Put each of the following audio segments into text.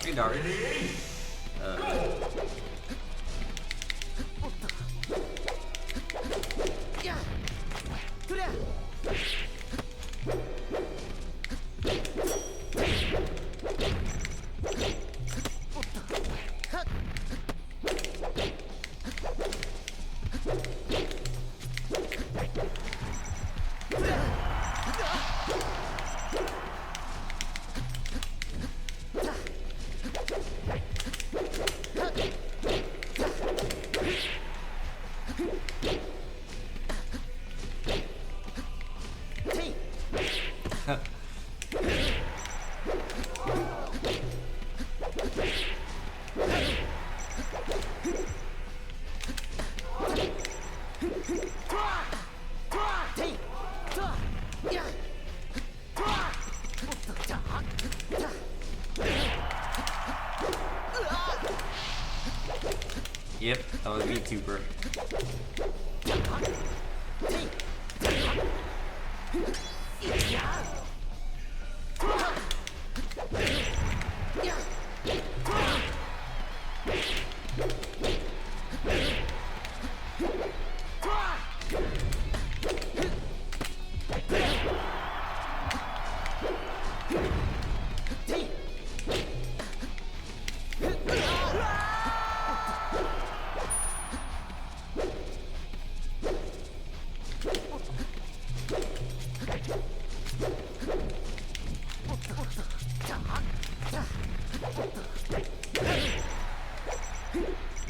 Hey, Dark. Yep, that was a VTuber.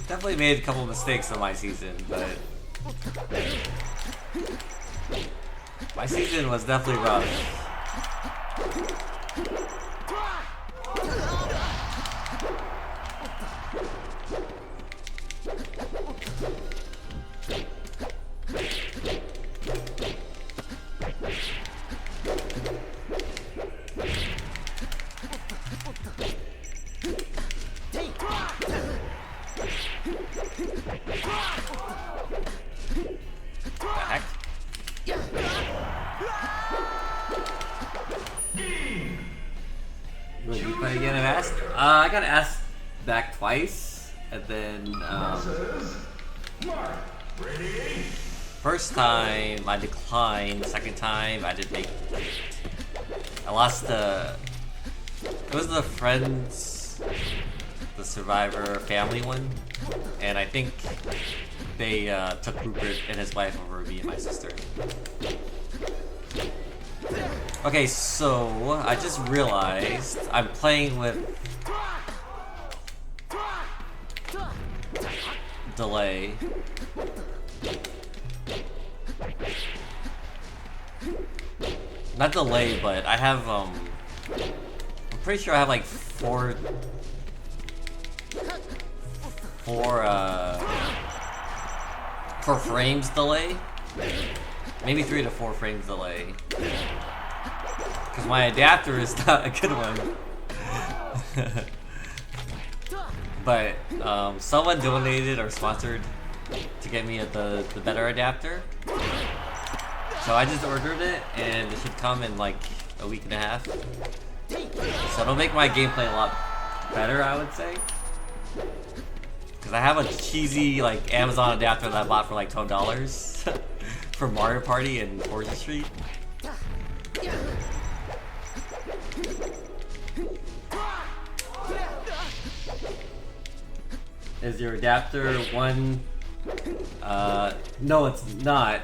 Definitely made a couple mistakes in my season, but my season was definitely rough. I got asked back twice, and then first time I declined. Second time I did make. I lost the. It was the Friends, the Survivor family one, and I think they took Rupert and his wife over me and my sister. Okay, so I just realized I'm playing with delay. Not delay, but I have I'm pretty sure I have like four frames delay. Maybe 3 to 4 frames delay. Because my adapter is not a good one. But someone donated or sponsored to get me the better adapter. So I just ordered it and it should come in like a week and a half. So it'll make my gameplay a lot better, I would say. Because I have a cheesy like Amazon adapter that I bought for like $12 for Mario Party and Forza Street. Is your adapter one? No, it's not.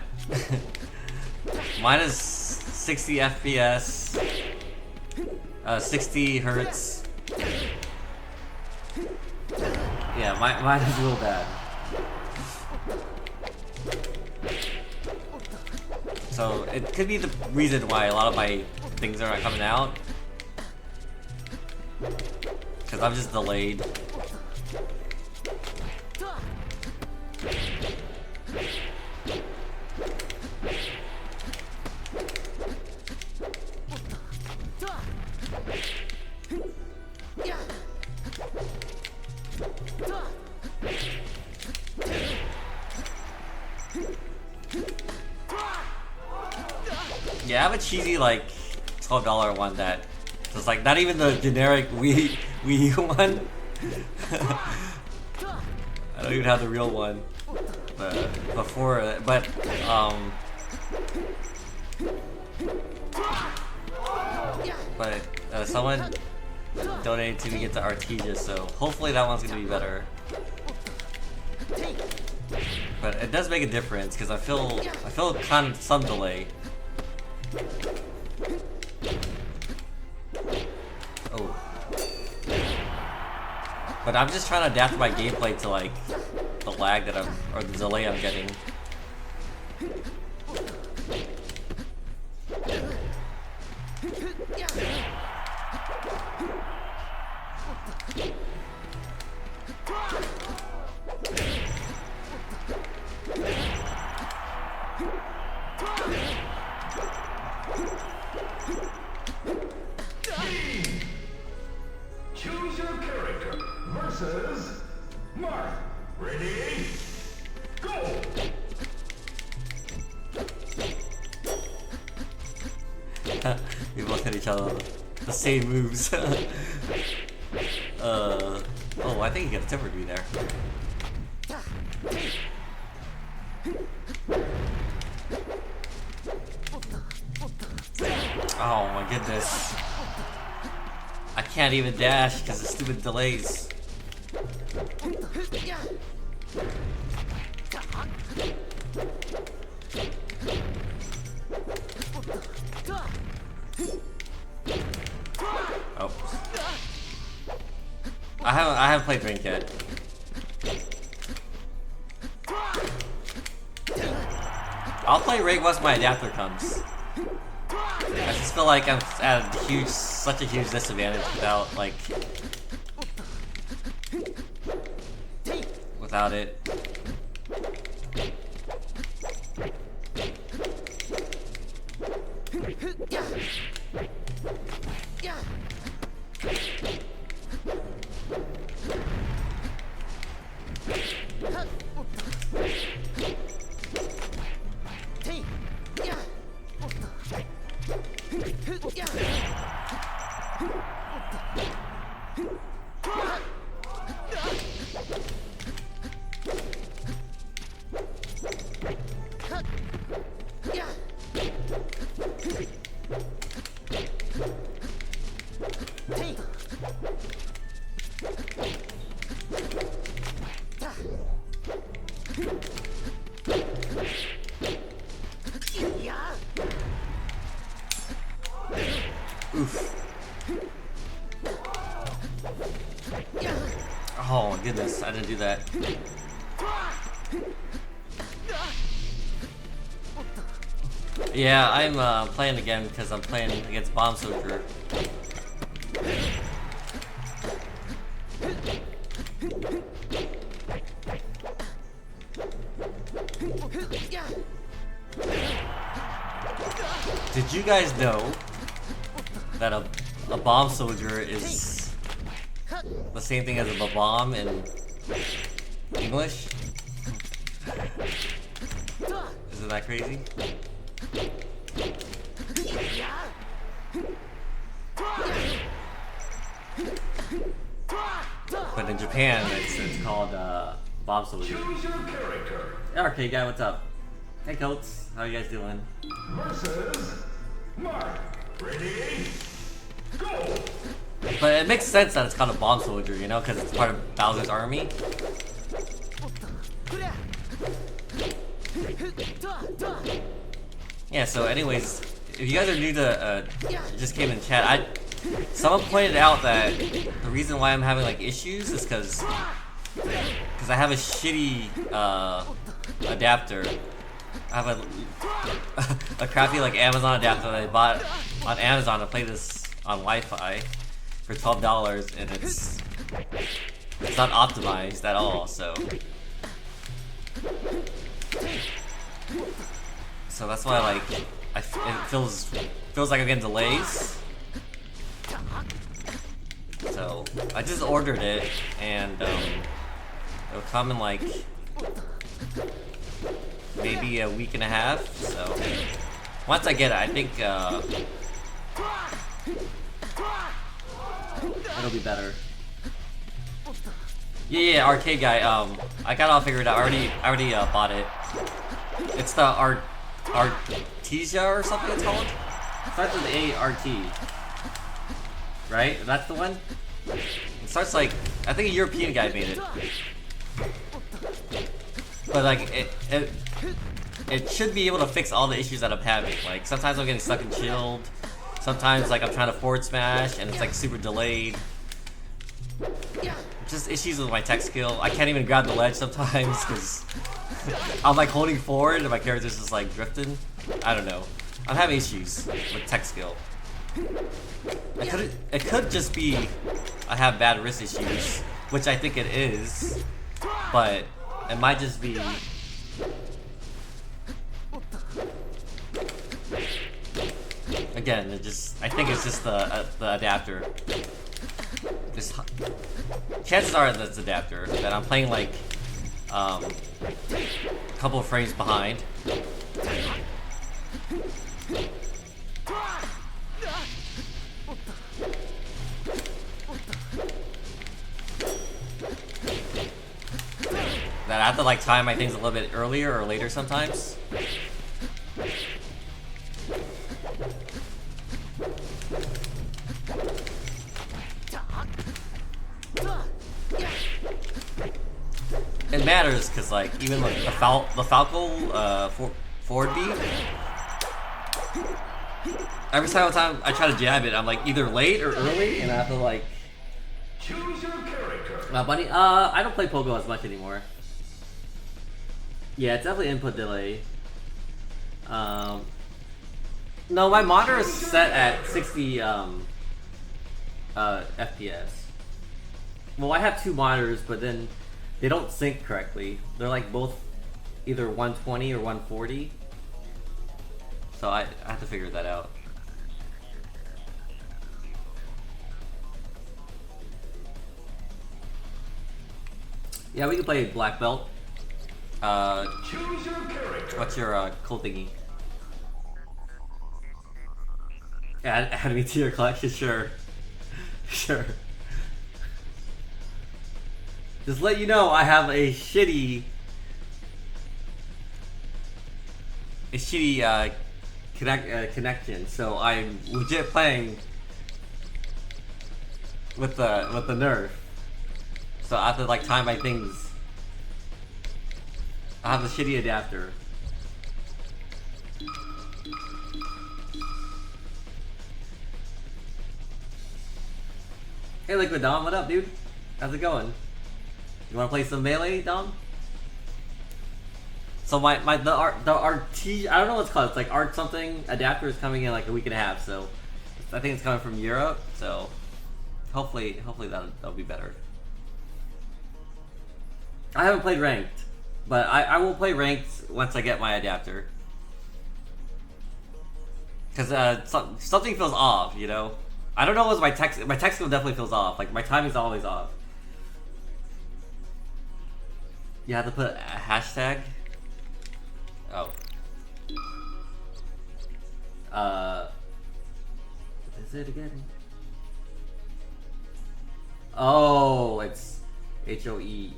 Mine is 60 FPS, 60 hertz. Yeah, mine is a little bad. So it could be the reason why a lot of my things are not coming out. Because I'm just delayed. Yeah, I have a cheesy like $12 one that So it's like not even the generic Wii U one. I don't even have the real one. But someone donated to me get the Artesia, so hopefully that one's gonna be better. But it does make a difference because I feel kind of some delay. Oh. But I'm just trying to adapt my gameplay to like the lag that or the delay I'm getting. Choose your character versus Mark. Ready? Go! We both hit each other. The same moves. Oh, I think you get a temper there. Oh my goodness. I can't even dash because of stupid delays. Oh. I haven't played Drink yet. I'll play Rig once my adapter comes. I just feel like I'm at such a huge disadvantage without it. Oof. Oh my goodness, I didn't do that. Yeah, I'm playing again because I'm playing against Bomb Soldier. Did you guys know that a bomb soldier is the same thing as a bomb in English? Isn't that crazy? But in Japan, it's called bomb soldier. Choose your character Okay, guy, what's up? Hey, Coates, how you guys doing? versus Mark. Ready? Go! But it makes sense that it's called a bomb soldier, you know, because it's part of Bowser's army. Yeah, so anyways, if you guys are new to, just came in chat, someone pointed out that the reason why I'm having, like, issues is because I have a shitty, adapter. I have a crappy, like, Amazon adapter that I bought on Amazon to play this on Wi-Fi for $12, and it's not optimized at all, so that's why, like, it feels like I'm getting delays. So I just ordered it, and it'll come in like maybe a week and a half. So once I get it, I think it'll be better. Yeah, arcade guy. I got it all figured out. I already bought it. It's the Artesia or something it's called. It starts with A-R-T. Right? That's the one? It starts like, I think a European guy made it. But like, it should be able to fix all the issues that I'm having. Like, sometimes I'm getting stuck in shield. Sometimes like I'm trying to forward smash and it's like super delayed. Just issues with my tech skill. I can't even grab the ledge sometimes because I'm like holding forward and my character's just like drifting. I don't know. I'm having issues with tech skill. It could just be I have bad wrist issues, which I think it is, but it might just be again. I think it's just the adapter. Chances are that it's adapter that I'm playing like a couple of frames behind. That I have to like time my things a little bit earlier or later sometimes. It matters because like even like the Falco forward B. Every single time I try to jab it, I'm like either late or early, and I have to like. Choose your character. Buddy, I don't play Pogo as much anymore. Yeah, it's definitely input delay. No, my monitor is set at 60 FPS. Well, I have two monitors, but then they don't sync correctly. They're like both either 120 or 140. So I have to figure that out. Yeah, we can play Black Belt. Choose your character. What's your cool thingy? Add me to your collection, sure. Sure. Just let you know I have a shitty connection, so I'm legit playing with the nerf. So I have to like time my things. I have a shitty adapter. Hey Liquid Dom, what up, dude? How's it going? You wanna play some melee, Dom? So the I don't know what's called. It's like art something adapter is coming in like a week and a half. So I think it's coming from Europe. So hopefully that'll be better. I haven't played ranked, but I will play ranked once I get my adapter. Cause something feels off, you know. I don't know what's my text skill definitely feels off. Like my timing's always off. You have to put a hashtag. Oh. What is it again? Oh, it's HOE.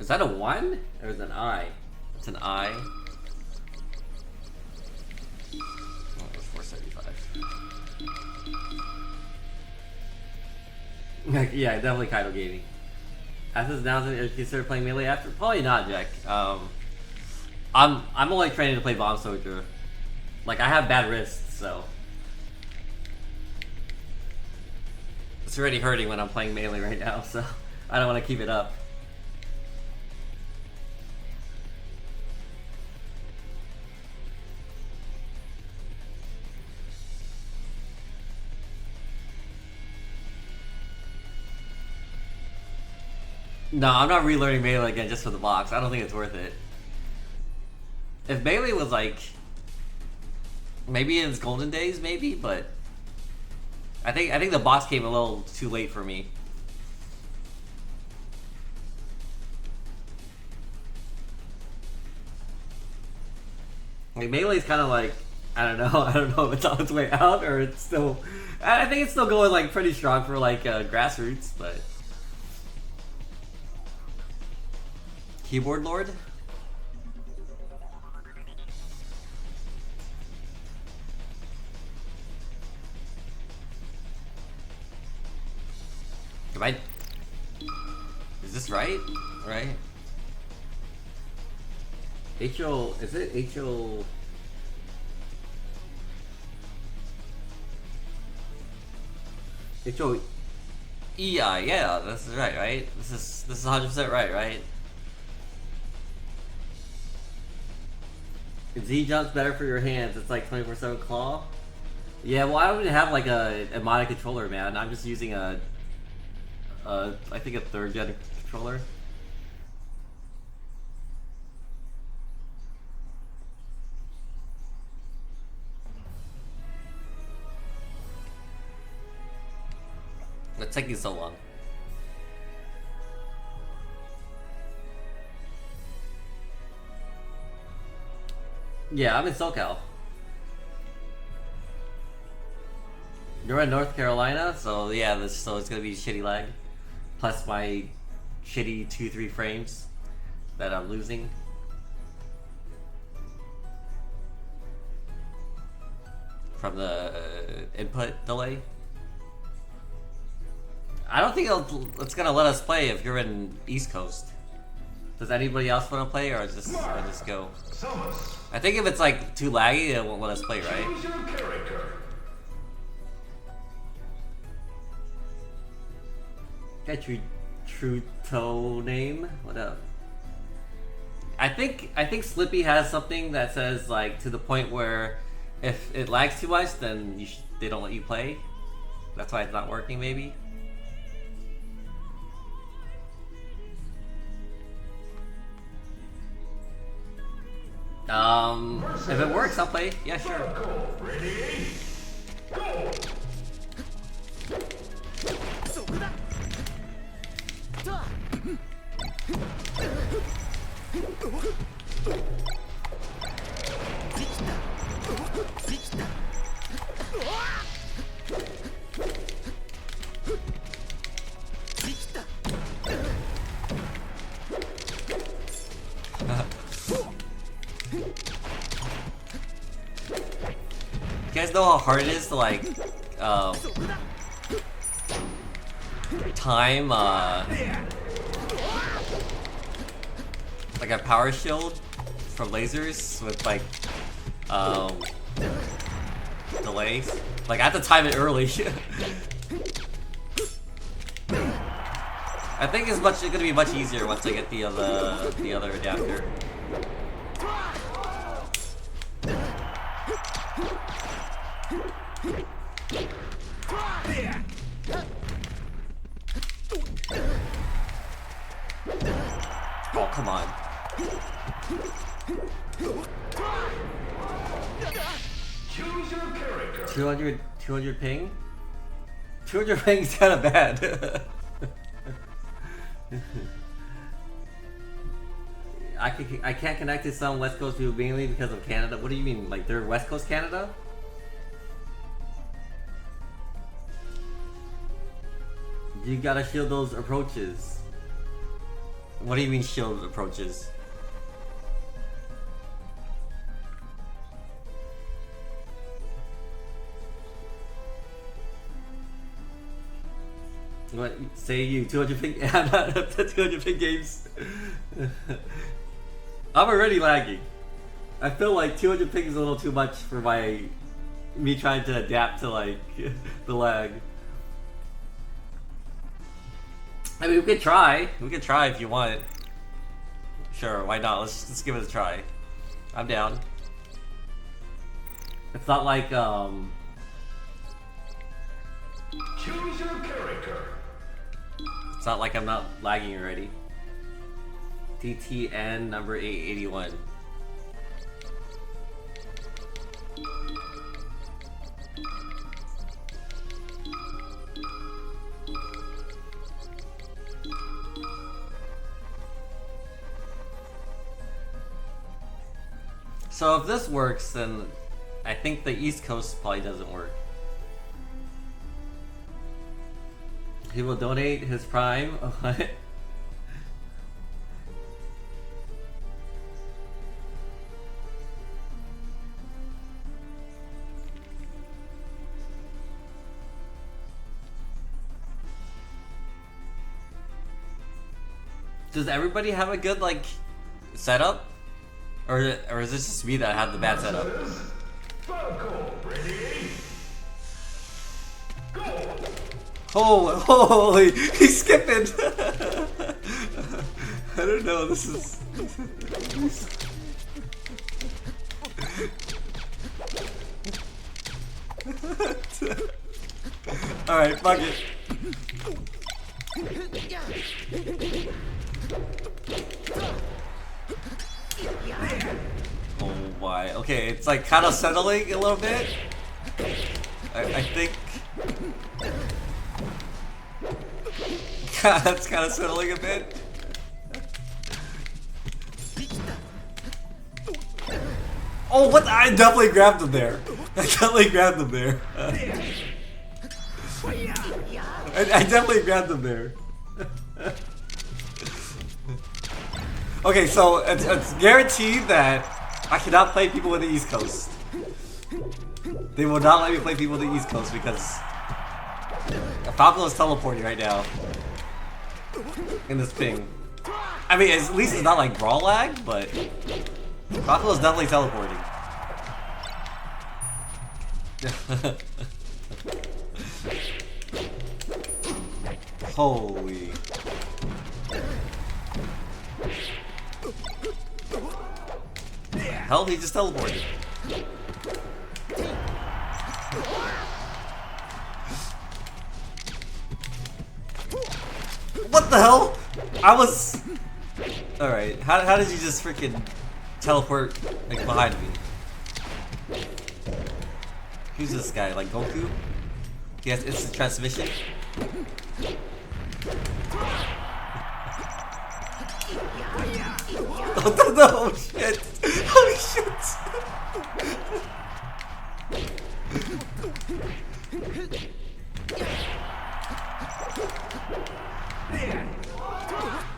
Is that a 1? Or is it an I? It's an I. Oh, it's 475. Yeah, definitely Kaido Gaming. After this announcement, if you consider playing melee after? Probably not, Jack. I'm only training to play Bomb Soldier. Like, I have bad wrists, so it's already hurting when I'm playing melee right now, so I don't want to keep it up. No, I'm not relearning melee again just for the box. I don't think it's worth it. If melee was like maybe in its golden days, maybe, but I think the box came a little too late for me. Like Melee's kind of like, I don't know. I don't know if it's on its way out or it's still. I think it's still going like pretty strong for like grassroots, but keyboard lord. Am I? Is this right? Right? H-O, is it H-O? H-O-E-I, yeah, this is right? This is 100% right? Z jumps better for your hands, it's like 24/7 claw. Yeah, well I don't even have like a modded controller, man. I'm just using I think a 3rd gen controller. What's taking so long? Yeah, I'm in SoCal. You're in North Carolina, so yeah, so it's gonna be shitty lag. Plus my shitty 2-3 frames that I'm losing. From the input delay. I don't think it's gonna let us play if you're in East Coast. Does anybody else want to play, or just go? I think if it's like too laggy, it won't let us play, right? Choose your character. Got your true toe name? What up? I think Slippi has something that says like to the point where if it lags too much, then they don't let you play. That's why it's not working, maybe. If it works, I'll play. Yeah, sure. Ready? Go! You guys know how hard it is to like time like a power shield from lasers with like delays. Like I have to time it early. I think it's gonna be much easier once I get the other adapter. Oh, come on. Choose your character. 200 ping? 200 ping's kinda bad. I can't connect to some West Coast people mainly because of Canada. What do you mean? Like they're West Coast Canada? You gotta shield those approaches. What do you mean shield approaches? What? Say you 200 ping? I'm not up to 200 ping games. I'm already lagging. I feel like 200 ping is a little too much for me trying to adapt to like the lag. I mean, we could try. We could try if you want. Sure, why not? Let's give it a try. I'm down. It's not like Choose your character. It's not like I'm not lagging already. TTN number 881. So if this works, then I think the East Coast probably doesn't work. He will donate his Prime. What? Does everybody have a good like setup, or is this just me that had the bad setup? Falco, ready? Go! Oh, holy! He's skipping. I don't know. This is. All right, fuck it. Oh my. Okay, it's like kind of settling a little bit. I think. That's kind of settling a bit. Oh, what? I definitely grabbed him there. I definitely grabbed him there. I definitely grabbed him there. Okay, so it's guaranteed that I cannot play people in the East Coast. They will not let me play people in the East Coast because Falco is teleporting right now in this ping. I mean, at least it's not like brawl lag, but Falco is definitely teleporting. Holy. Hell, he just teleported. What the hell? I was... Alright, how did you just freaking teleport like behind me? Who's this guy? Like Goku? He has instant transmission? Oh no, shit! Oh shit!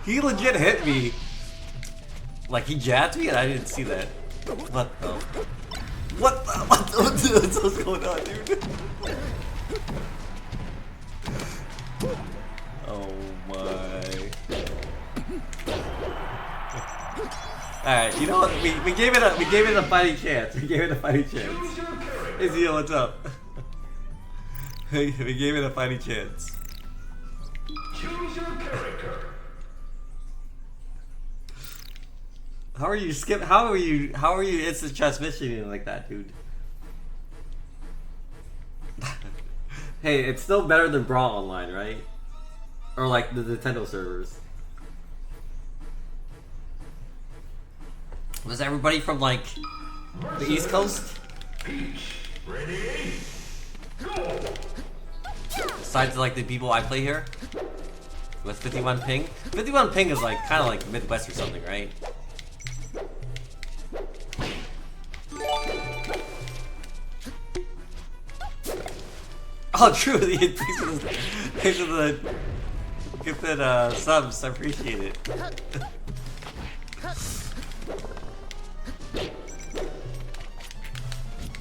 He legit hit me. Like he jabbed me and I didn't see that. What the? What's going on, dude? Oh my. Alright, you know what? We gave it a fighting chance. We gave it a fighting chance. Hey Zio, what's up? We gave it a fighting chance. Choose your character. How are you instant transmissioning like that, dude? Hey, it's still better than Brawl Online, right? Or like the Nintendo servers. Was everybody from like the East Coast? Peach, ready? Go! Besides like the people I play here? With 51 ping? 51 ping is like kinda like Midwest or something, right? Oh, true. Thanks for the gifted subs. I appreciate it.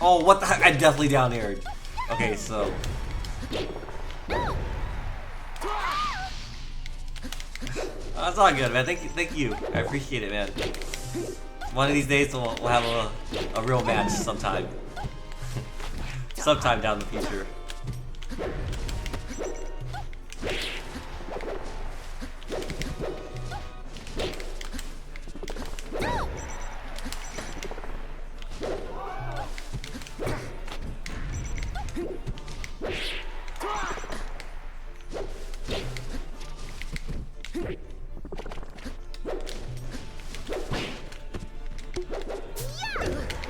Oh, what the heck? I definitely down aired. Okay, so. That's all good, man. Thank you. I appreciate it, man. One of these days we'll have a real match sometime. Sometime down the future.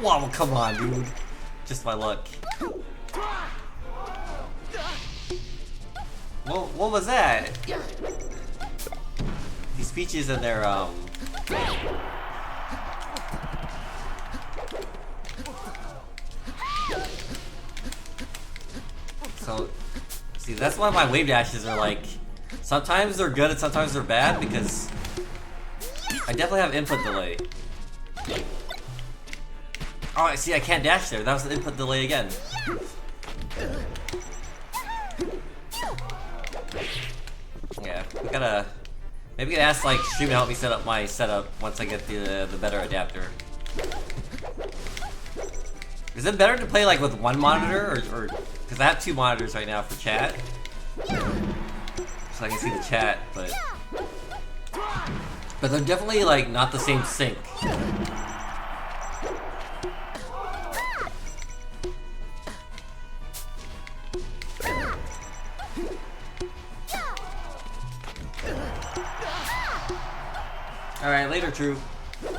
Wow, come on, dude. Just my luck. What was that? These peaches and their So, see, that's why my wave dashes are like, sometimes they're good and sometimes they're bad because I definitely have input delay. Oh, I see, I can't dash there. That was an input delay again. Yeah, we gotta. Maybe we could ask like Shino to help me set up my setup once I get the better adapter. Is it better to play like with one monitor or because I have two monitors right now for chat, so I can see the chat, but they're definitely like not the same sync. Alright, later, True.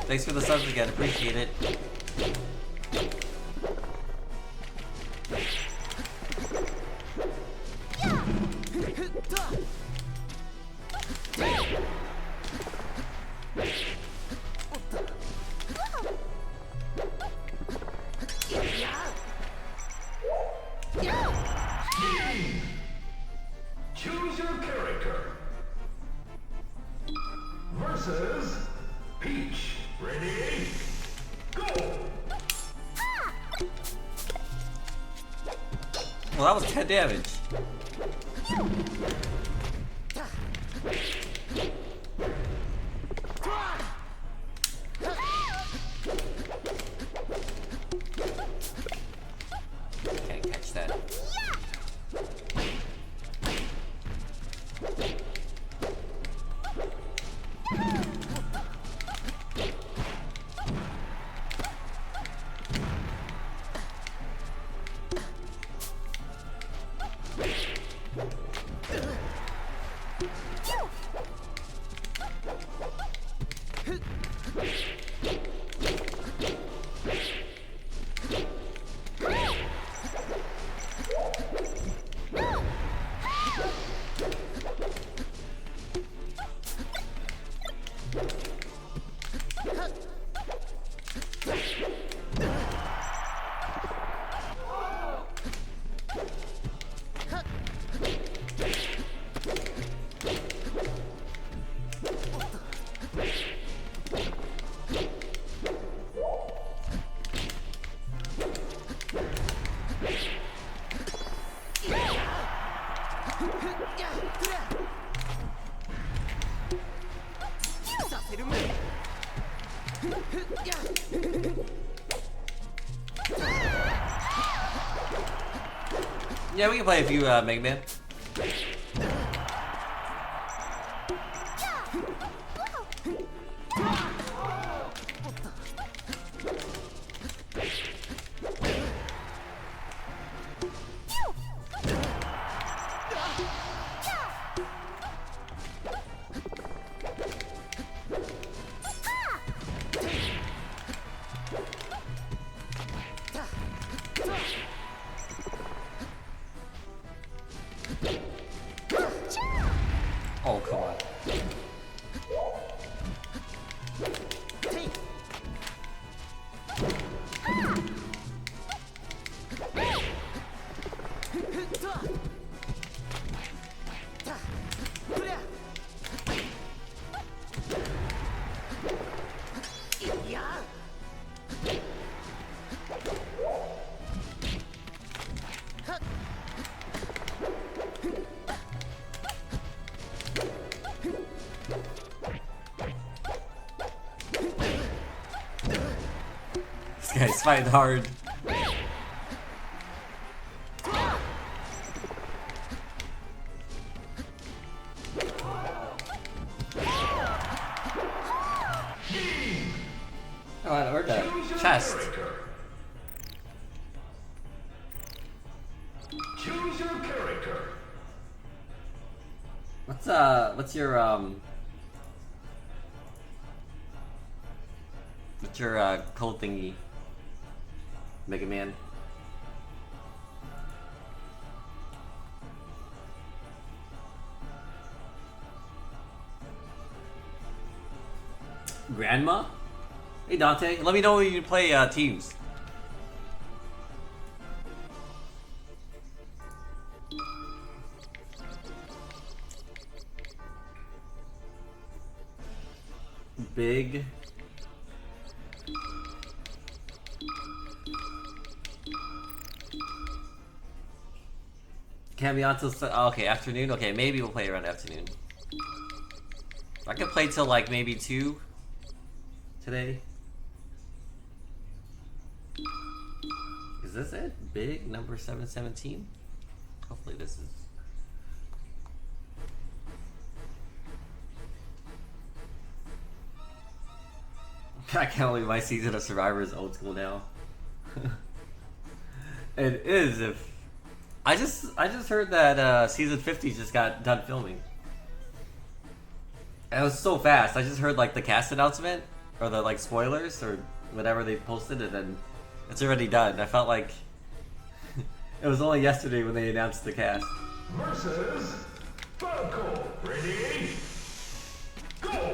Thanks for the subs again, appreciate it. Choose your character. Versus Peach. Ready? Go! Well, that was 10 damage. Can't catch that. Yeah, we can play a few Mega Man. Oh, come on. This guy's fighting hard. Oh, I heard that. Chest. Choose your character. What's your code thingy? Mega Man. Grandma? Hey Dante, let me know when you play teams. big. Can't be on till okay, afternoon? Okay, maybe we'll play around afternoon. I could play till like maybe 2 today. Is this it? Big number 717? Hopefully this is. I can't believe my season of Survivor is old school now. It is. If I just heard that season 50 just got done filming. And it was so fast. I just heard like the cast announcement or the like spoilers or whatever they posted, and then it's already done. I felt like it was only yesterday when they announced the cast. Versus Falco. Ready? Go!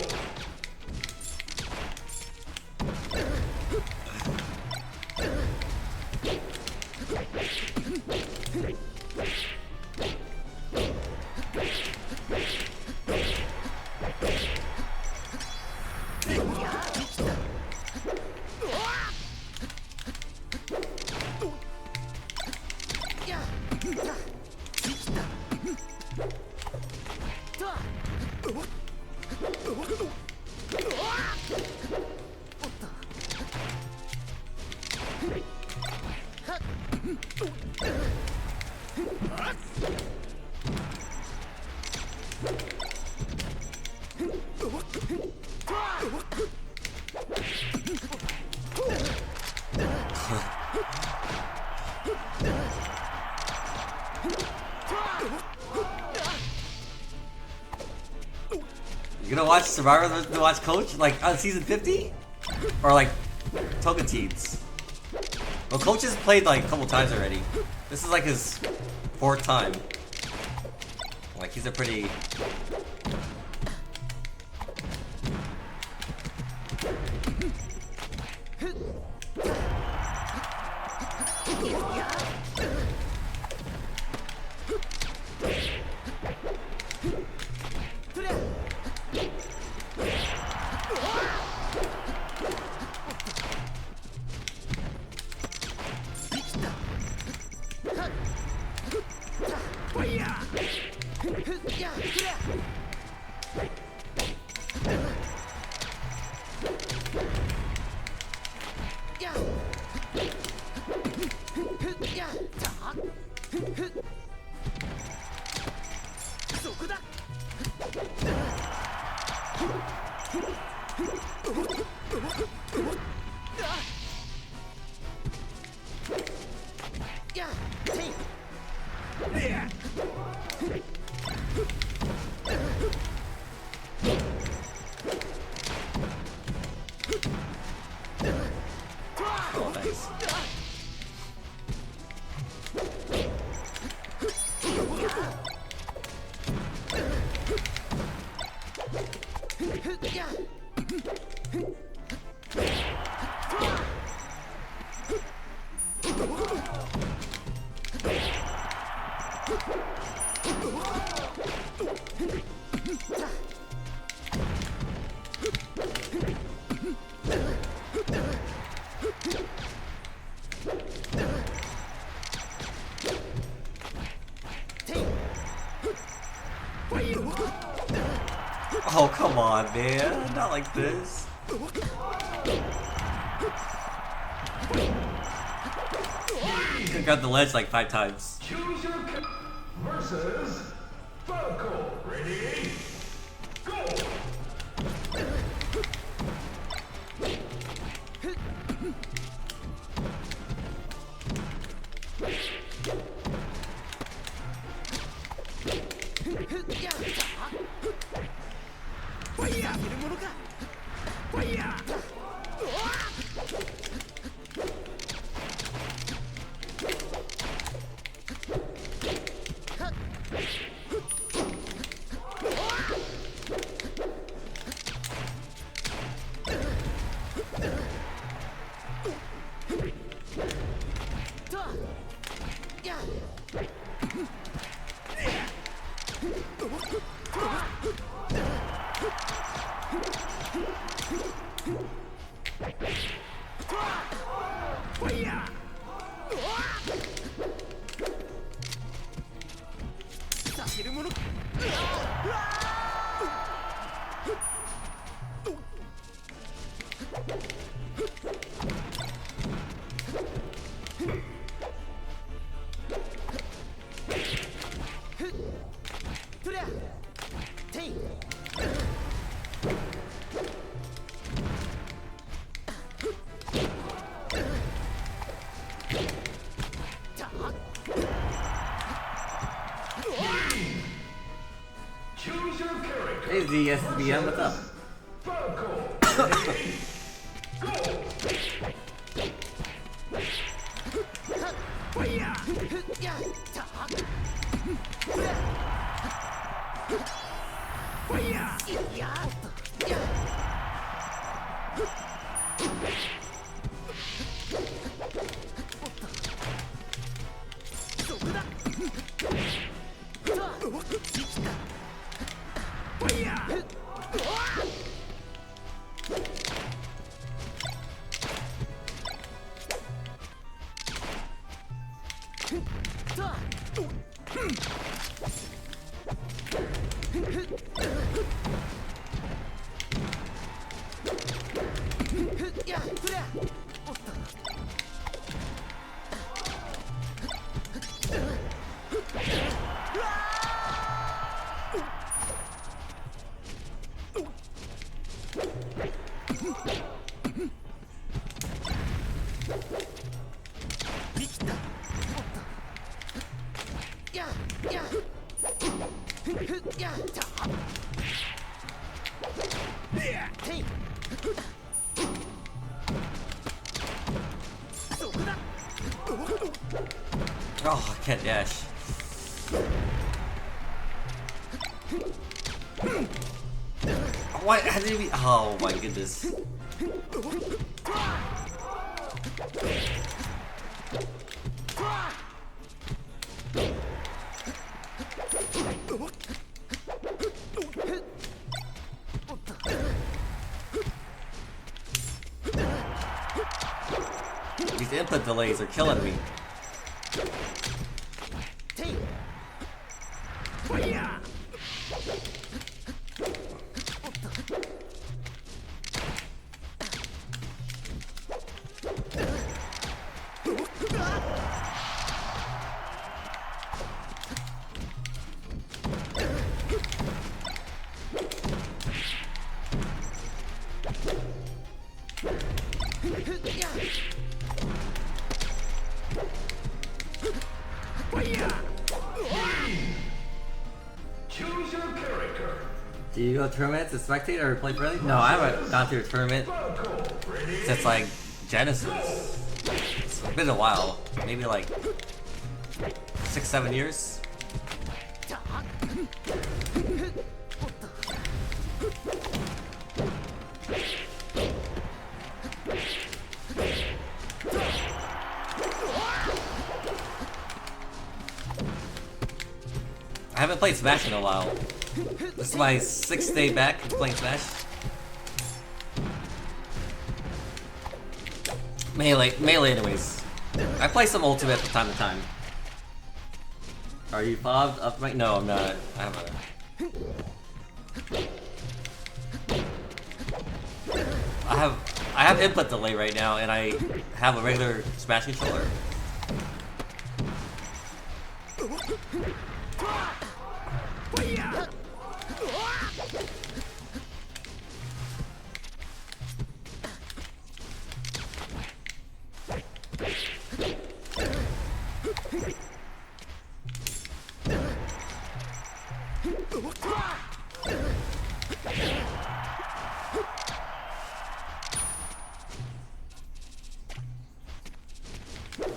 You gonna watch Survivor to watch Coach like on season 50? Or like Tocantins? Well, Coach has played like a couple times already. This is like his 4th time. Like he's a pretty. Oh, nice. Oh, come on, man. Not like this. I got the ledge like 5 times. Choose your versus Falco. Ready? Go! Hey ZSBM, what's up? Circle. Ready? Go. Oh, I can't dash. What? How did we? Oh my goodness. These input delays are killing me. Choose your character. Do you go to tournaments as spectator or play friendly? No, I haven't gone to a tournament Circle. Ready? since like Genesis. It's been a while. Maybe like 6-7 years. I haven't played Smash in a while. This is my 6th day back playing Smash. Melee anyways. I play some Ultimate from time to time. Are you fobbed up right? No, I'm not. I have input delay right now, and I have a regular Smash controller.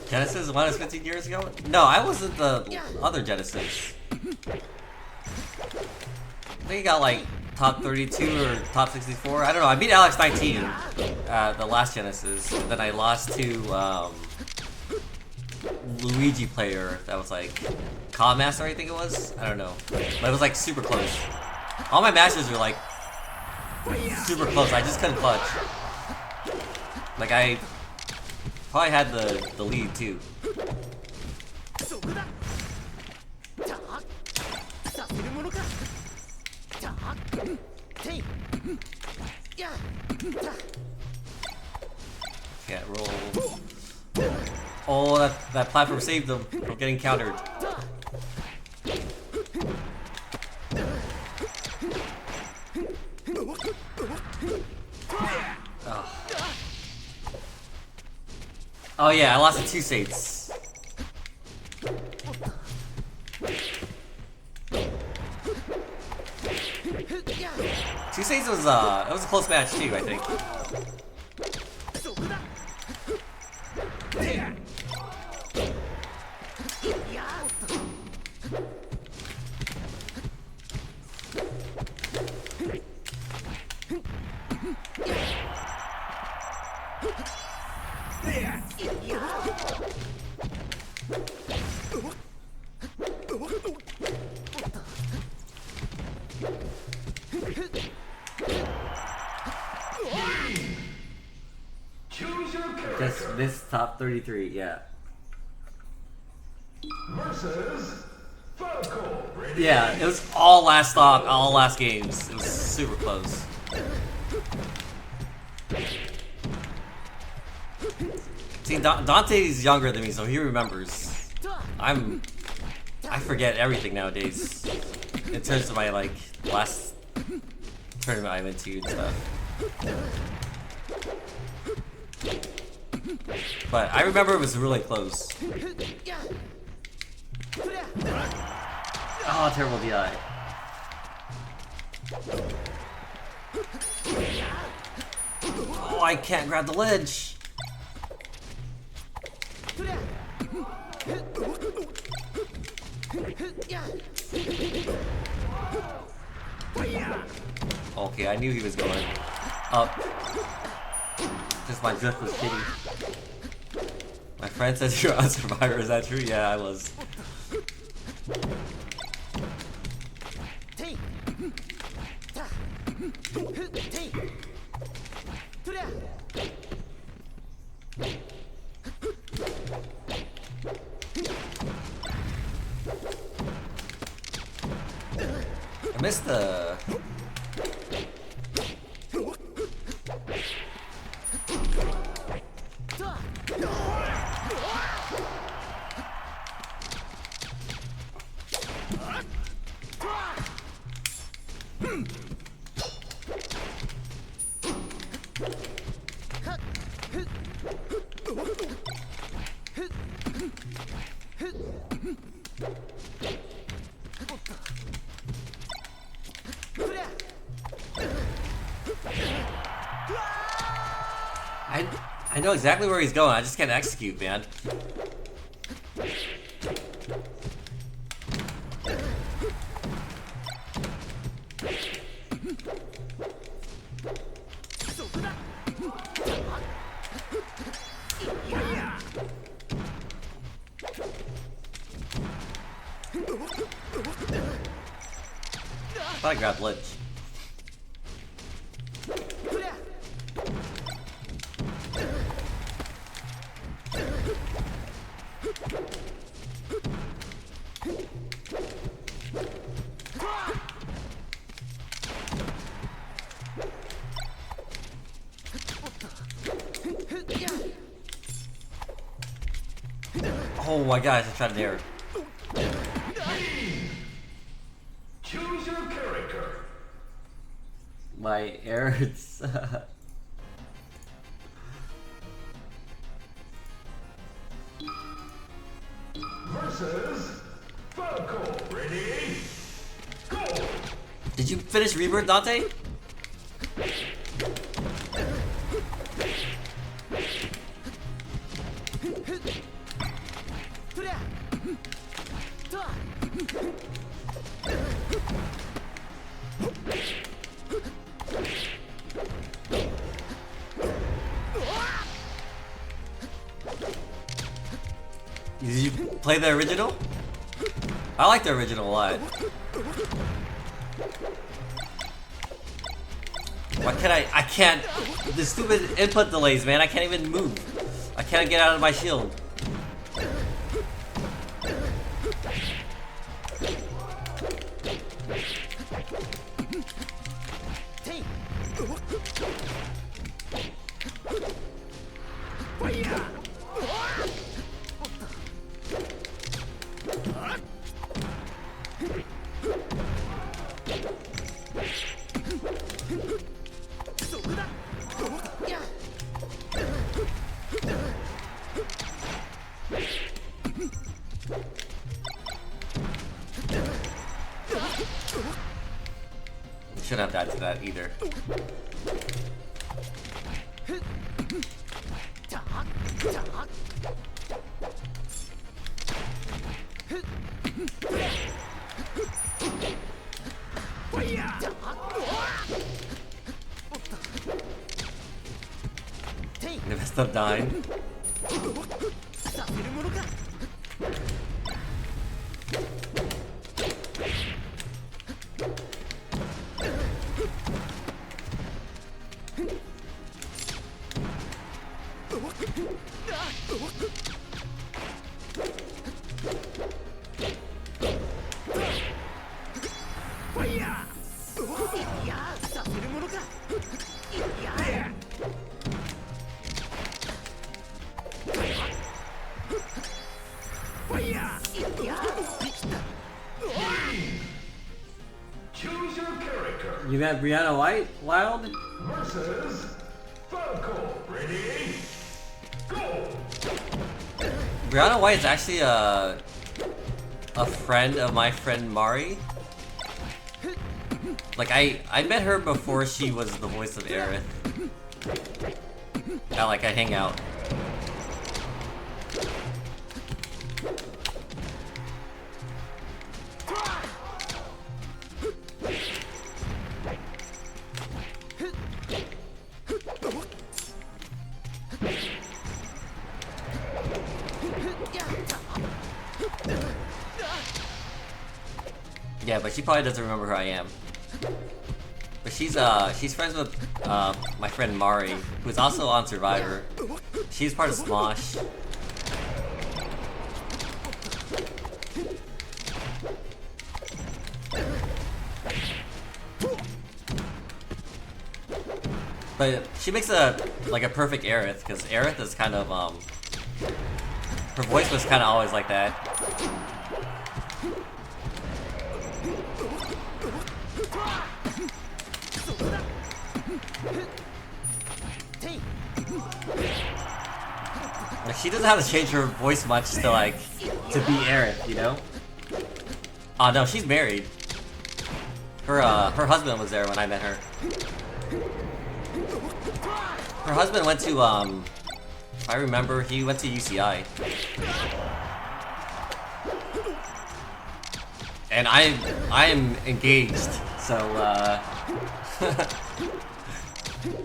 Genesis was 15 years ago? No, I wasn't the other Genesis. I think he got like top 32 or top 64. I don't know. I beat Alex 19 the last Genesis, and then I lost to Luigi player that was like COD Master, I think it was. I don't know, but it was like super close. All my matches were like super close. I just couldn't clutch. Like I probably had the lead too. Can't roll. Oh, that platform saved them from getting countered. Oh. Oh yeah, I lost to 2 states. Two Saints was it was a close match too, I think. Choose your Just character. this top 33, yeah. Versus Falco. Ready? Yeah, it was all last stock, all last games. It was super close. See, Dante's younger than me, so he remembers. I forget everything nowadays. In terms of my, like, last tournament I went to and stuff. But I remember it was really close. Oh, terrible DI. Oh, I can't grab the ledge. Okay, I knew he was going up. Just my drift was shitty. My friend says you're on Survivor, is that true? Yeah, I was. I missed the... I know exactly where he's going, I just can't execute, man. I thought I grabbed ledge. Oh my gosh, I tried to dare. Choose your character. My errors. Versus Falco. Ready? Go. Did you finish Rebirth, Dante? Did you play the original? I like the original a lot. Why can't I can't, the stupid input delays, man, I can't even move. I can't get out of my shield. shouldn't have died to that either. They messed up dying. Choose your character. You got Brianna Wild? Versus Falco. Ready? Go! Brianna White is actually a friend of my friend Mari. Like I met her before she was the voice of Aerith. I hang out. Yeah, but she probably doesn't remember who I am. But she's friends with my friend Mari, who's also on Survivor. She's part of Smosh. But she makes a perfect Aerith, because Aerith is kind of her voice was kind of always like that. Like, she doesn't have to change her voice much to be Aerith, you know? Oh no, she's married. Her husband was there when I met her. Her husband went to if I remember, he went to UCI. And I am engaged, so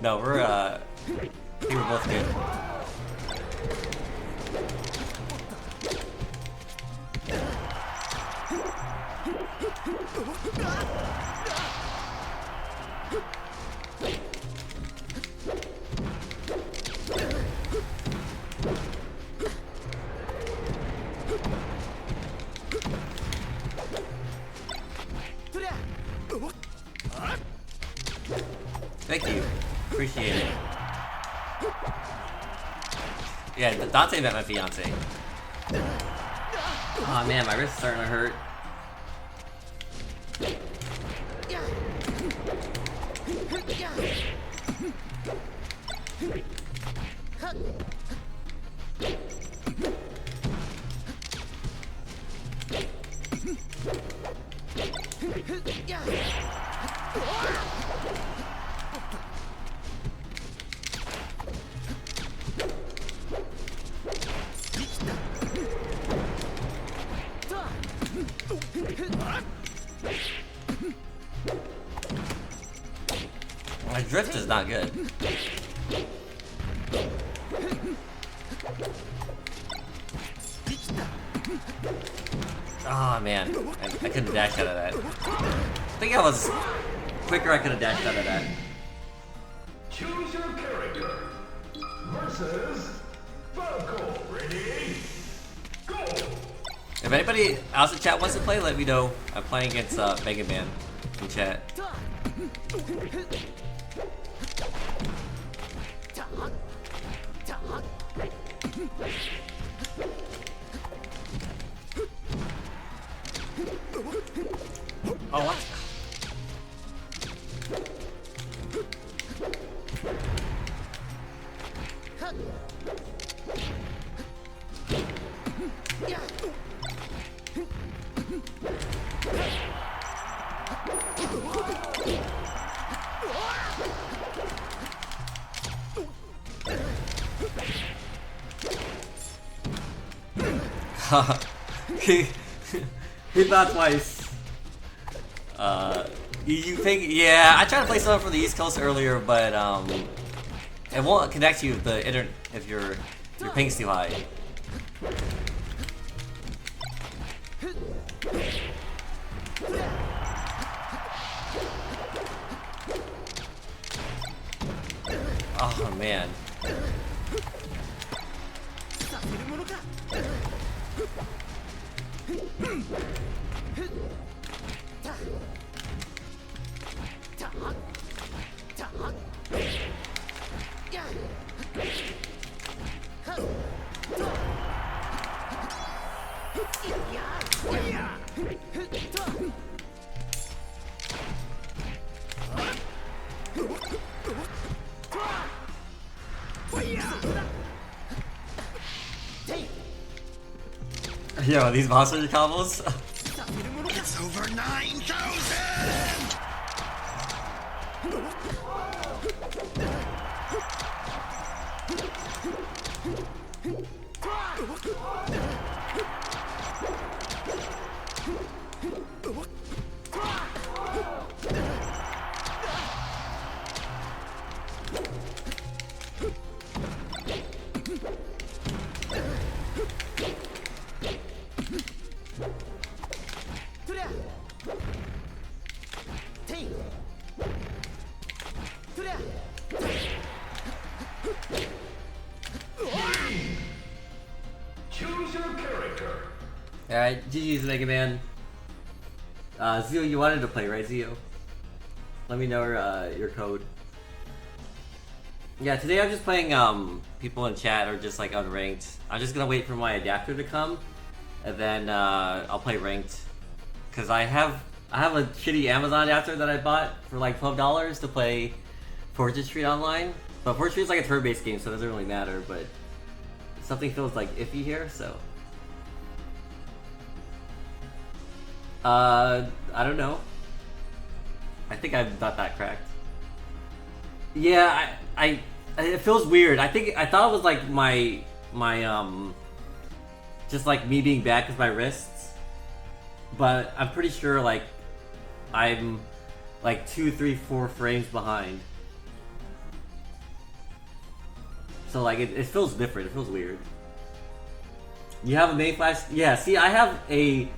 no, we were both good. Thank you. Appreciate it. Yeah, Dante met my fiance. Aw man, my wrist's starting to hurt. My drift is not good. Oh man, I couldn't dash out of that. I think I was quicker. I could have dashed out of that. Choose your character. Versus Falco. Ready? Go! If anybody else in chat wants to play, let me know. I'm playing against Mega Man in chat. Oh, what? he he thought twice. You think? Yeah, I tried to play someone from the East Coast earlier, but it won't connect you if the internet if your ping's too high. Oh man. Yo, these monster combos. It's over 9,000! Choose your character. Alright, GG's Mega Man. Zio, you wanted to play, right, Zio? Let me know your code. Yeah, today I'm just playing people in chat or just like unranked. I'm just gonna wait for my adapter to come, and then I'll play ranked. Cause I have a shitty Amazon adapter that I bought for like $12 to play Fortune Street online. But Fortune Street's like a turn-based game, so it doesn't really matter. But something feels like iffy here, so. I don't know. I think I've got that cracked. Yeah, it feels weird. I thought it was like my just like me being bad because my wrists, but I'm pretty sure like I'm like 2, 3, 4 frames behind. So like it feels different. It feels weird. You have a main flash? Yeah. See, I have a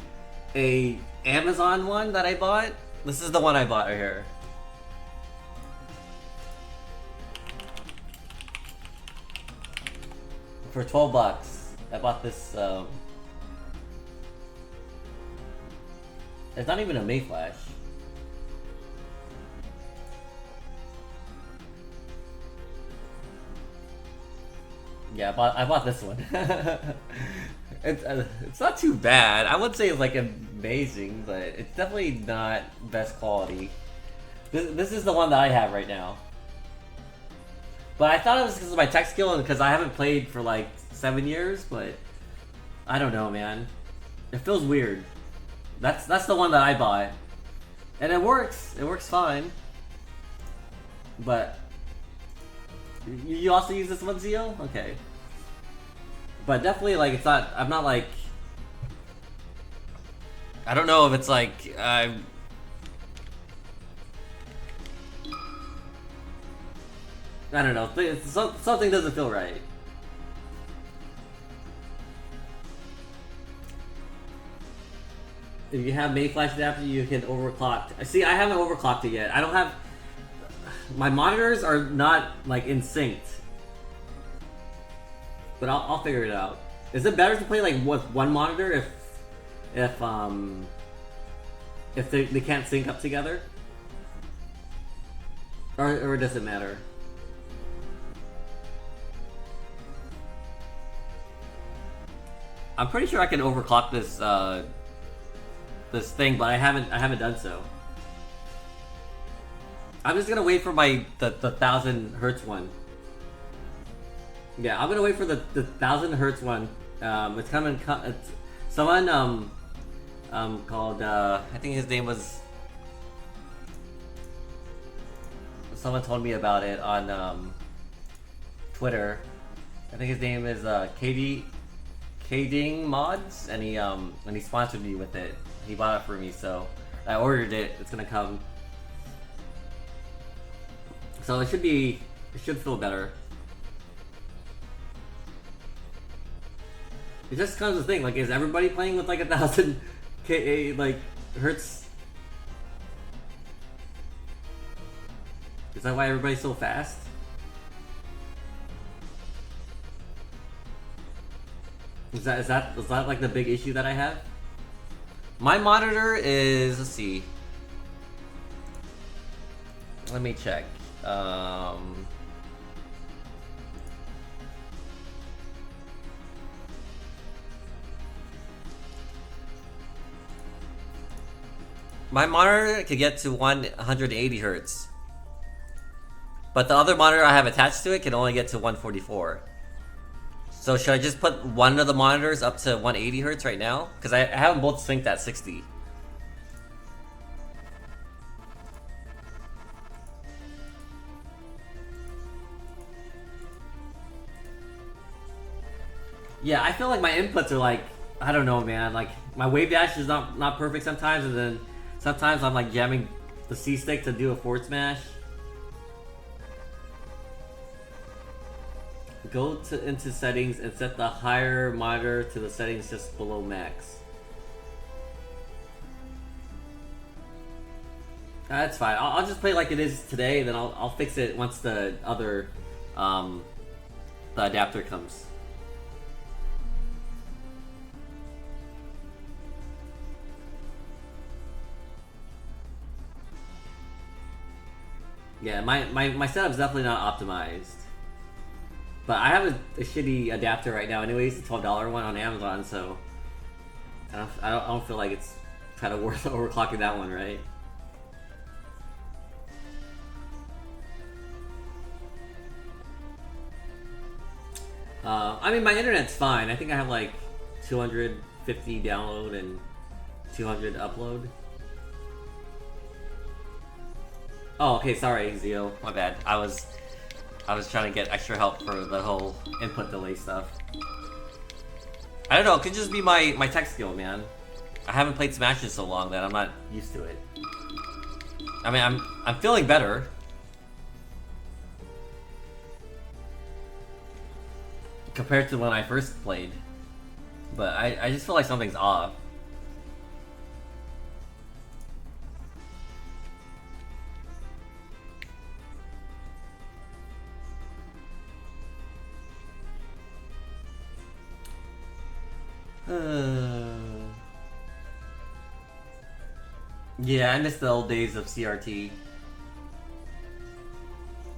Amazon one that I bought. This is the one I bought right here. For $12. I bought this. It's not even a Mayflash. Yeah, I bought this one. It's not too bad. I wouldn't say it's like amazing, but it's definitely not best quality. This is the one that I have right now. But I thought it was because of my tech skill and because I haven't played for like 7 years, but I don't know, man. It feels weird. That's the one that I bought. And it works. It works fine. But you also use this one, Zio? Okay. But definitely like it's not I'm not like I don't know if it's like I don't know. Something doesn't feel right. If you have Mayflash adapter, you can overclock. See, I haven't overclocked it yet. I don't have. My monitors are not like in sync. But I'll figure it out. Is it better to play like with one monitor if they can't sync up together? Or does it matter? I'm pretty sure I can overclock this this thing, but I haven't done so. I'm just gonna wait for the 1000 hertz one. Yeah, I'm gonna wait for the 1000 hertz one. It's coming. It's someone called I think his name was. Someone told me about it on Twitter. I think his name is K-Ding mods, and he sponsored me with it. He bought it for me, so I ordered it. It's gonna come. So it should feel better. It just comes to the thing, like, is everybody playing with like 1,000 K like hertz? Is that why everybody's so fast? Is that like the big issue that I have? My monitor is, let's see. Let me check. My monitor could get to 180 hertz. But the other monitor I have attached to it can only get to 144. So should I just put one of the monitors up to 180 hertz right now? Because I have them both synced at 60. Yeah, I feel like my inputs are like, I don't know, man. Like my wave dash is not perfect sometimes, and then sometimes I'm like jamming the C stick to do a forward smash. Go into settings and set the higher monitor to the settings just below max. That's fine. I'll just play like it is today, then I'll fix it once the other the adapter comes. Yeah, my setup's definitely not optimized. But I have a shitty adapter right now anyways, the $12 one on Amazon, so I don't feel like it's kind of worth overclocking that one, right? I mean, my internet's fine. I think I have like 250 download and 200 upload. Oh, okay, sorry, Zio. My bad. I was trying to get extra help for the whole input delay stuff. I don't know, it could just be my tech skill, man. I haven't played Smash in so long that I'm not used to it. I mean, I'm feeling better. Compared to when I first played. But I just feel like something's off. Yeah, I miss the old days of CRT.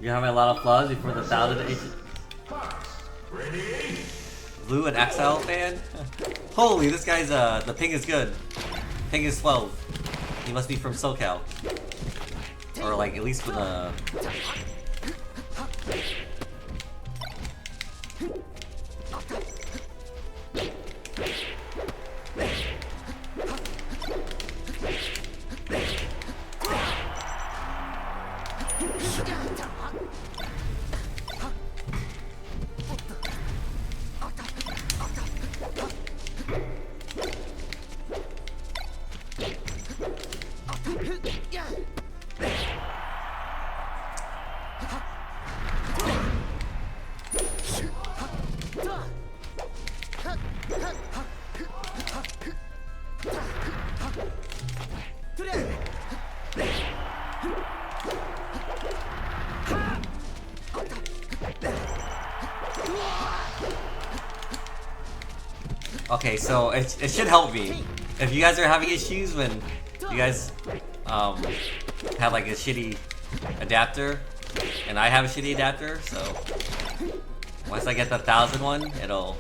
You're having a lot of flaws before the 1000 Blue and Exile fan? Holy, this guy's the ping is good. Ping is 12. He must be from SoCal. Or like at least with a Okay, so it should help me. If you guys are having issues when you guys have like a shitty adapter, and I have a shitty adapter, so once I get the 1000 one, it'll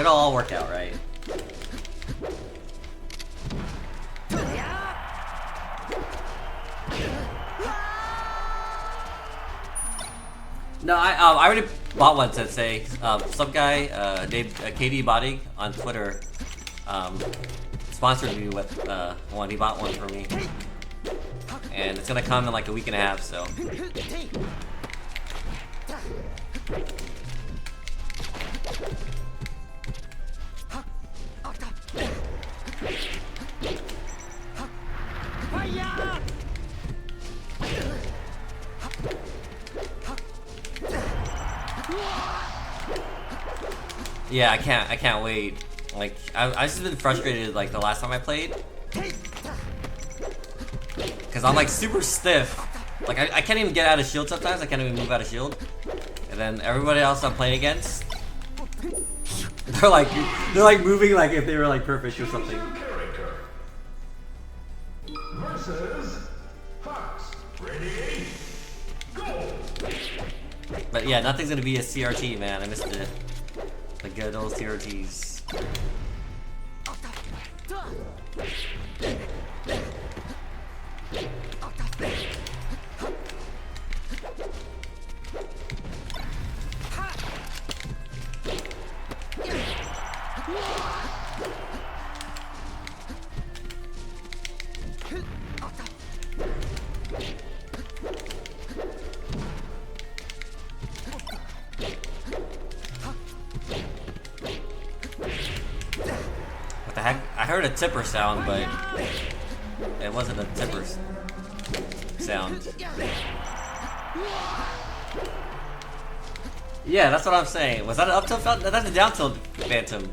all work out, right? No, I already bought one, Sensei. Some guy named KD Body on Twitter sponsored me with one. He bought one for me, and it's gonna come in like a week and a half. So Yeah, I can't wait. Like, I've just been frustrated, like, the last time I played. Because I'm, like, super stiff. Like, I can't even get out of shield sometimes. I can't even move out of shield. And then everybody else I'm playing against, they're like moving like if they were, like, perfect or something. Character. Versus Fox. Ready? Go! But yeah, nothing's gonna be a CRT, man. I missed it. The good old CRTs. What the heck? I heard a tipper sound, but it wasn't a tipper sound. Yeah, that's what I'm saying. Was that an up tilt phantom? That's a down tilt phantom.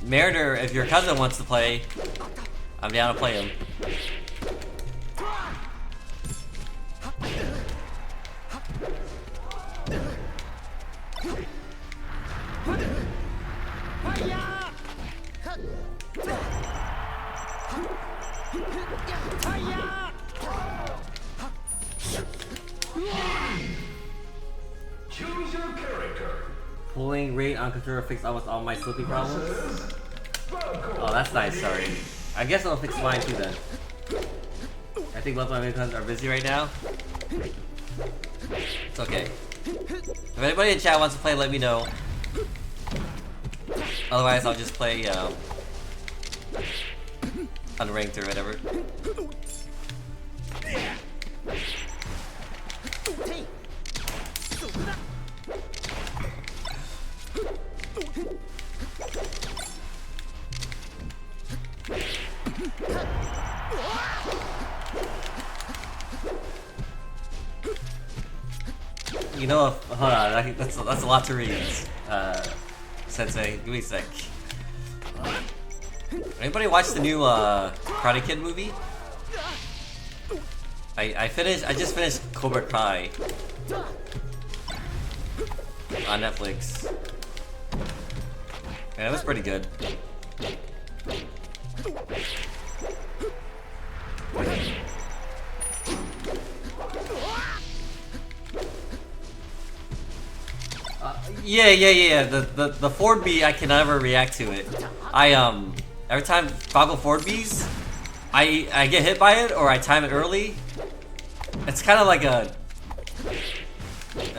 Mariner, if your cousin wants to play, I'm down to play him. Choose your character. Pulling rate on controller fixed almost all my Slippi problems. Oh, that's nice, sorry. I guess it'll fix mine too then. I think both my main cousins are busy right now. It's okay. If anybody in chat wants to play, let me know. Otherwise, I'll just play unranked or whatever. You know, hold on, that's a lot to read. Sensei, give me a sec. Anybody watch the new Karate Kid movie? I just finished Cobra Kai on Netflix. Yeah, it was pretty good. Yeah. The forward B, I can never react to it. Every time Falco forward B's, I get hit by it or I time it early. It's kind of like a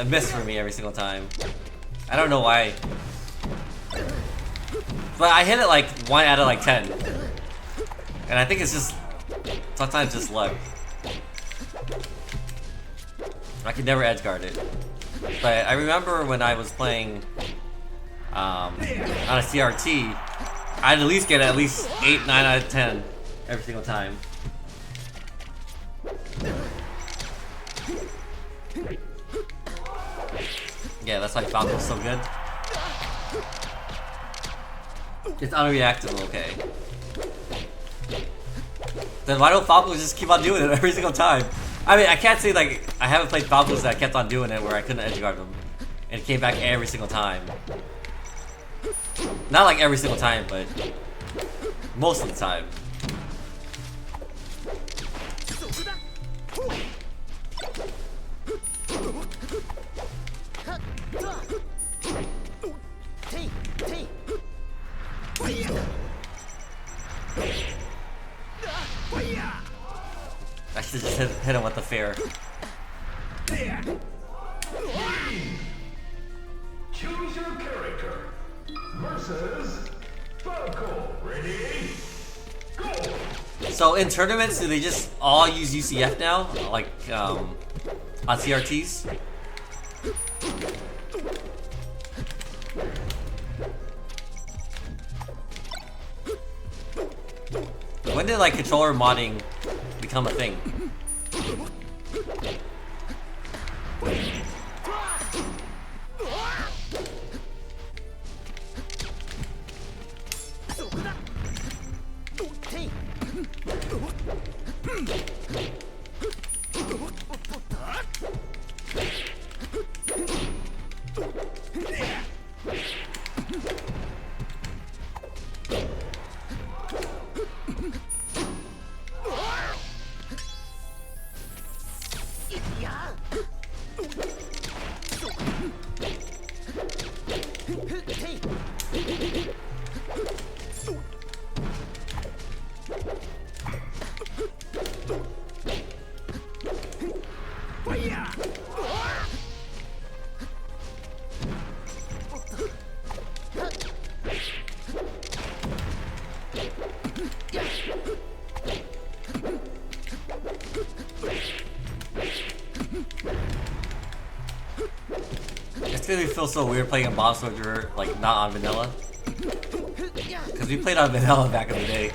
miss for me every single time. I don't know why. But I hit it like 1 out of like 10. And I think it's just sometimes just luck. I could never edge guard it. But I remember when I was playing on a CRT, I'd at least get at least 8, 9 out of 10 every single time. Yeah, that's why Falco's so good. It's unreactable, okay. Then why don't Falcos just keep on doing it every single time? I mean, I can't say like I haven't played Falcos that kept on doing it where I couldn't edge guard them. And it came back every single time. Not like every single time, but most of the time. I should just hit him with the fair. Choose your character. Versus Falco. Ready? Go! So in tournaments, do they just all use UCF now? Like on CRTs? When did like controller modding become a thing? It's gonna feel so weird playing a Bomb Soldier, like, not on vanilla. Because we played on vanilla back in the day.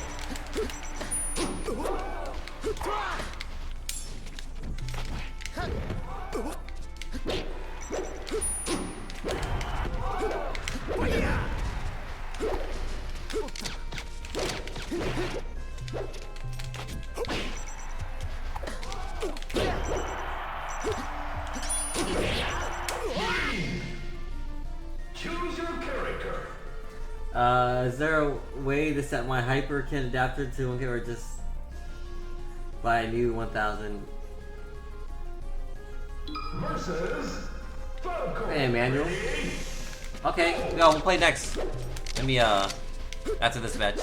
Choose your character. Is there a way to set my Hyperkin adapter to 1K or just buy a new 1000? Versus Falco. Hey, Manuel. Ready? Okay, no, we'll play next. Let me, after this match.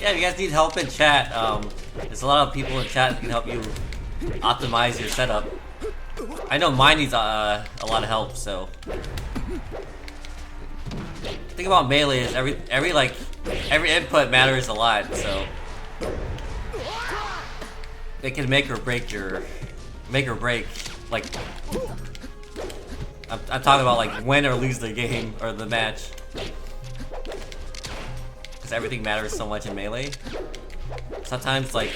Yeah, if you guys need help in chat, there's a lot of people in chat that can help you optimize your setup. I know mine needs a lot of help, so. The thing about Melee is every input matters a lot, so. It can make or break, like, I'm talking about like win or lose the game or the match. Because everything matters so much in Melee. Sometimes, like,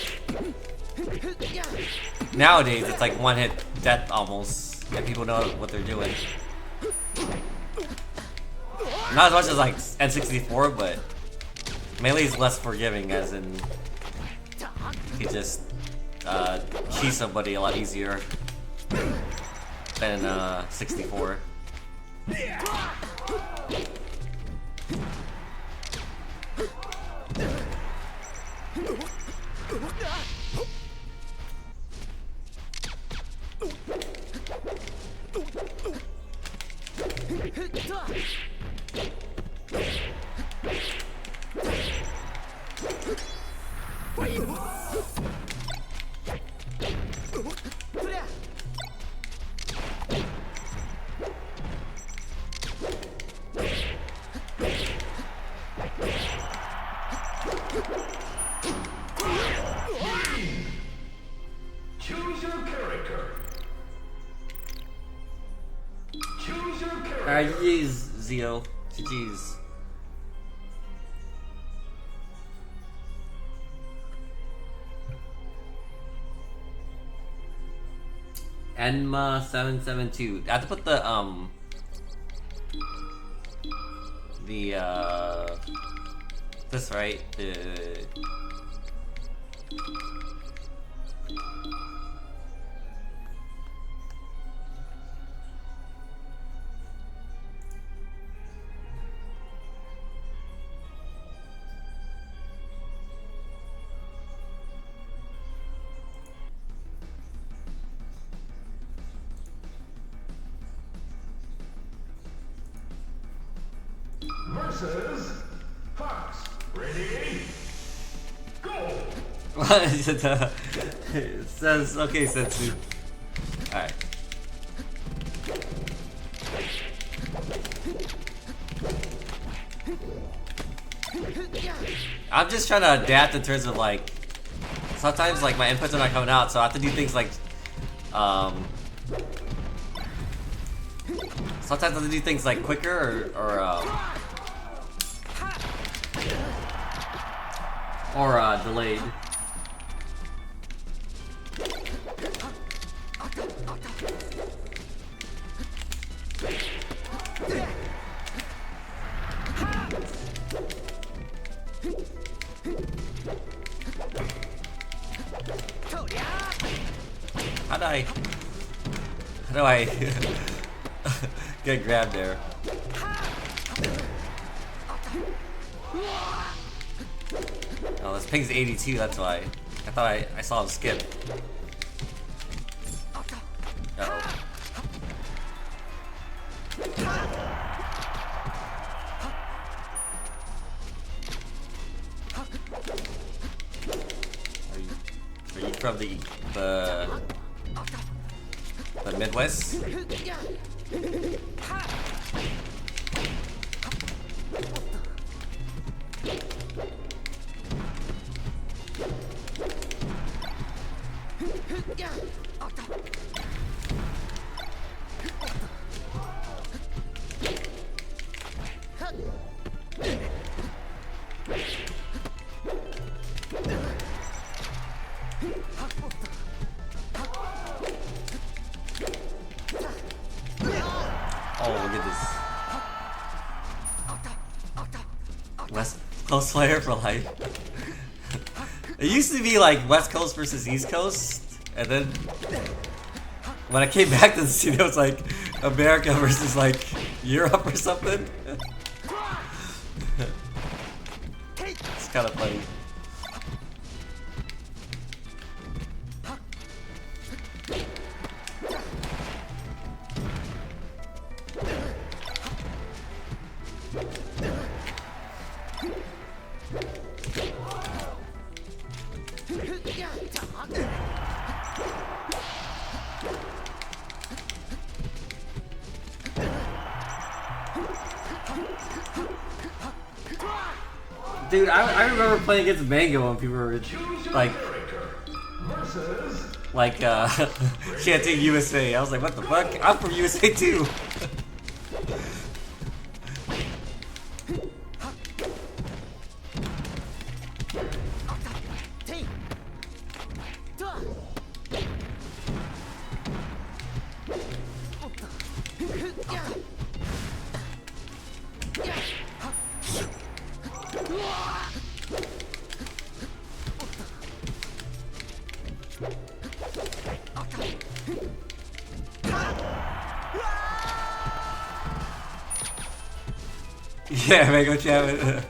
nowadays it's like one hit death almost, and people know what they're doing. Not as much as like N64, but Melee is less forgiving, as in you can just cheese somebody a lot easier than 64. Choose your character. Choose your character. Alright, GG's, Zio. GG's. Enma772. I have to put this right? Versus Fox. Ready? Go. It says, okay, Sensu. I'm just trying to adapt in terms of like, sometimes like my inputs are not coming out, so I have to do things like, sometimes I have to do things like quicker or delayed. How do I get grabbed there? Oh, this ping's 82, that's why. I thought I saw him skip. Uh-oh. Are you from the Midwest? Oh, look at this. West Coast player for life. It used to be like West Coast versus East Coast, and then when I came back to the scene, it was like America versus like Europe or something. It's kind of funny. Dude, I remember playing against Mango when people were like chanting USA. I was like, what the fuck? I'm from USA too. Yeah, Mango Chat.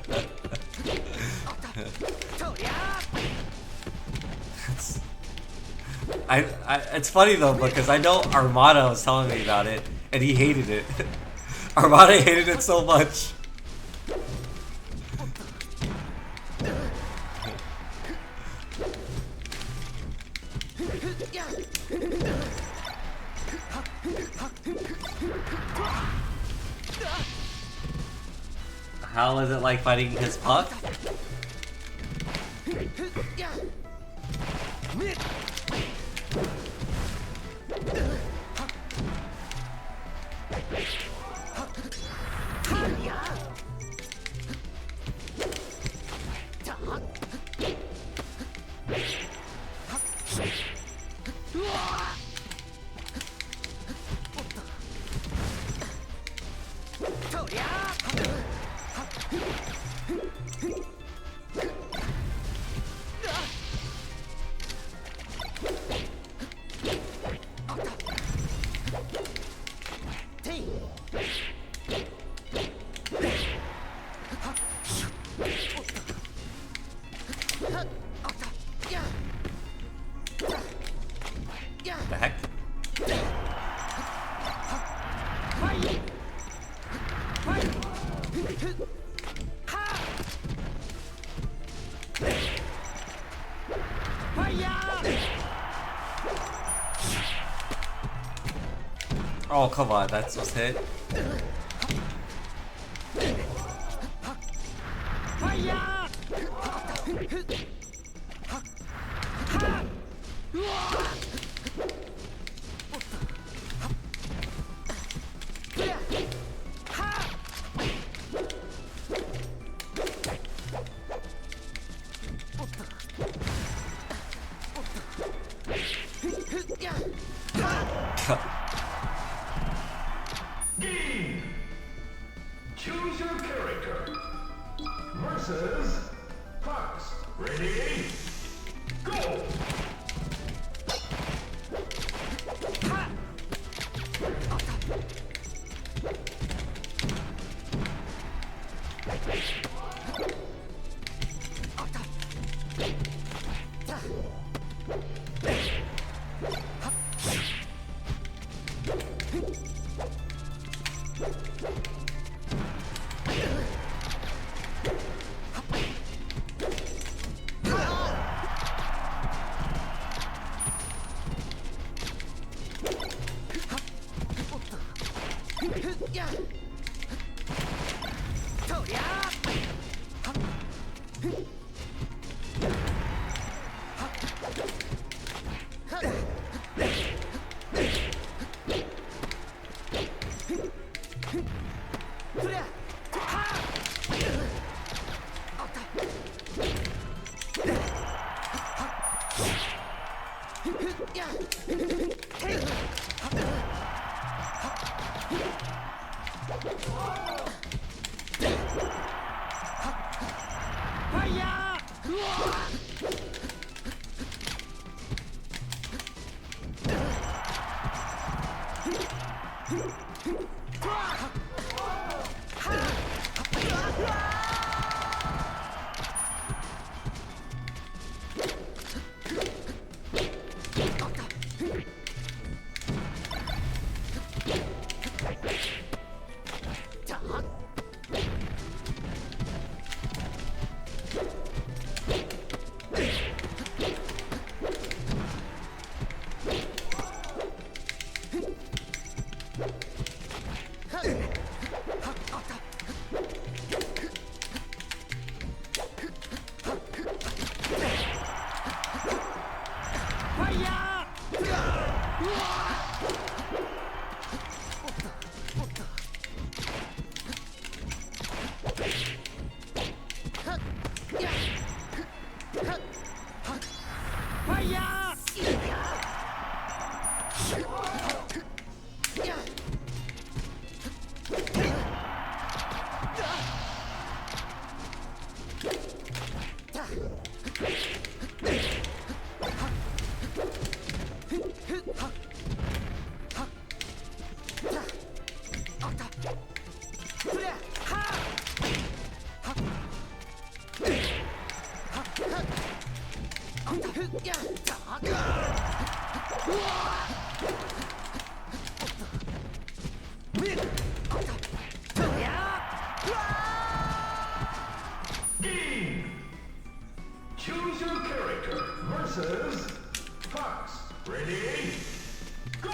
It's funny though because I know Armada was telling me about it and he hated it. Armada hated it so much. How is it like fighting his puck? The heck? Oh, come on, that's what's hit. Game. Choose your character. Versus Fox. Ready? Go. Game. Choose your character versus Fox. Ready? Go.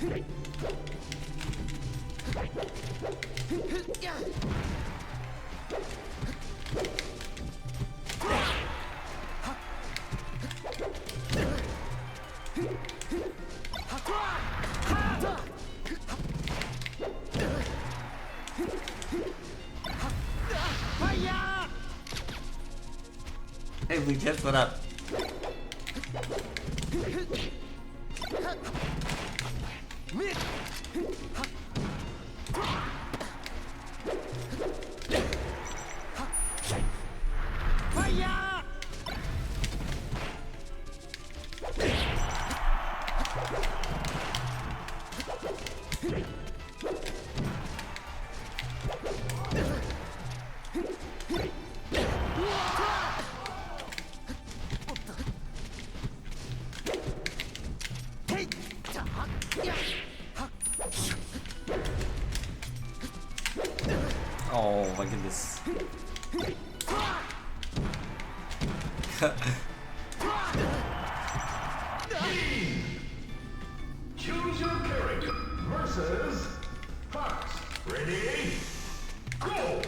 Hey, we just went up. Oh my goodness. Choose your character versus Fox. Ready? Go!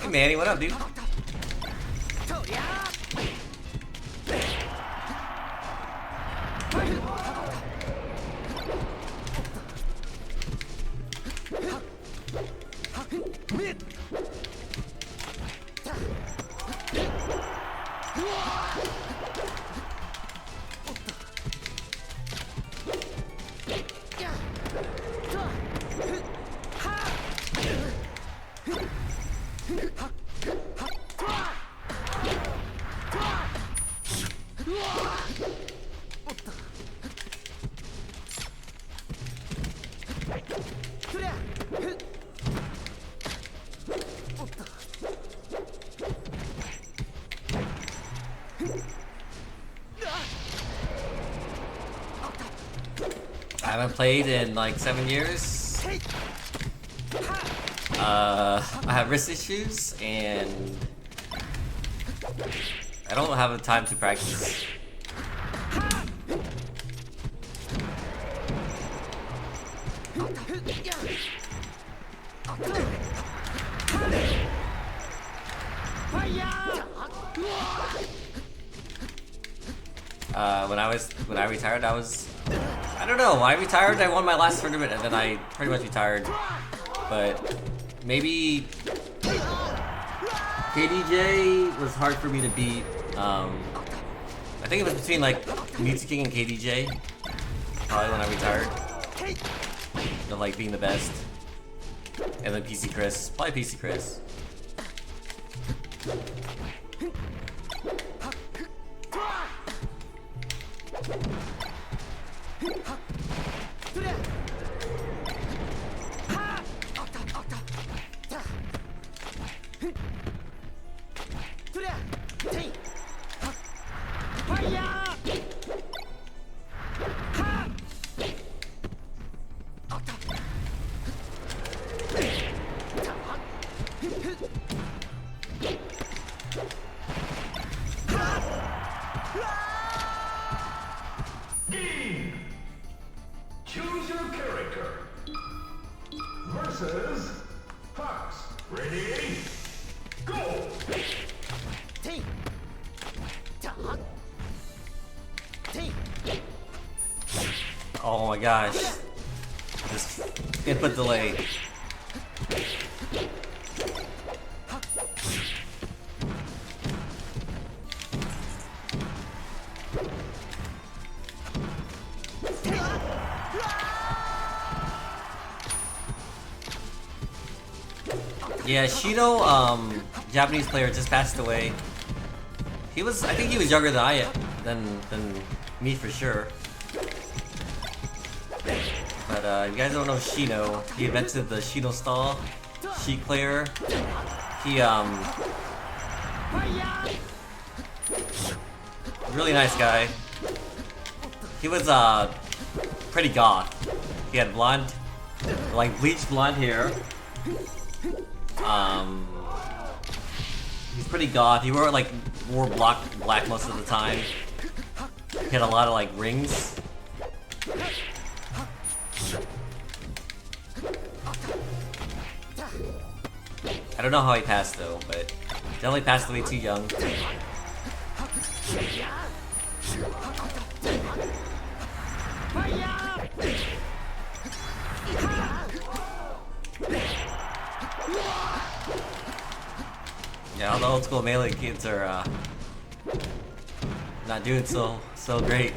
Hey Manny, what up, dude? I haven't played in like 7 years. I have wrist issues and I don't have the time to practice. When I retired, I don't know. When I retired, I won my last tournament, and then I pretty much retired. But maybe KDJ was hard for me to beat. I think it was between like Mewtwo King and KDJ. Probably when I retired. The like being the best, and then PC Chris. Probably PC Chris. Game! Choose your character versus Fox. Ready? Go! Oh my gosh. This input delay. Yeah, Shino, Japanese player, just passed away. I think he was younger than than me for sure. But if you guys don't know Shino, he invented the Shino stall. Sheik player. He really nice guy. He was pretty goth. He had blonde, like bleached blonde hair. He's pretty goth. He wore black most of the time. He had a lot of like rings. I don't know how he passed though, but definitely passed away too young. Yeah, all the old school melee kids are not doing so great.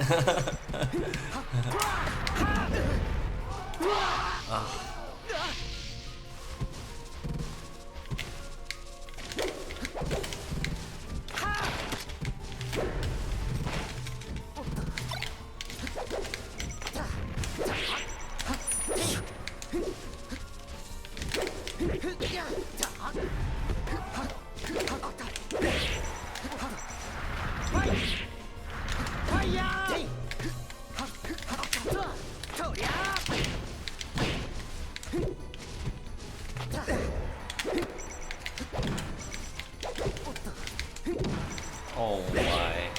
Oh my.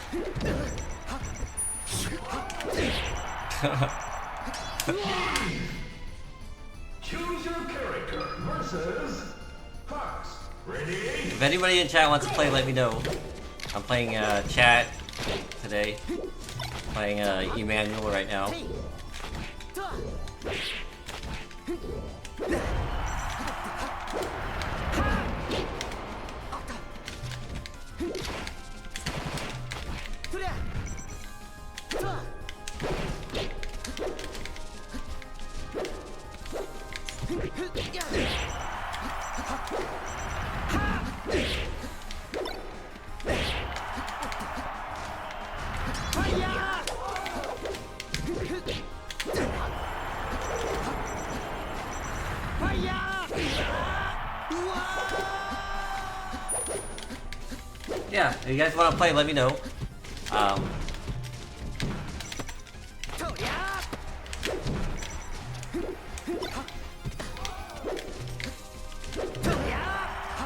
Choose your character versus Fox. Ready? If anybody in chat wants to play, let me know. I'm playing chat today. Playing Emmanuel right now. Yeah, if you guys want to play, let me know.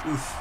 Oof.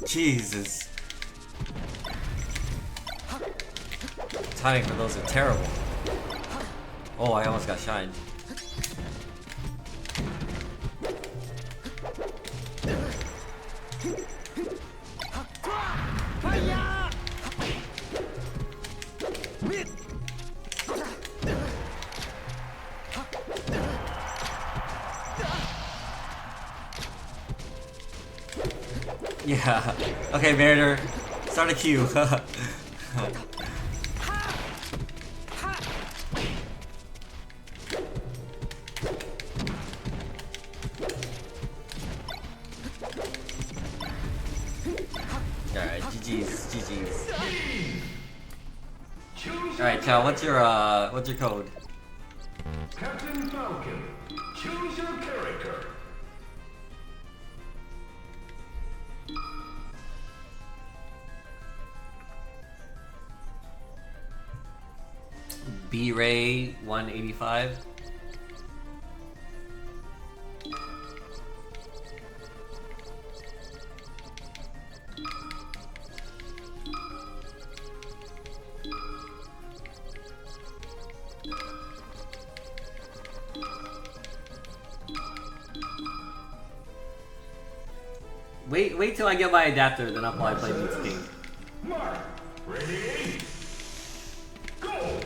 Jesus. Timing for those are terrible. Oh, I almost got shined. Yeah. Okay, Mariner. Start a queue. Alright, GG's, GG's. Choose Alright, Cal, what's your code? Captain Falcon. Choose your character. B-Ray 185. Wait till I get my adapter, then I'll probably play Beats King. Mark. Ready? Go.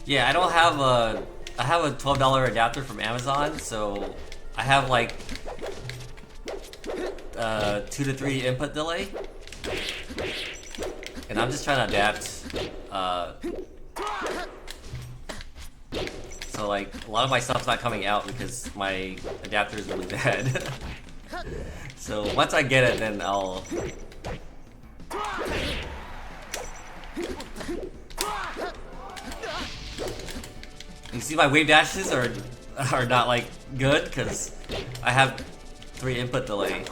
Yeah, I don't have a... I have a $12 adapter from Amazon, so I have like 2 to 3 input delay. And I'm just trying to adapt. So like, a lot of my stuff's not coming out because my adapter is really bad. So once I get it, then I'll... You see my wave dashes are not like good because I have 3 input delay.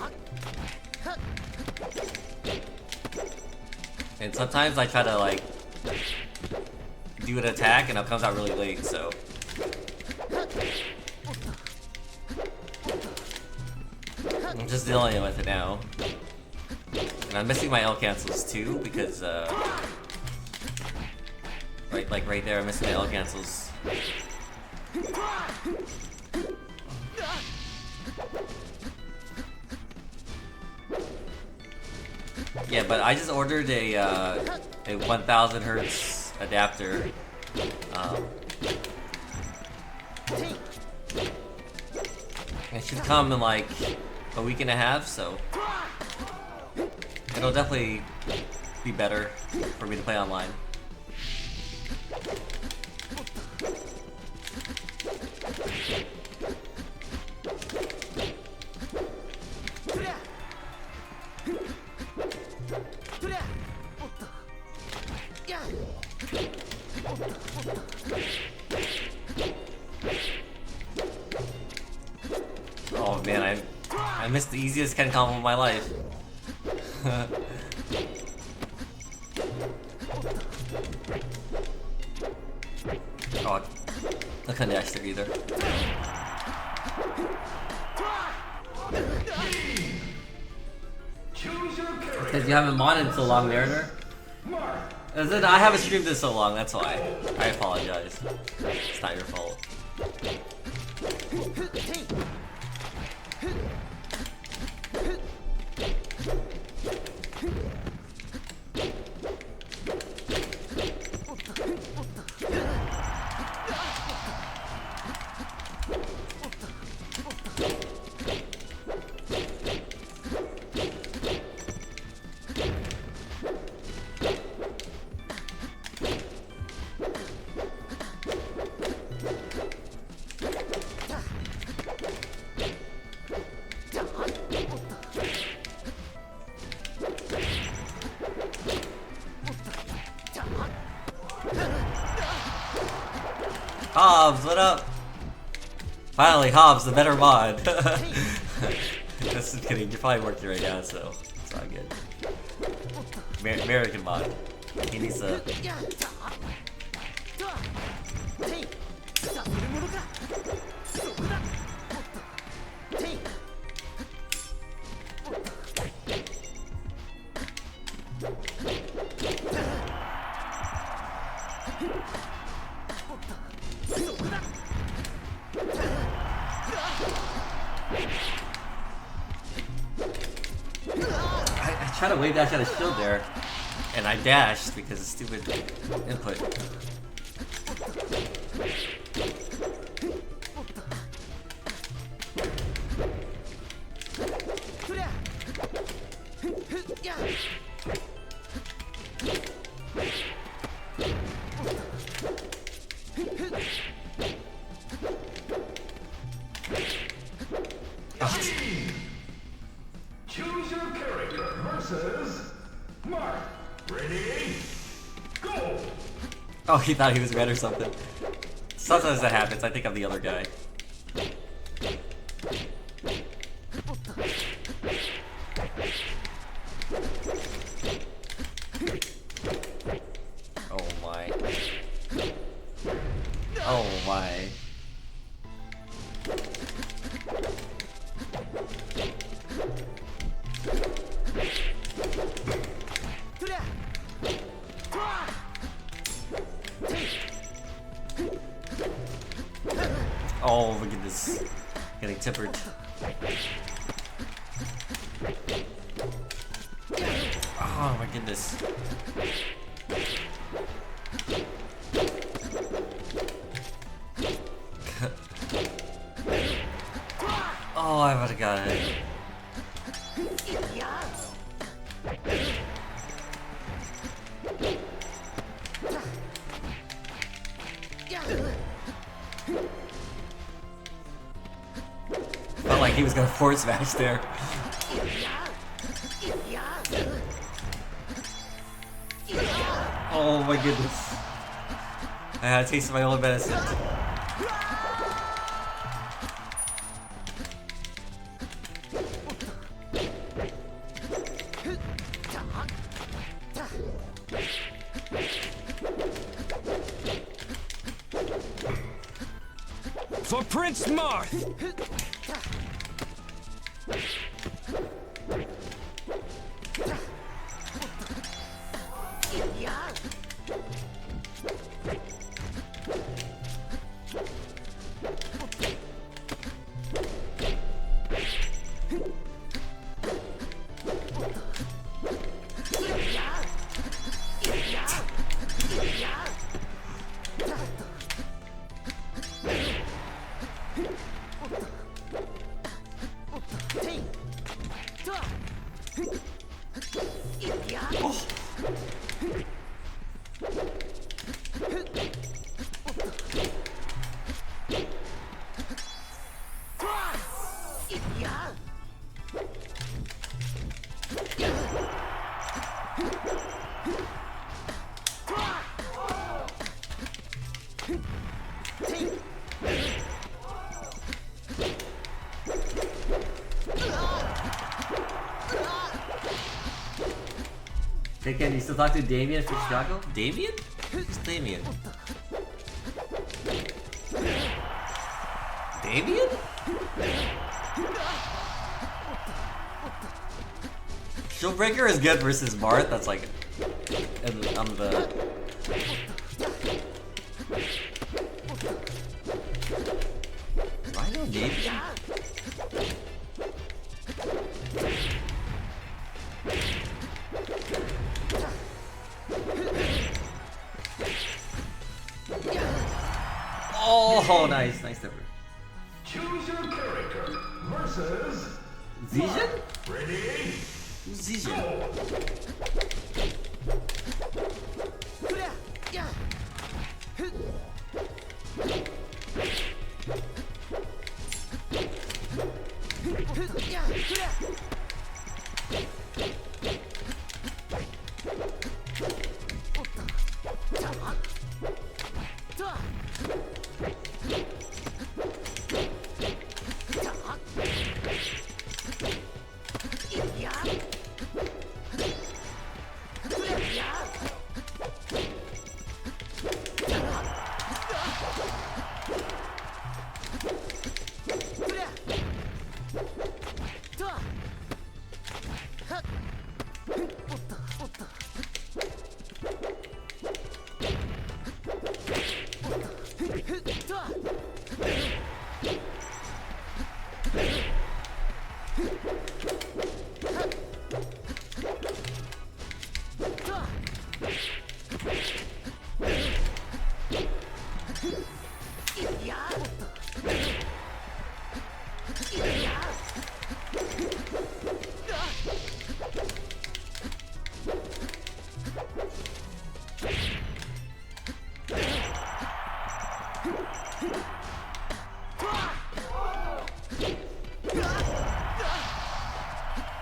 And sometimes I try to like do an attack and it comes out really late, so I'm just dealing with it now. And I'm missing my L cancels too because right there I'm missing my L cancels. Yeah, but I just ordered a 1000 hertz adapter. It should come in like a week and a half, so it'll definitely be better for me to play online. Oh man, I missed the easiest Ken combo of my life. Oh, I couldn't dash there either. Because you haven't modded in so long, Mariner. As in, I haven't streamed this so long, that's why. I apologize. It's not your fault. Hobbs, what up? Finally, Hobbs, the better mod. Just kidding, you're probably working right now, so it's all good. American mod. He needs to... trying to wave dash at a shield there, and I dashed because of stupid input. Choose your character versus Mark. Ready? Go! Oh, he thought he was red or something. Sometimes that happens. I think I'm the other guy. Oh my. Oh my. Oh, look at this. Getting tippered. Oh my goodness. Oh, I would've got it. Felt like he was gonna forward smash there. Oh my goodness. I had a taste of my own medicine. For Prince Marth! Hey, can you still talk to Damien from Chicago? Damien? Who's Damien? Damien? Shieldbreaker is good versus Marth. That's like on the. Do I know Damien? Oh, nice, nice tipper. Choose your character versus Zijan? Ready? Who's Zijan?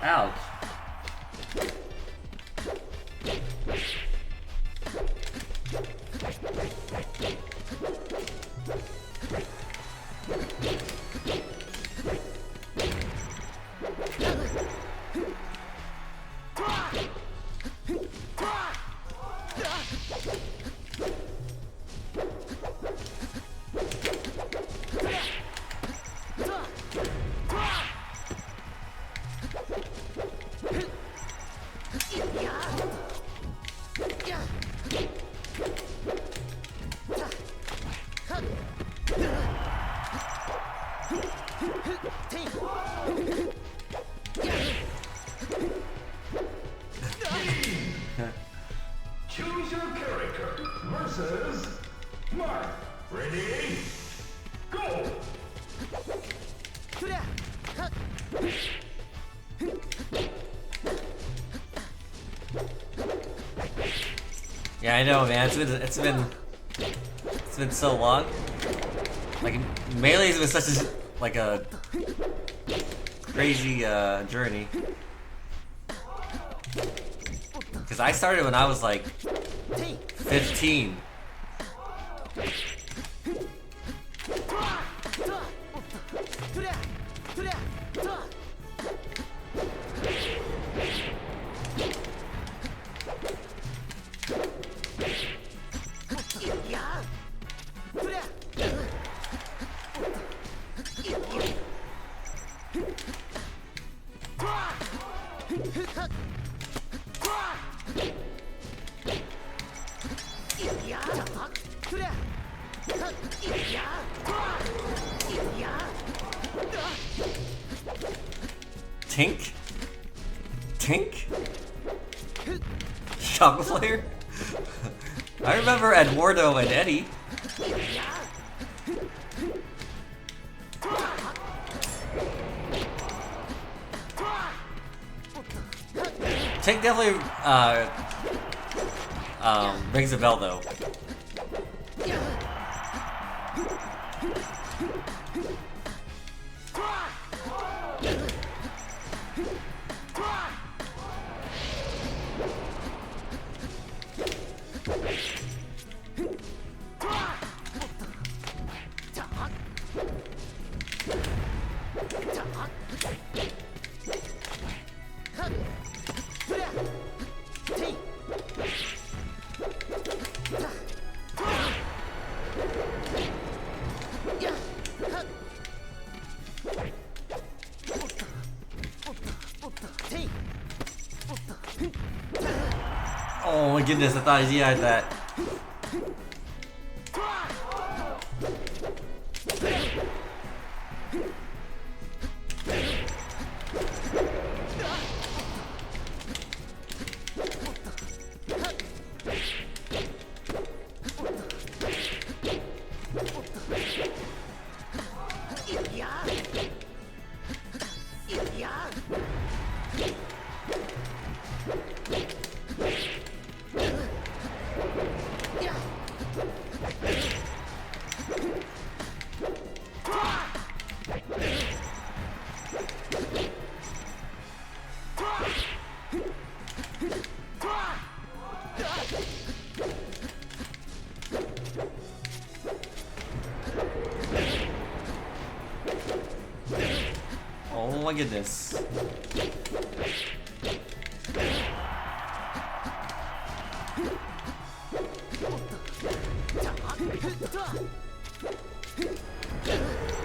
Ouch. Choose your character versus Mark. Ready? Go! Yeah, I know, man. It's been so long. Like Melee's been such a crazy journey. Cause I started when I was like 15. Tink? Tink? Chocolate Slayer? I remember Eduardo and Eddie. Tink definitely rings a bell though. Oh my goodness, I thought he had that. Oh my goodness.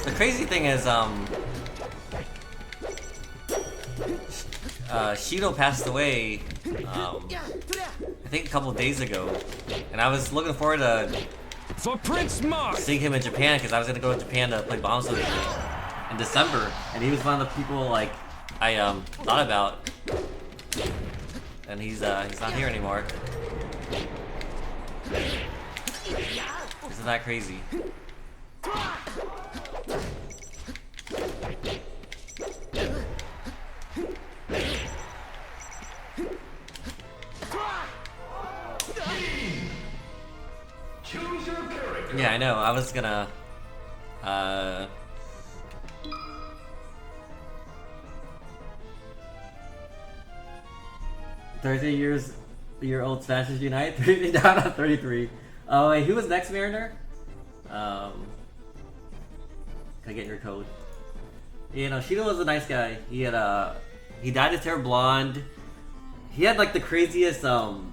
The crazy thing is, Shino passed away, I think a couple of days ago, and I was looking forward to For Prince Marth! seeing him in Japan because I was gonna go to Japan to play bombs with him in December, and he was one of the people like I thought about, and he's not here anymore. Isn't that crazy? Choose your character. Yeah, I know. I was gonna Year old Smashers Unite. 33 down on 33. Oh wait, who was next, Mariner? Can I get your code? You know, Shino was a nice guy. He had he dyed his hair blonde. He had like the craziest okay,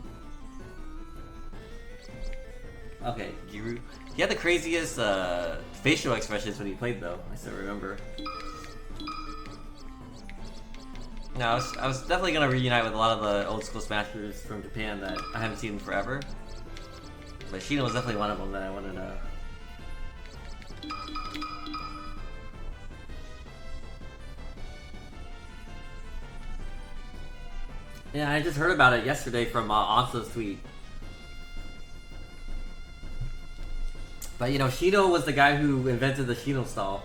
Giru. He had the craziest facial expressions when he played though. I still remember. No, I was definitely gonna reunite with a lot of the old school Smashers from Japan that I haven't seen in forever. But Shino was definitely one of them that I wanted to. Yeah, I just heard about it yesterday from Anso's tweet. But you know, Shino was the guy who invented the Shino style.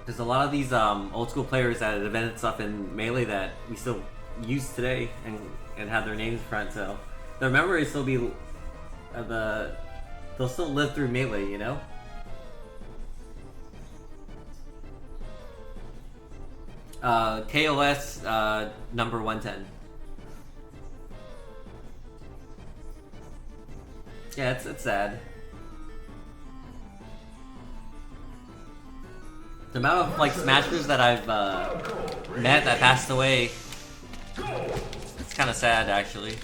There's a lot of these old school players that invented stuff in Melee that we still use today and have their names in front, so their memories still be they'll still live through Melee, you know? KOS number 110. Yeah, it's sad. The amount of like Smashers that I've met that passed away, it's kind of sad actually.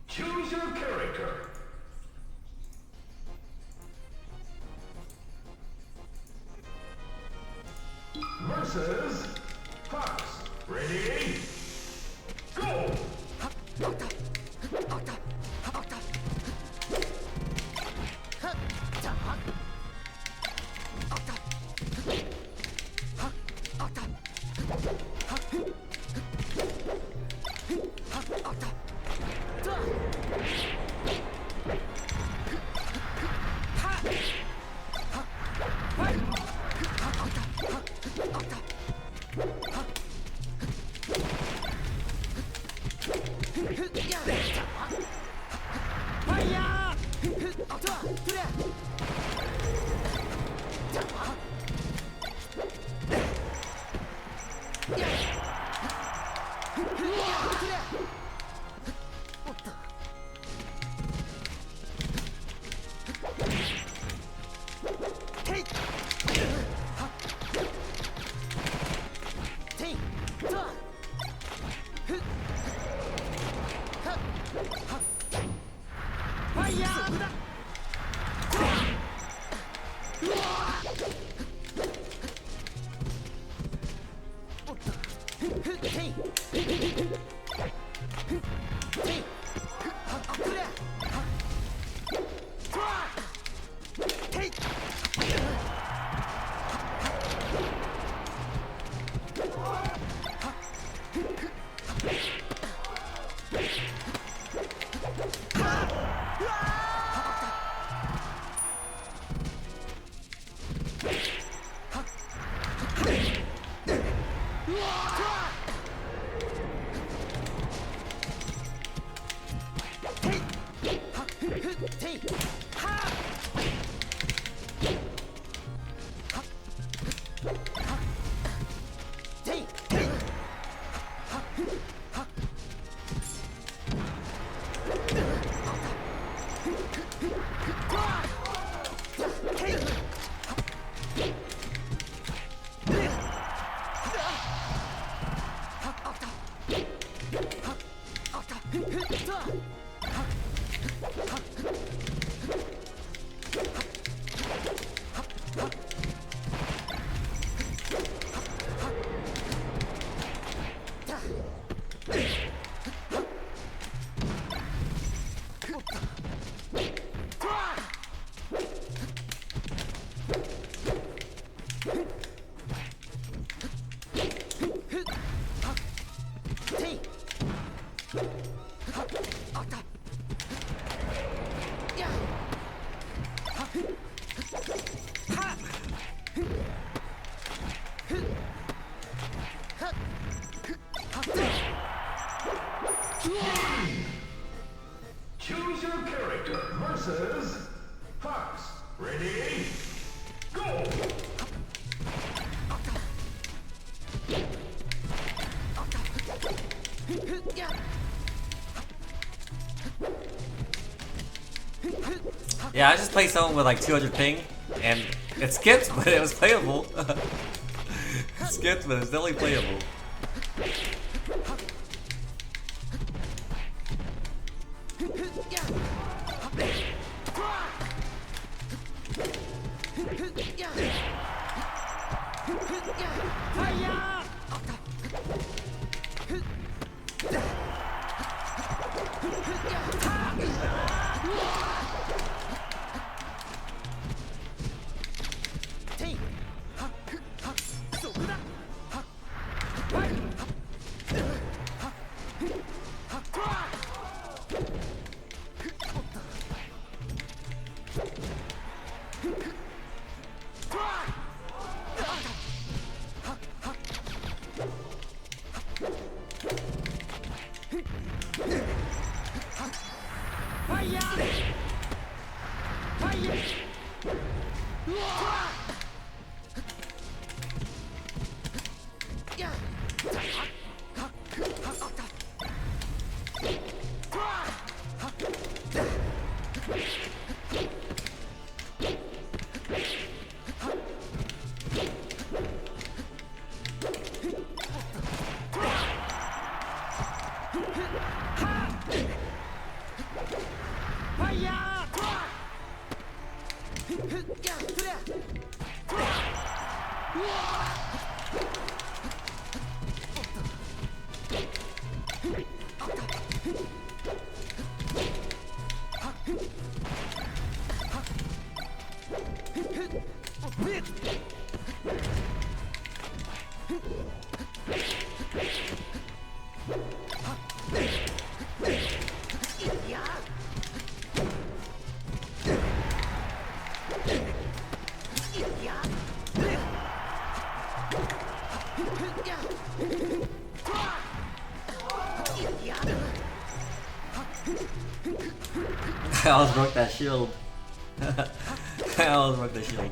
Choose your character. Versus Fox. Ready? Go! Choose your character versus Fox. Ready? Go! Yeah, I just played someone with like 200 ping, and it skipped, but it was playable. It skipped, but it's definitely playable. I almost broke that shield. I almost broke the shield.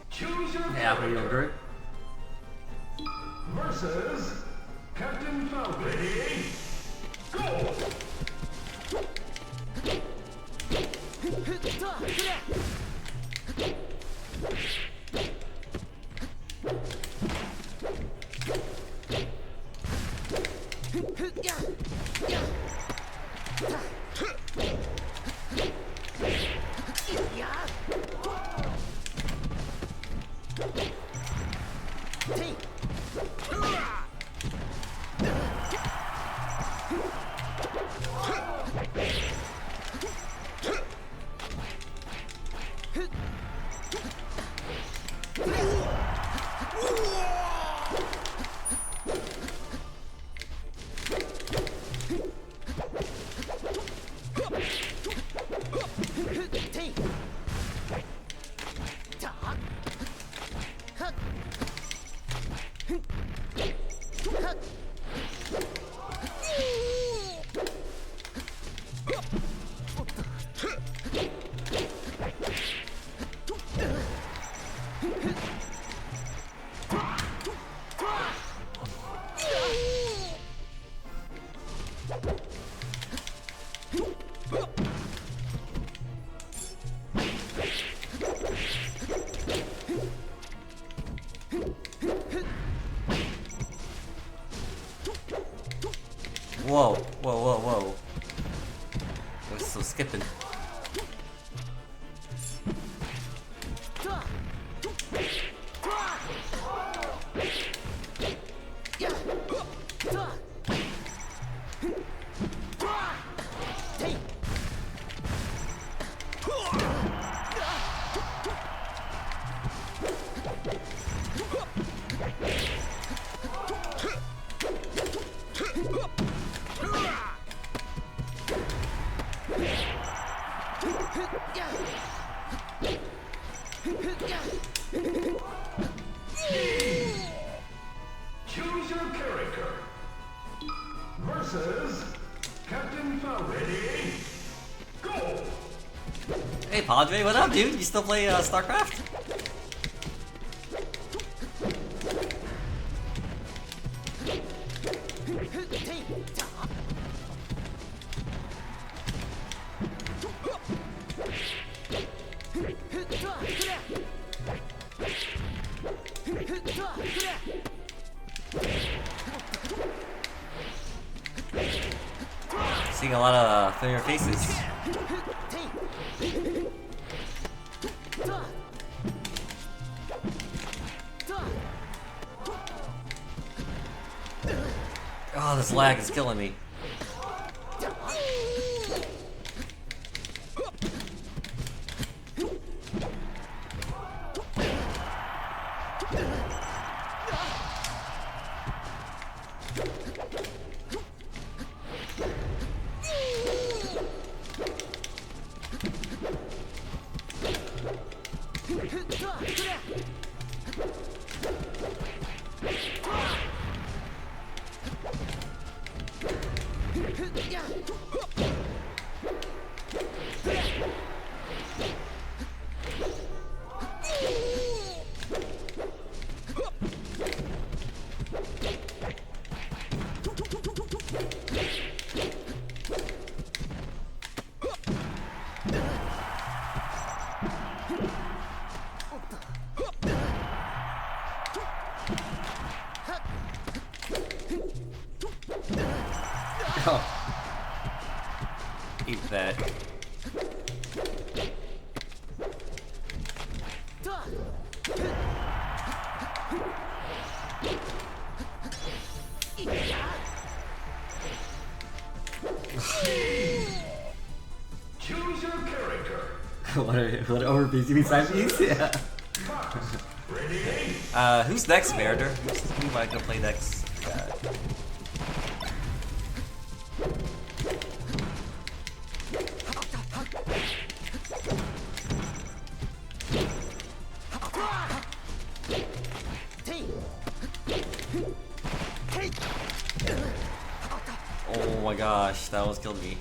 Choose your Yeah, for character yogurt. versus Captain Falcon. Ready? Go! Whoa, whoa, whoa, whoa. It was so skipping. Choose your character. Versus Captain Falcon. Ready? Go! Hey Padre, what up, dude? You still play StarCraft? Seeing a lot of familiar faces. Oh, this lag is killing me. Oh. Eat that. Choose your character. what over BC beside me? Yeah. Fox. Ready? Who's next, Meritor? Who might go play next? Oh my gosh, that almost killed me.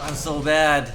I'm so bad.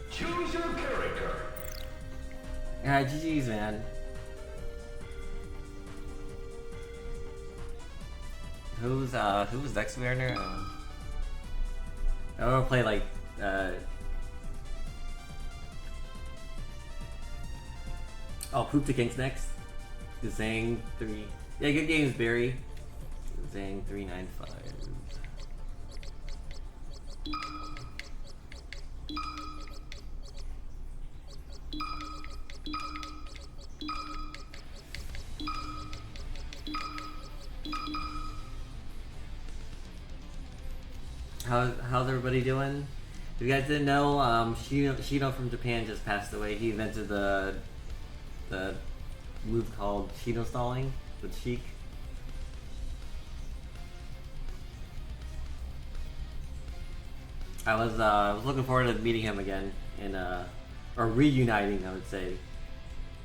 Choose your character. Alright, GG's, man. Who's next, Werner? I wanna play like oh, Poop the King's next. Zang 3. Yeah, good games, Barry. Zang 395. How's everybody doing? If you guys didn't know, Shino from Japan just passed away. He invented the move called Shino stalling with Sheik. I was looking forward to meeting him again and or reuniting, I would say,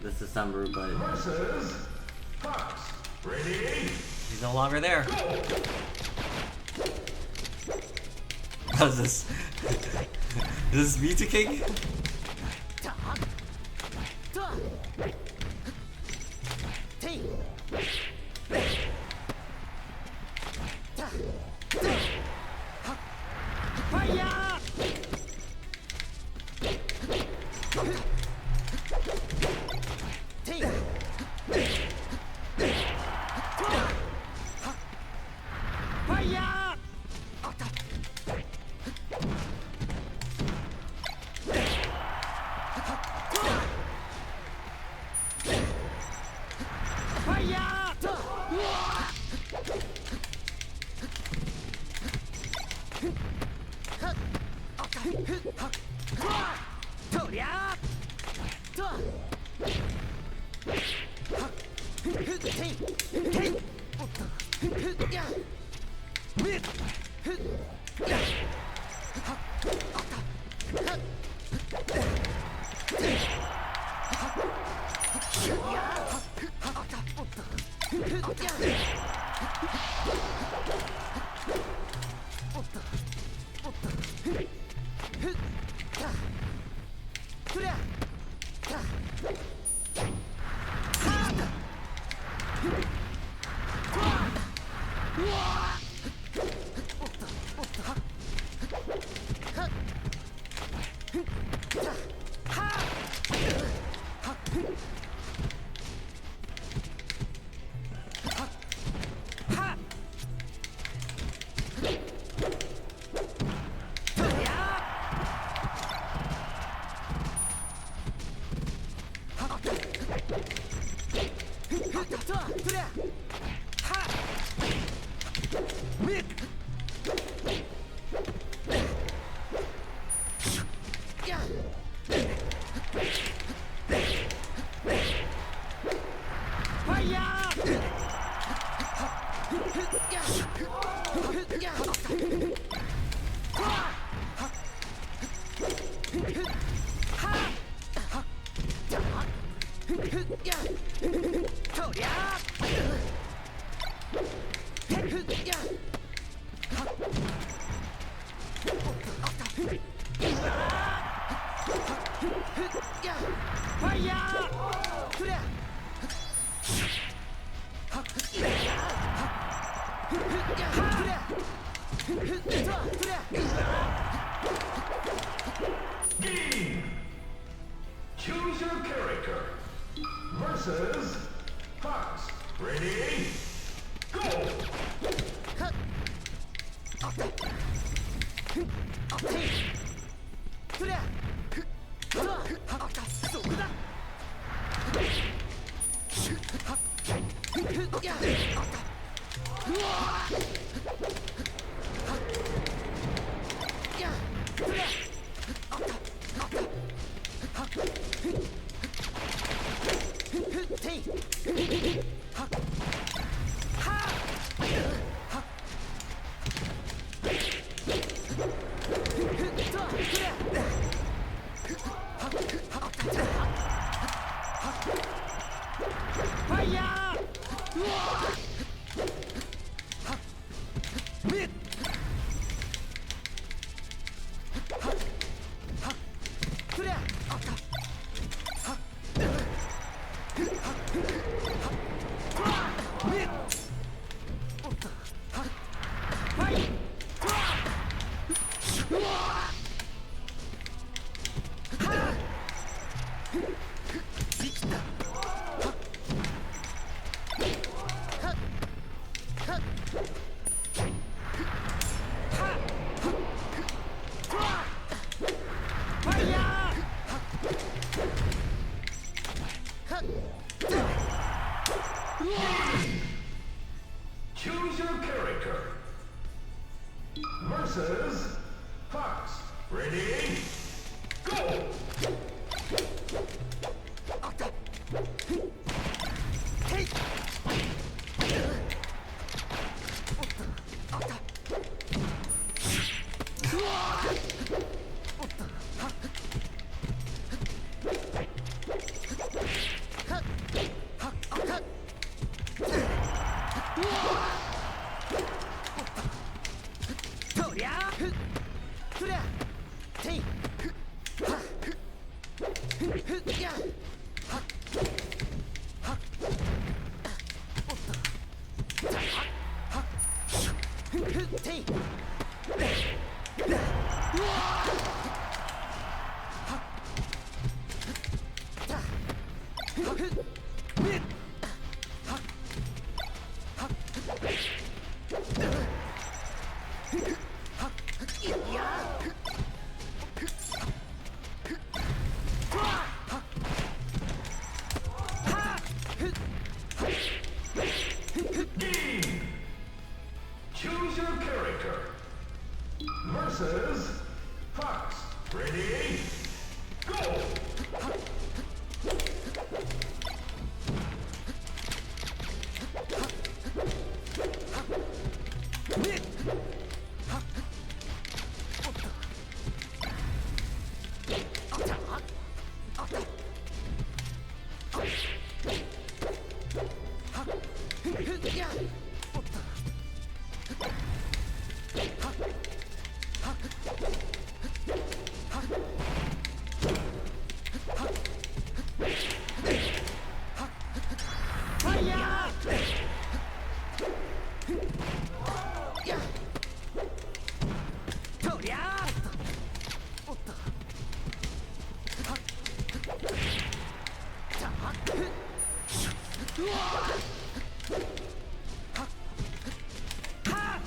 this December, but Versus Fox. Ready? he's no longer there. How's this? Is this Mewtwo King? Game. Choose your character. Versus Fox. Ready? Go! Choose your character. Versus Fox. Ready? Go! Choose your character. Versus Fox. Ready? Go!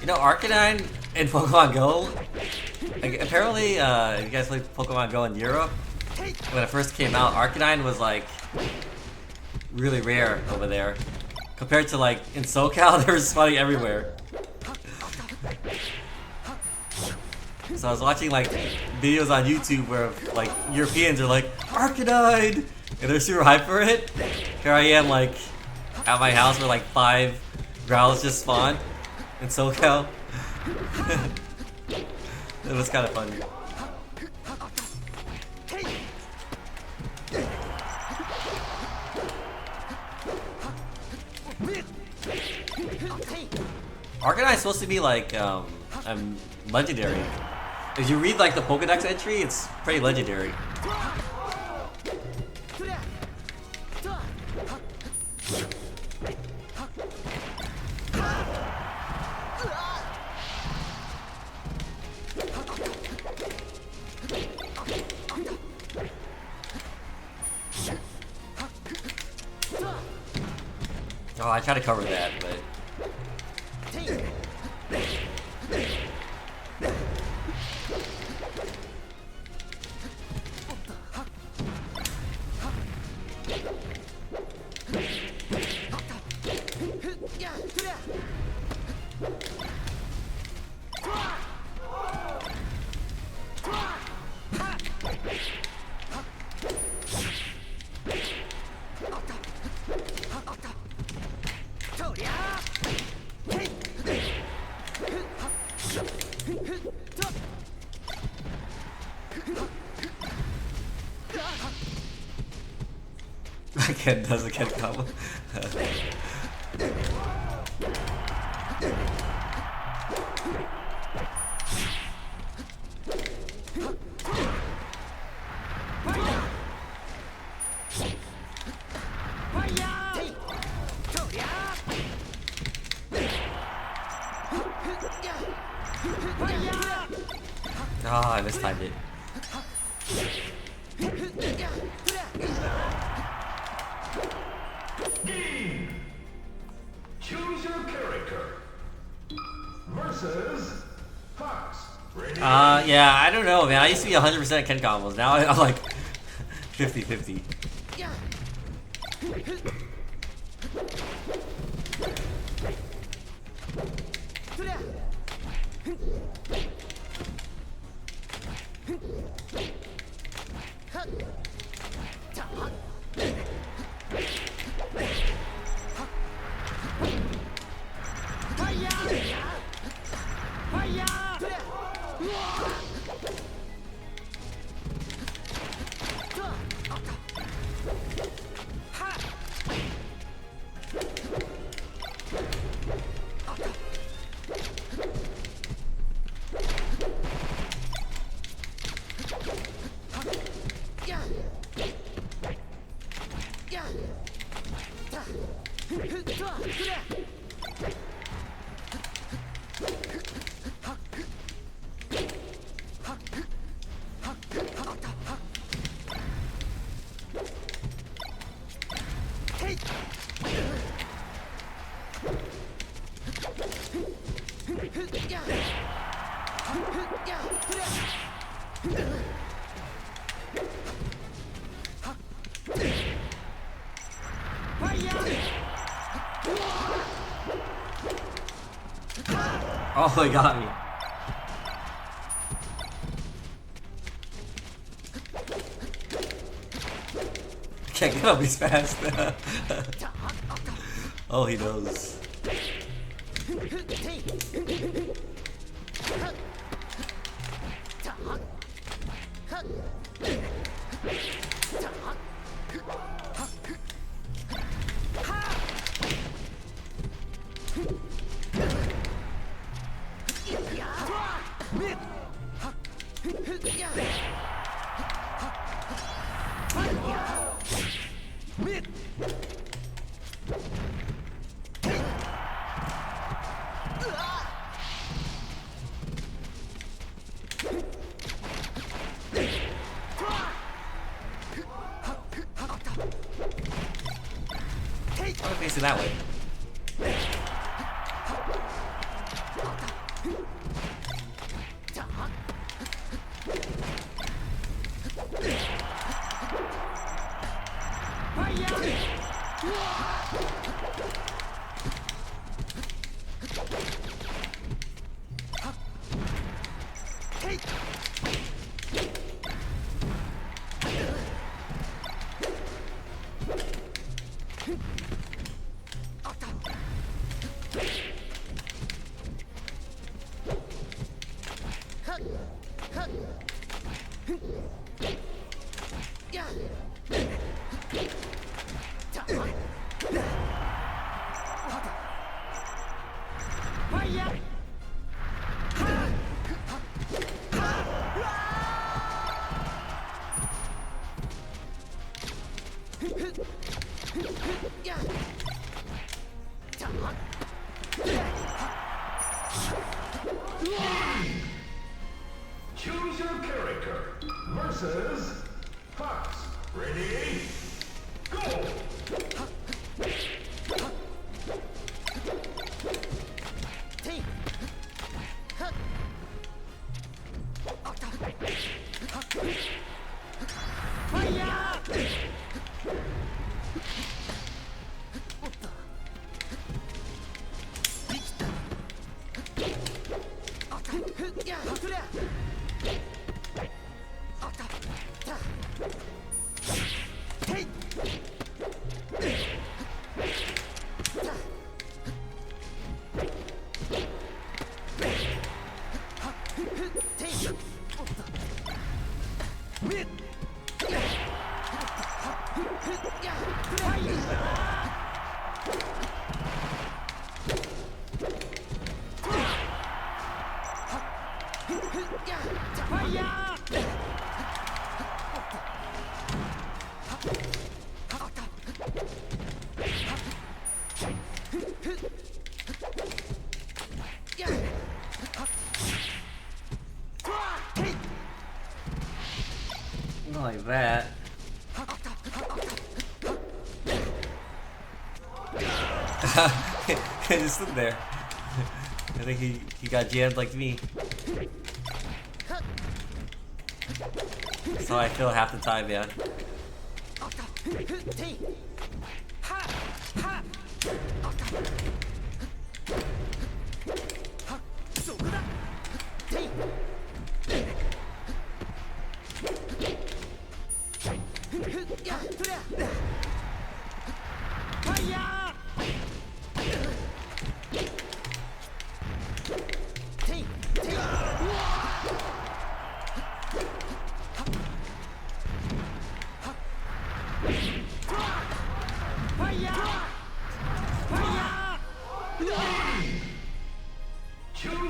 You know, Arcanine in Pokemon Go, like, apparently, you guys played Pokemon Go in Europe, when it first came out, Arcanine was like really rare over there. Compared to like in SoCal, they were spawning everywhere. So I was watching like videos on YouTube where like Europeans are like, Arcanine! And they're super hyped for it. Here I am like at my house where like 5 Growls just spawned in SoCal. It was kind of funny. Arcanine's supposed to be like legendary. If you read like the Pokedex entry, it's pretty legendary. Oh, I try to cover that, but Ken does a Ken combo. Oh, I mistimed it. Game. Choose your character. Versus Fox. Ready? Yeah, I don't know, man. I used to be 100% Ken combos. Now I'm like 50-50. Oh, he got me. Can't get up, he's fast. Oh, he knows. I'm facing that way. Choose your character versus Fox. Ready? Go! Not like that. He just stood there. I think he got jammed like me. So I feel half the time, man.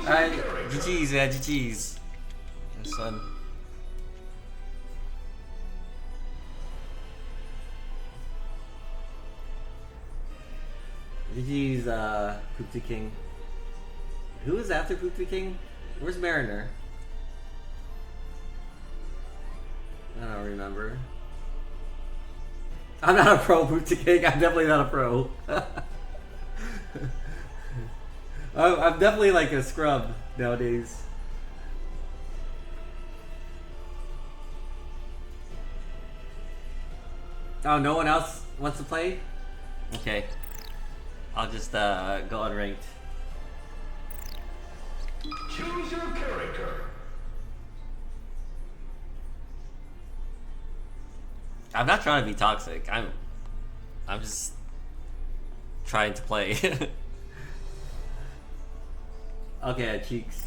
Alright, GG's, man, GG's. Son. You GG's Poopsie King. Who is after Poopsie King? Where's Mariner? I don't remember. I'm not a pro Poopsie King. I'm definitely not a pro. I'm definitely like a scrub nowadays. Oh, no one else wants to play? Okay. I'll just go unranked. Choose your character. I'm not trying to be toxic. I'm just trying to play. Okay, cheeks.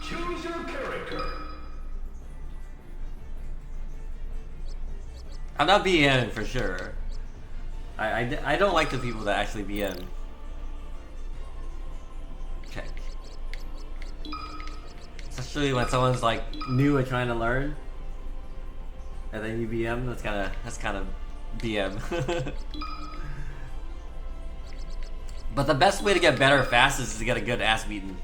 Choose your character. I'm not BN for sure. I don't like the people that actually BN. Okay. Especially when someone's like new and trying to learn, and then you BM. That's kind of BM. But the best way to get better fast is to get a good ass beaten.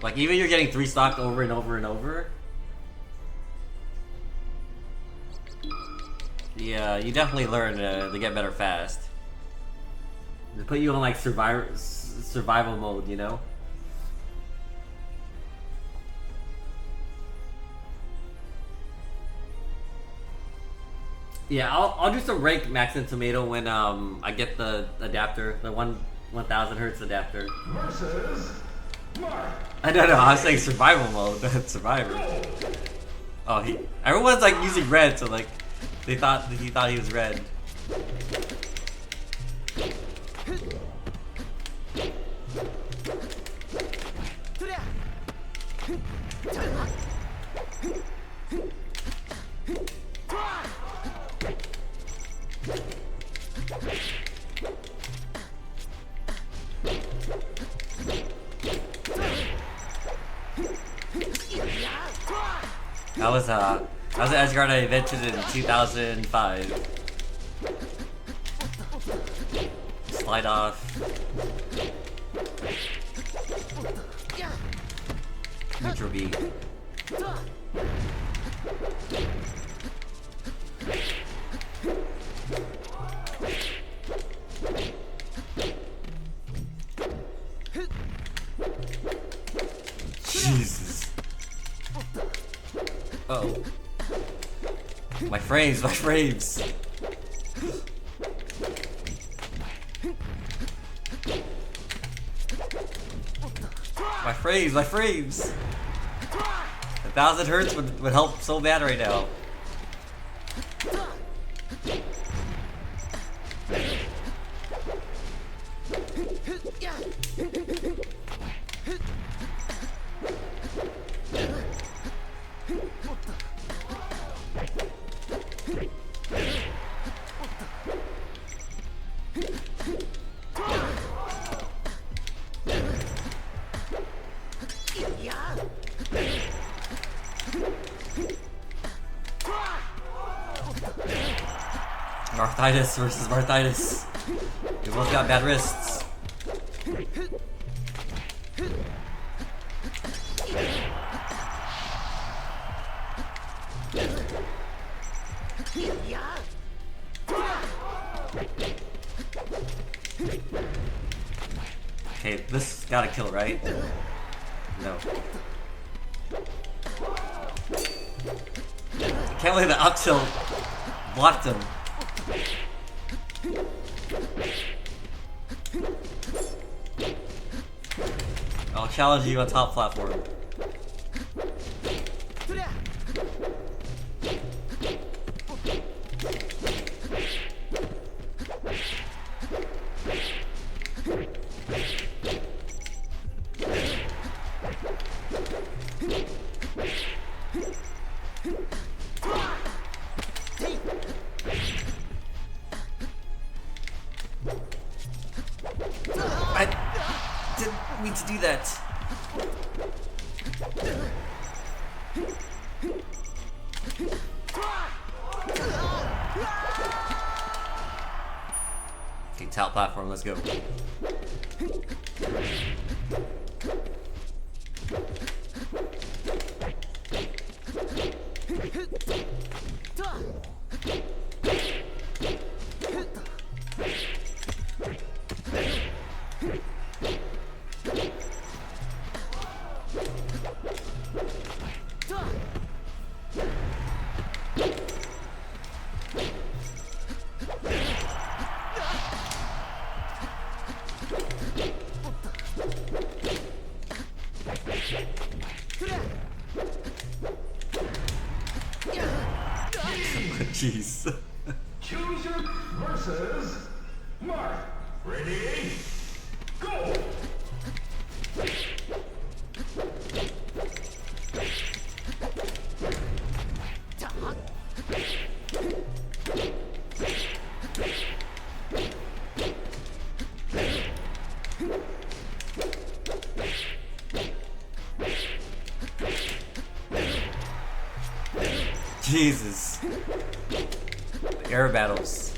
Like even you're getting 3 stocked over and over and over. Yeah, you definitely learn to get better fast. To put you on like survival mode, you know? Yeah, I'll do some rank max and tomato when I get the adapter, the 1000 hertz adapter. Versus Mark. I don't know, I was saying survival mode, not survivor. Oh, everyone's like using red, so like he thought he was red. That was an edge guard I invented in 2005. Slide off. Neutral B. Jesus. Uh-oh. My frames, my frames. My frames, my frames. 1000 hertz would help so bad right now. Marthitis versus Marthitis. We both got bad wrists. Okay, this gotta kill, right? No. I can't believe the up tilt blocked him. I'll challenge you on top platform. I didn't mean to do that. Okay, top platform, let's go. Jeez. Choose your versus Mark. Ready? Go! Jesus. The air battles.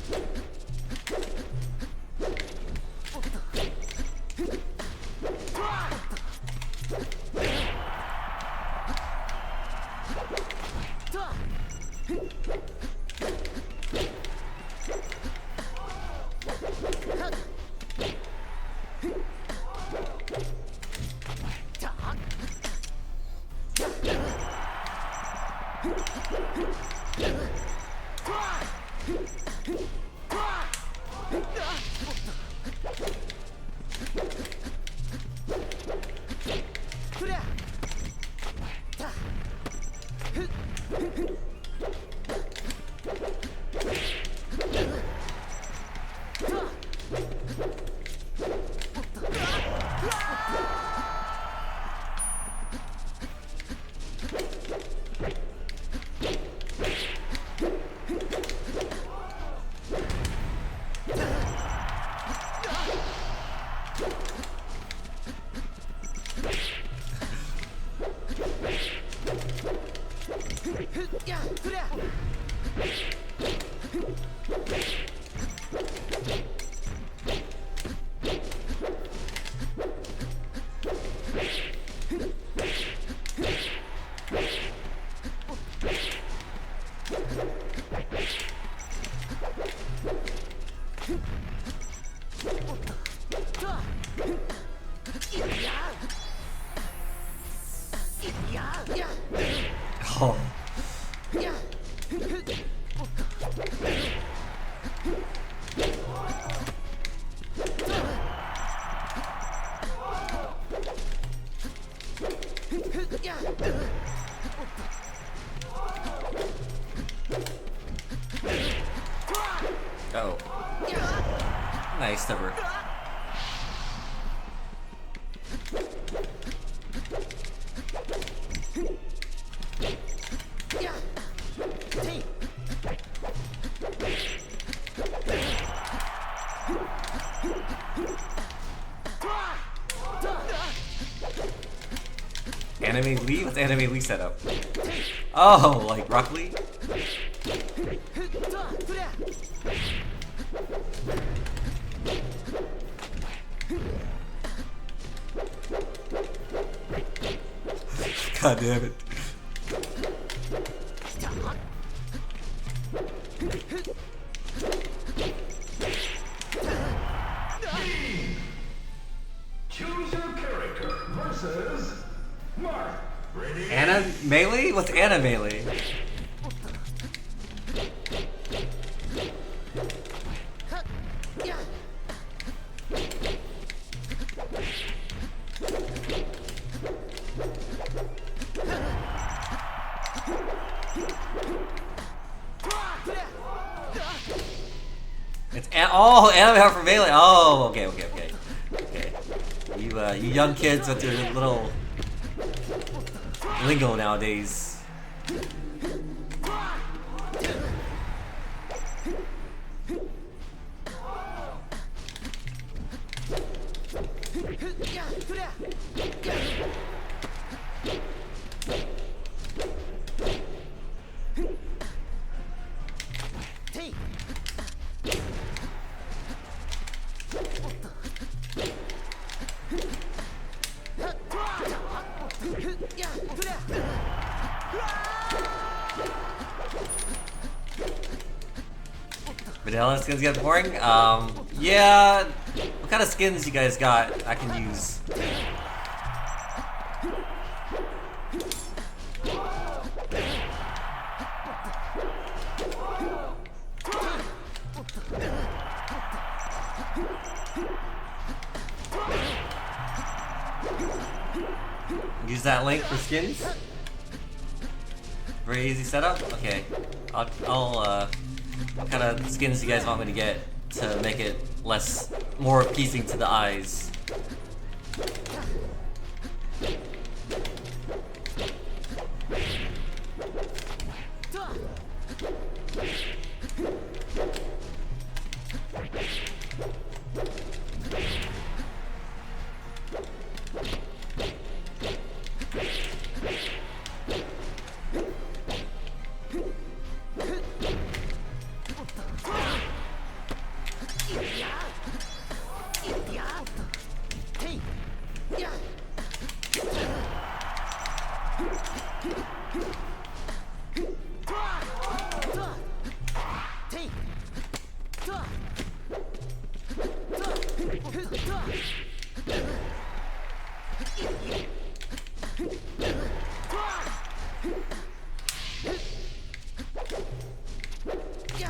Oh. Oh. Nice number. Anime Lee? What's Anime Lee setup? Oh, like Rock Lee? God damn it. Choose your character versus Mark. Ready? Anna Melee? What's Anna Melee? It's Anime Heart for Melee. Oh, okay. You young kids with your little lingo nowadays. Vanilla skins get boring? Yeah. What kind of skins you guys got I can use? Use that link for skins? Very easy setup? Okay. What kind of skins do you guys want me to get to make it more appeasing to the eyes?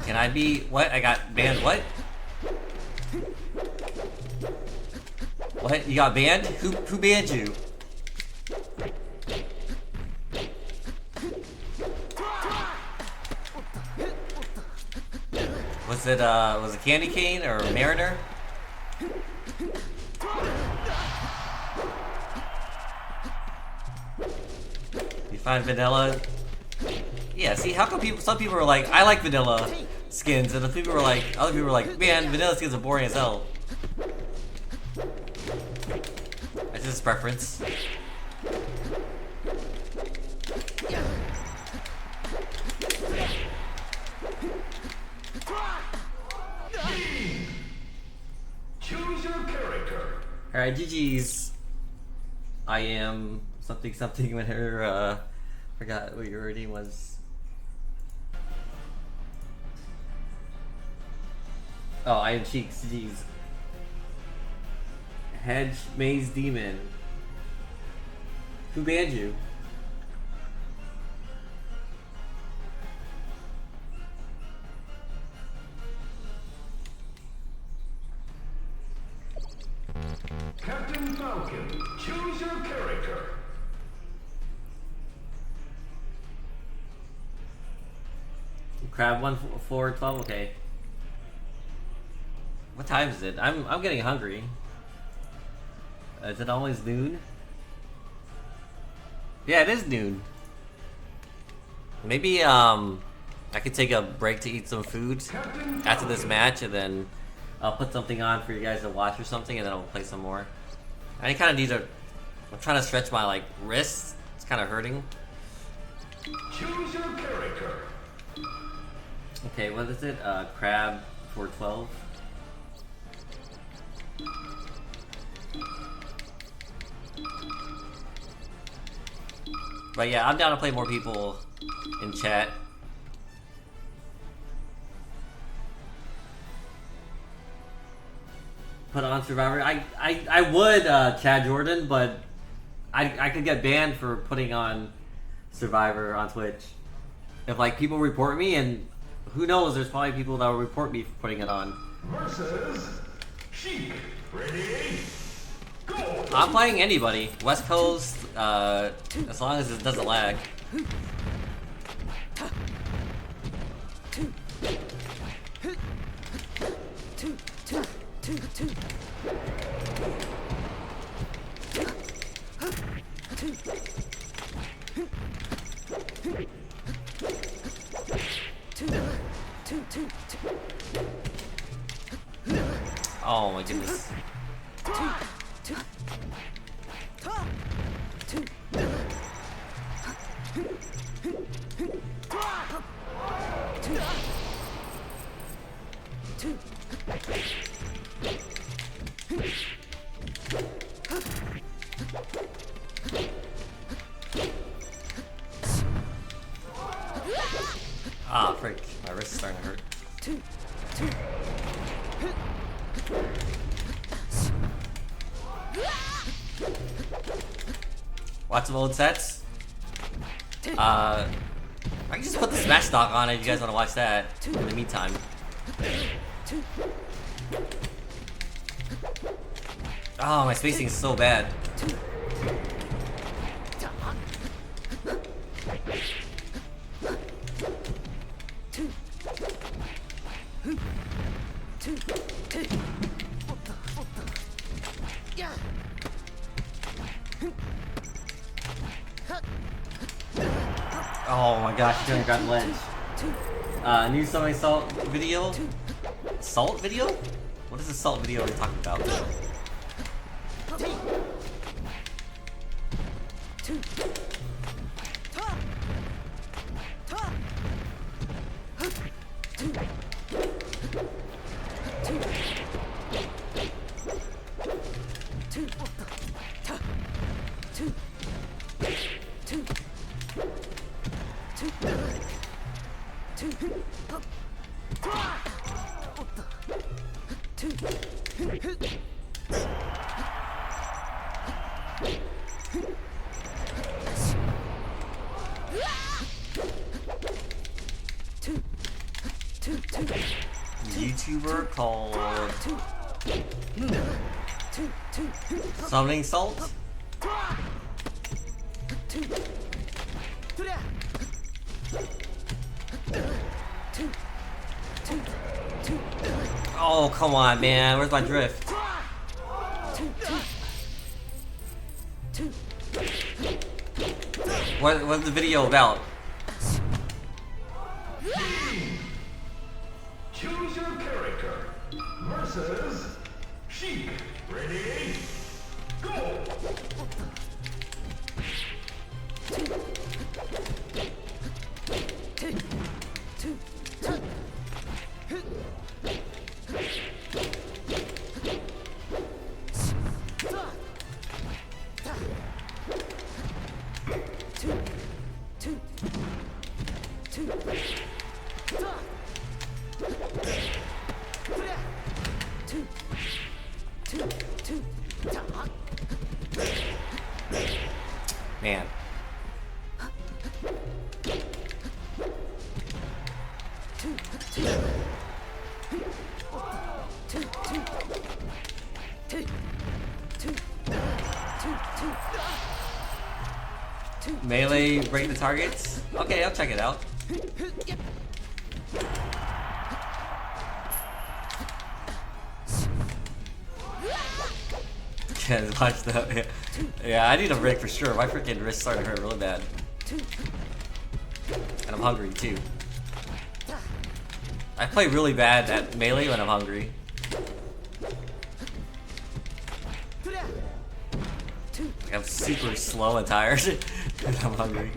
Can I be what? I got banned what? What? You got banned? Who banned you? Was it Candy Cane or Mariner? You find vanilla? Yeah, see, how come some people are like, I like vanilla skins, and other people are like, man, vanilla skins are boring as hell. That's just preference. Choose your character. Alright, GG's. I am something when her, forgot what your name was. Oh, I am Cheeks, jeez. Hedge Maze Demon. Who banned you? Captain Falcon, choose your character. Crab 1 4 12, okay. What time is it? I'm getting hungry. Is it always noon? Yeah, it is noon. Maybe I could take a break to eat some food after this match, and then I'll put something on for you guys to watch or something, and then I'll play some more. I kind of need to. I'm trying to stretch my like wrists. It's kind of hurting. Choose your character. Okay, what is it? Crab 412. But yeah, I'm down to play more people in chat. Put on Survivor. I would, Chad Jordan, but I could get banned for putting on Survivor on Twitch. If like people report me, and who knows, there's probably people that will report me for putting it on. Versus Sheik. Ready? Go! I'm playing anybody. West Coast, as long as it doesn't lag. Oh my goodness. Ah, frick. My wrist is starting to hurt. watch some old sets. I can just put the Smash Dock on if you guys want to watch that in the meantime. Oh, my spacing is so bad. Oh my gosh, you got ledge. New summoning salt video? Salt video? What is the salt video we're talking about? YouTuber called Summoning Salt? Oh, come on, man. Where's my drift? What's the video about? Choose your character versus Sheik. Ready? Go! Man. Melee break the targets? Okay, I'll check it out. Can't watch that. Yeah, I need a break for sure. My freaking wrist started to hurt really bad. And I'm hungry too. I play really bad at melee when I'm hungry. Like, I'm super slow and tired when I'm hungry.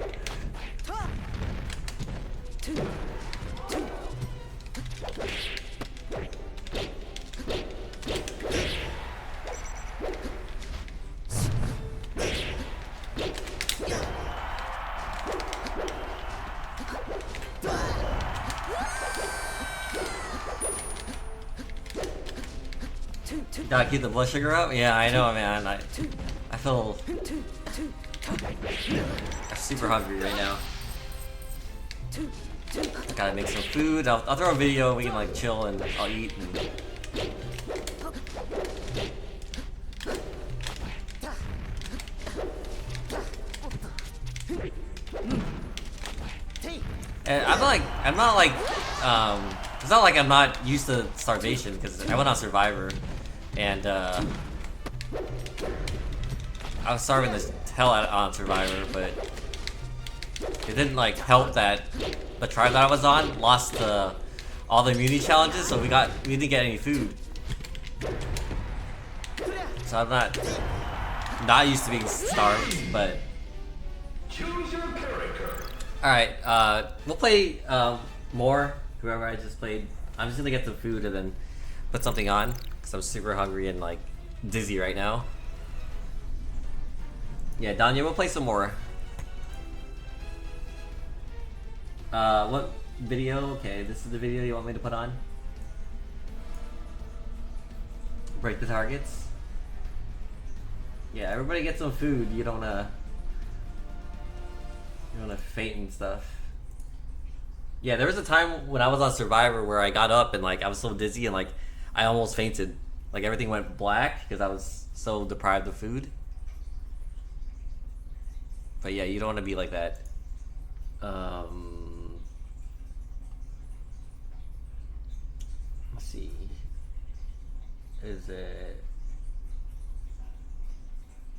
Gotta keep the blood sugar up? Yeah, I know, man. I feel I'm super hungry right now. Gotta make some food. I'll throw a video and we can like chill and I'll eat. And I'm not like, it's not like I'm not used to starvation because I went on Survivor and I was starving the hell out on Survivor, but it didn't like help that the tribe that I was on lost all the immunity challenges, so we didn't get any food. So I'm not used to being starved, but. Choose your character. Alright, we'll play more, whoever I just played. I'm just gonna get some food and then put something on, because I'm super hungry and like dizzy right now. Yeah, Danya, we'll play some more. What video? Okay, this is the video you want me to put on? Break the targets? Yeah, everybody get some food. You don't You want to faint and stuff. Yeah, there was a time when I was on Survivor where I got up and like I was so dizzy and like I almost fainted. Like everything went black because I was so deprived of food. But yeah, you don't want to be like that. Let's see. Is it?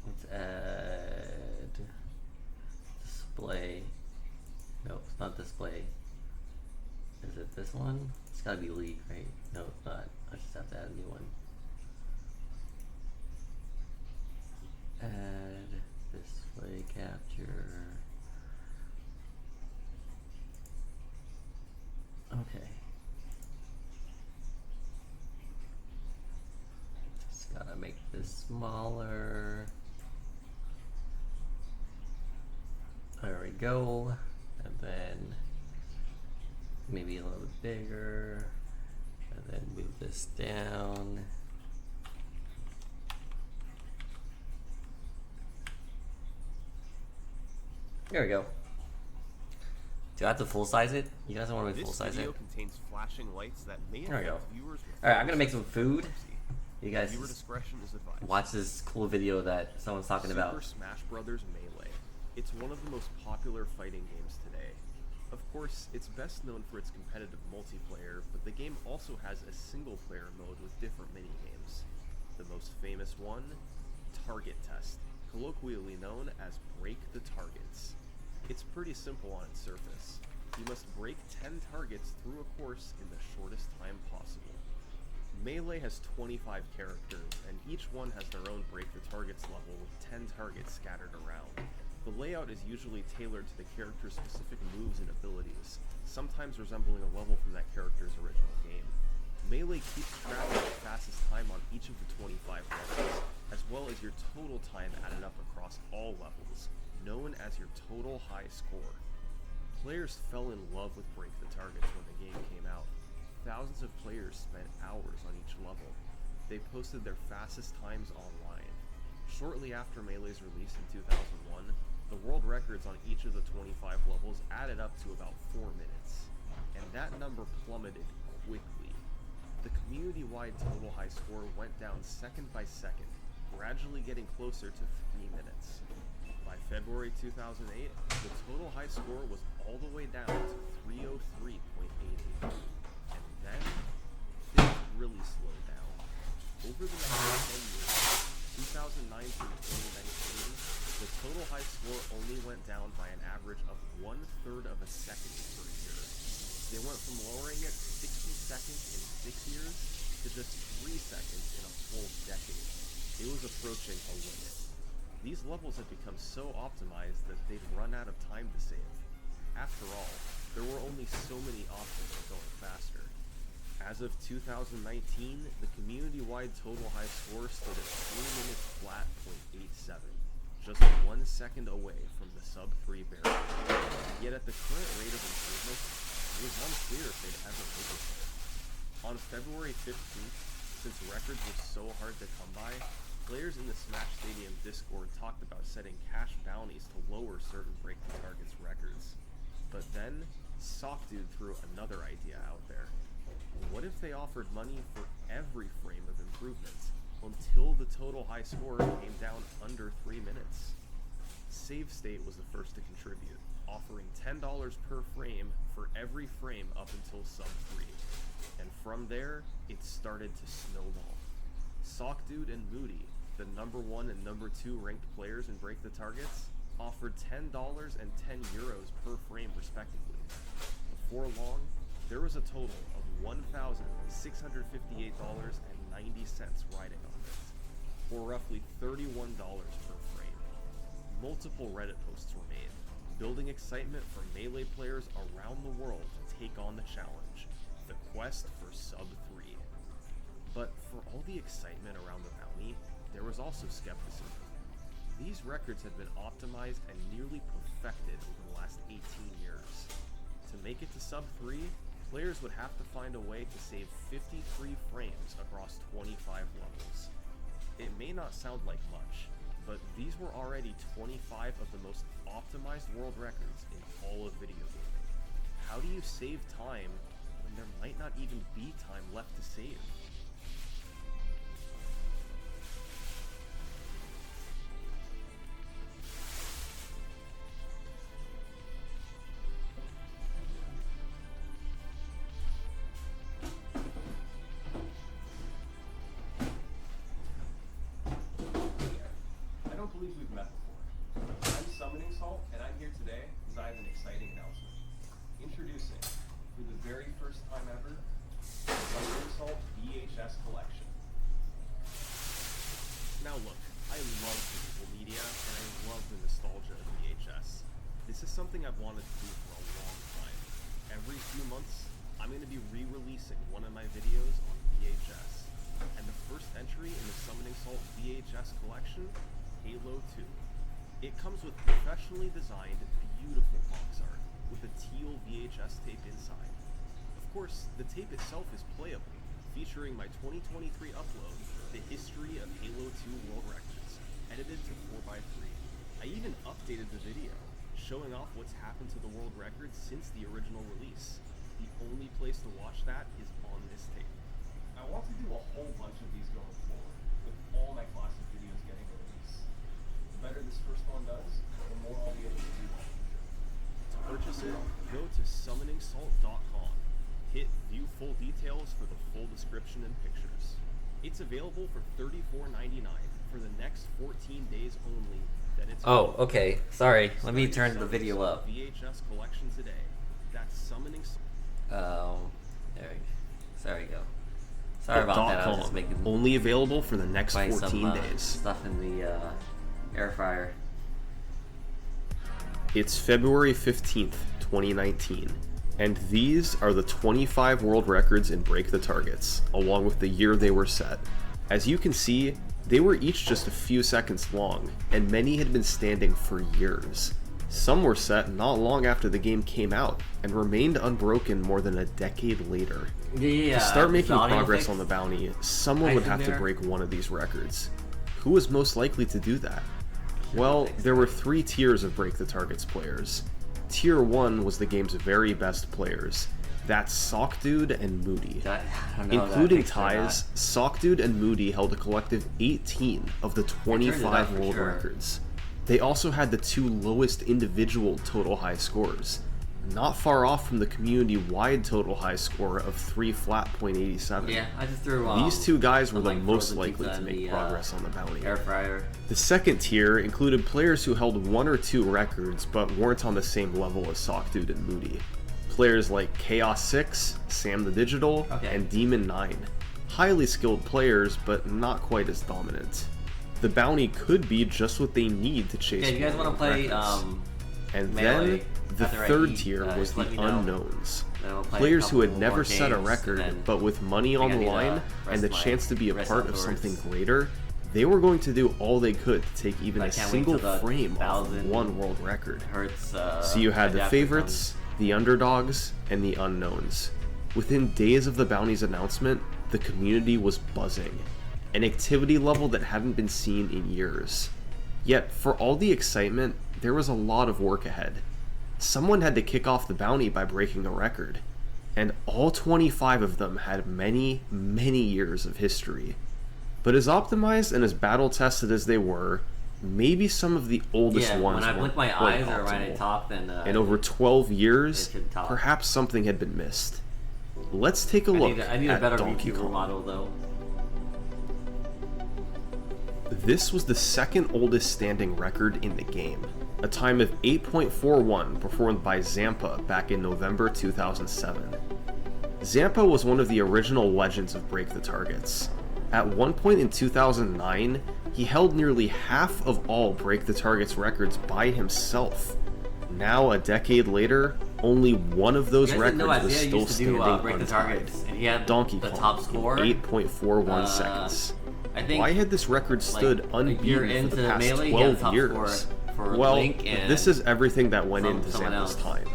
Let's add display. No, it's not display. Is it this one? It's gotta be league, right? No, it's not. I just have to add a new one. Add display capture. Okay. Just gotta make this smaller. There we go. And then maybe a little bit bigger. And then move this down. There we go. Do I have to full size it? You guys don't want me to full size it? This video contains flashing lights that may There we go. affect viewers with Alright, I'm gonna make some food. epilepsy. You guys Viewer discretion is advised. watch this cool video that someone's talking Super about. Smash Bros. Melee. It's one of the most popular fighting games today. Of course, it's best known for its competitive multiplayer, but the game also has a single-player mode with different mini-games. The most famous one, Target Test, colloquially known as Break the Targets. It's pretty simple on its surface. You must break 10 targets through a course in the shortest time possible. Melee has 25 characters, and each one has their own Break the Targets level with 10 targets scattered around. The layout is usually tailored to the character's specific moves and abilities, sometimes resembling a level from that character's original game. Melee keeps track of the fastest time on each of the 25 levels, as well as your total time added up across all levels, known as your total high score. Players fell in love with Break the Targets when the game came out. Thousands of players spent hours on each level. They posted their fastest times online. Shortly after Melee's release in 2001, the world records on each of the 25 levels added up to about 4 minutes, and that number plummeted quickly. The community-wide total high score went down second by second, gradually getting closer to 3 minutes. By February 2008, the total high score was all the way down to 303.88. And then, things really slowed down. Over the next 10 years, 2009 through 2019, the total high score only went down by an average of 1/3 of a second per year. They went from lowering it 60 seconds in 6 years to just 3 seconds in a full decade. It was approaching a limit. These levels had become so optimized that they'd run out of time to save. After all, there were only so many options for going faster. As of 2019, the community-wide total high score stood at 3 minutes flat .87, just 1 second away from the sub-3 barrier. Yet at the current rate of improvement, it was unclear if they'd ever make it there. On February 15th, since records were so hard to come by, players in the Smash Stadium Discord talked about setting cash bounties to lower certain Break the Targets records. But then, Sockdude threw another idea out there. What if they offered money for every frame of improvement, until the total high score came down under 3 minutes? Save State was the first to contribute, offering $10 per frame for every frame up until sub-3. And from there, it started to snowball. Sockdude and Moody, the #1 and #2 ranked players in Break the Targets, offered $10 and €10 per frame respectively. Before long, there was a total of $1,658.90 riding on this, or roughly $31 per frame. Multiple Reddit posts were made, building excitement for Melee players around the world to take on the challenge, the quest for sub-3. But for all the excitement around the bounty, there was also skepticism. These records had been optimized and nearly perfected over the last 18 years. To make it to sub-3, players would have to find a way to save 53 frames across 25 levels. It may not sound like much, but these were already 25 of the most optimized world records in all of video gaming. How do you save time when there might not even be time left to save? I don't believe we've met before. I'm Summoning Salt, and I'm here today because I have an exciting announcement. Introducing, for the very first time ever, the Summoning Salt VHS collection. Now look, I love digital media, and I love the nostalgia of VHS. This is something I've wanted to do for a long time. Every few months, I'm going to be re-releasing one of my videos on VHS. And the first entry in the Summoning Salt VHS collection, Halo 2. It comes with professionally designed, beautiful box art with a teal VHS tape inside. Of course, the tape itself is playable, featuring my 2023 upload, The History of Halo 2 World Records, edited to 4x3. I even updated the video, showing off what's happened to the world record since the original release. The only place to watch that is on this tape. I want to do a whole bunch of these going forward, with all my classic videos getting released. The better this first one does, the more I'll be able to do in the future. To purchase it, go to summoningsalt.com. Hit view full details for the full description and pictures. It's available for $34.99 for the next 14 days only. Then it's Oh, okay. Sorry. Let me turn the video up. VHS collection today. That's Summoning Salt. There we go. Sorry about that. I was just making Only available for the next some 14 days. stuff in the air fryer. It's February 15th, 2019, and these are the 25 world records in Break the Targets, along with the year they were set. As you can see, they were each just a few seconds long, and many had been standing for years. Some were set not long after the game came out, and remained unbroken more than a decade later. Yeah. To start making the audio progress fix. on the bounty, someone would have to there. break one of these records. Who was most likely to do that? Well, there were 3 tiers of Break the Targets players. Tier 1 was the game's very best players. That's Sock Dude and Moody. I don't know Including that fixed or not. ties, Sock Dude and Moody held a collective 18 of the 25 for world sure. records. They also had the 2 lowest individual total high scores, not far off from the community-wide total high score of 3 flat .87. Yeah, I just threw These 2 guys were some, the like, most frozen likely pizza to in make the, progress on the bounty. air fryer. The second tier included players who held 1 or 2 records but weren't on the same level as Sock Dude and Moody. Players like Chaos 6, Sam the Digital, Okay. and Demon 9. Highly skilled players, but not quite as dominant. The bounty could be just what they need to chase. Okay, you guys more want to play records. And Melee then the after I third eat, tier was just the let me know. unknowns. Then we'll play a Players who had couple never more set a games, record, and then but with money I on think the I need to line rest and the my chance to be a wrist part of afterwards. something greater, they were going to do all they could to take even I a can't wait single till the frame off of 1,000 one world record. Hertz. So you had the adapter favorites, the underdogs, and the unknowns. Within days of the bounty's announcement, the community was buzzing, an activity level that hadn't been seen in years. Yet, for all the excitement, there was a lot of work ahead. Someone had to kick off the bounty by breaking a record, and all 25 of them had many, many years of history. But as optimized and as battle-tested as they were, maybe some of the oldest Yeah, ones when I weren't blink my quite eyes or when I optimal. talk, then And over 12 years, It should top. perhaps something had been missed. Let's take a I look need a at better Donkey reviewer Kong. model though. This was the second oldest standing record in the game, a time of 8.41 performed by Zampa back in November 2007. Zampa was one of the original legends of Break the Targets. At one point in 2009, he held nearly half of all Break the Targets records by himself. Now, a decade later, only one of those You guys didn't know records was Isaiah still used to standing do Break the untied. Targets, and he had Donkey the Kong top score. in 8.41 Uh, seconds. I think Why had this record stood like, a year unbeaten for into the past Melee, he had the 12 top years? score for Well, Link and this is everything that went from into someone Zampa's else. time.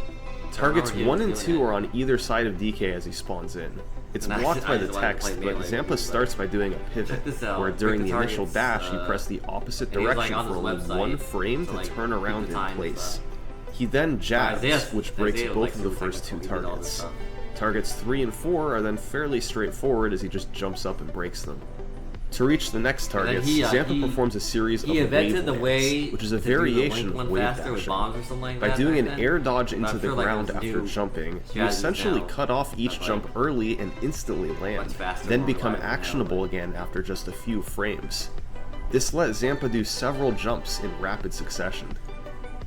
Targets he 1 was and doing 2 it. are on either side of DK as he spawns in. It's And I blocked just- by I the just wanted to text, play but melee Zampa with you, starts by doing a Check pivot, this out. where Break during the the initial targets, dash you press the opposite and he was, direction like, on for this only website one frame to, to like, turn keep around the in time and place. stuff. He then jabs, Isaiah- which breaks Isaiah was, both like, of the super first two technical. He did all this targets. stuff. Targets 3 and 4 are then fairly straightforward as he just jumps up and breaks them. To reach the next And then targets, he, Zampa he- performs a series He of invented the wave way lands, which is a to do the variation link of one wave faster with dashing. bombs or something like By that doing back an then. air dodge But into I the feel like ground there's after new jumping, you strategies essentially now cut off each that's, jump like, early and instantly land, much faster, then more become reliable now, actionable but- again after just a few frames. This let Zampa do several jumps in rapid succession.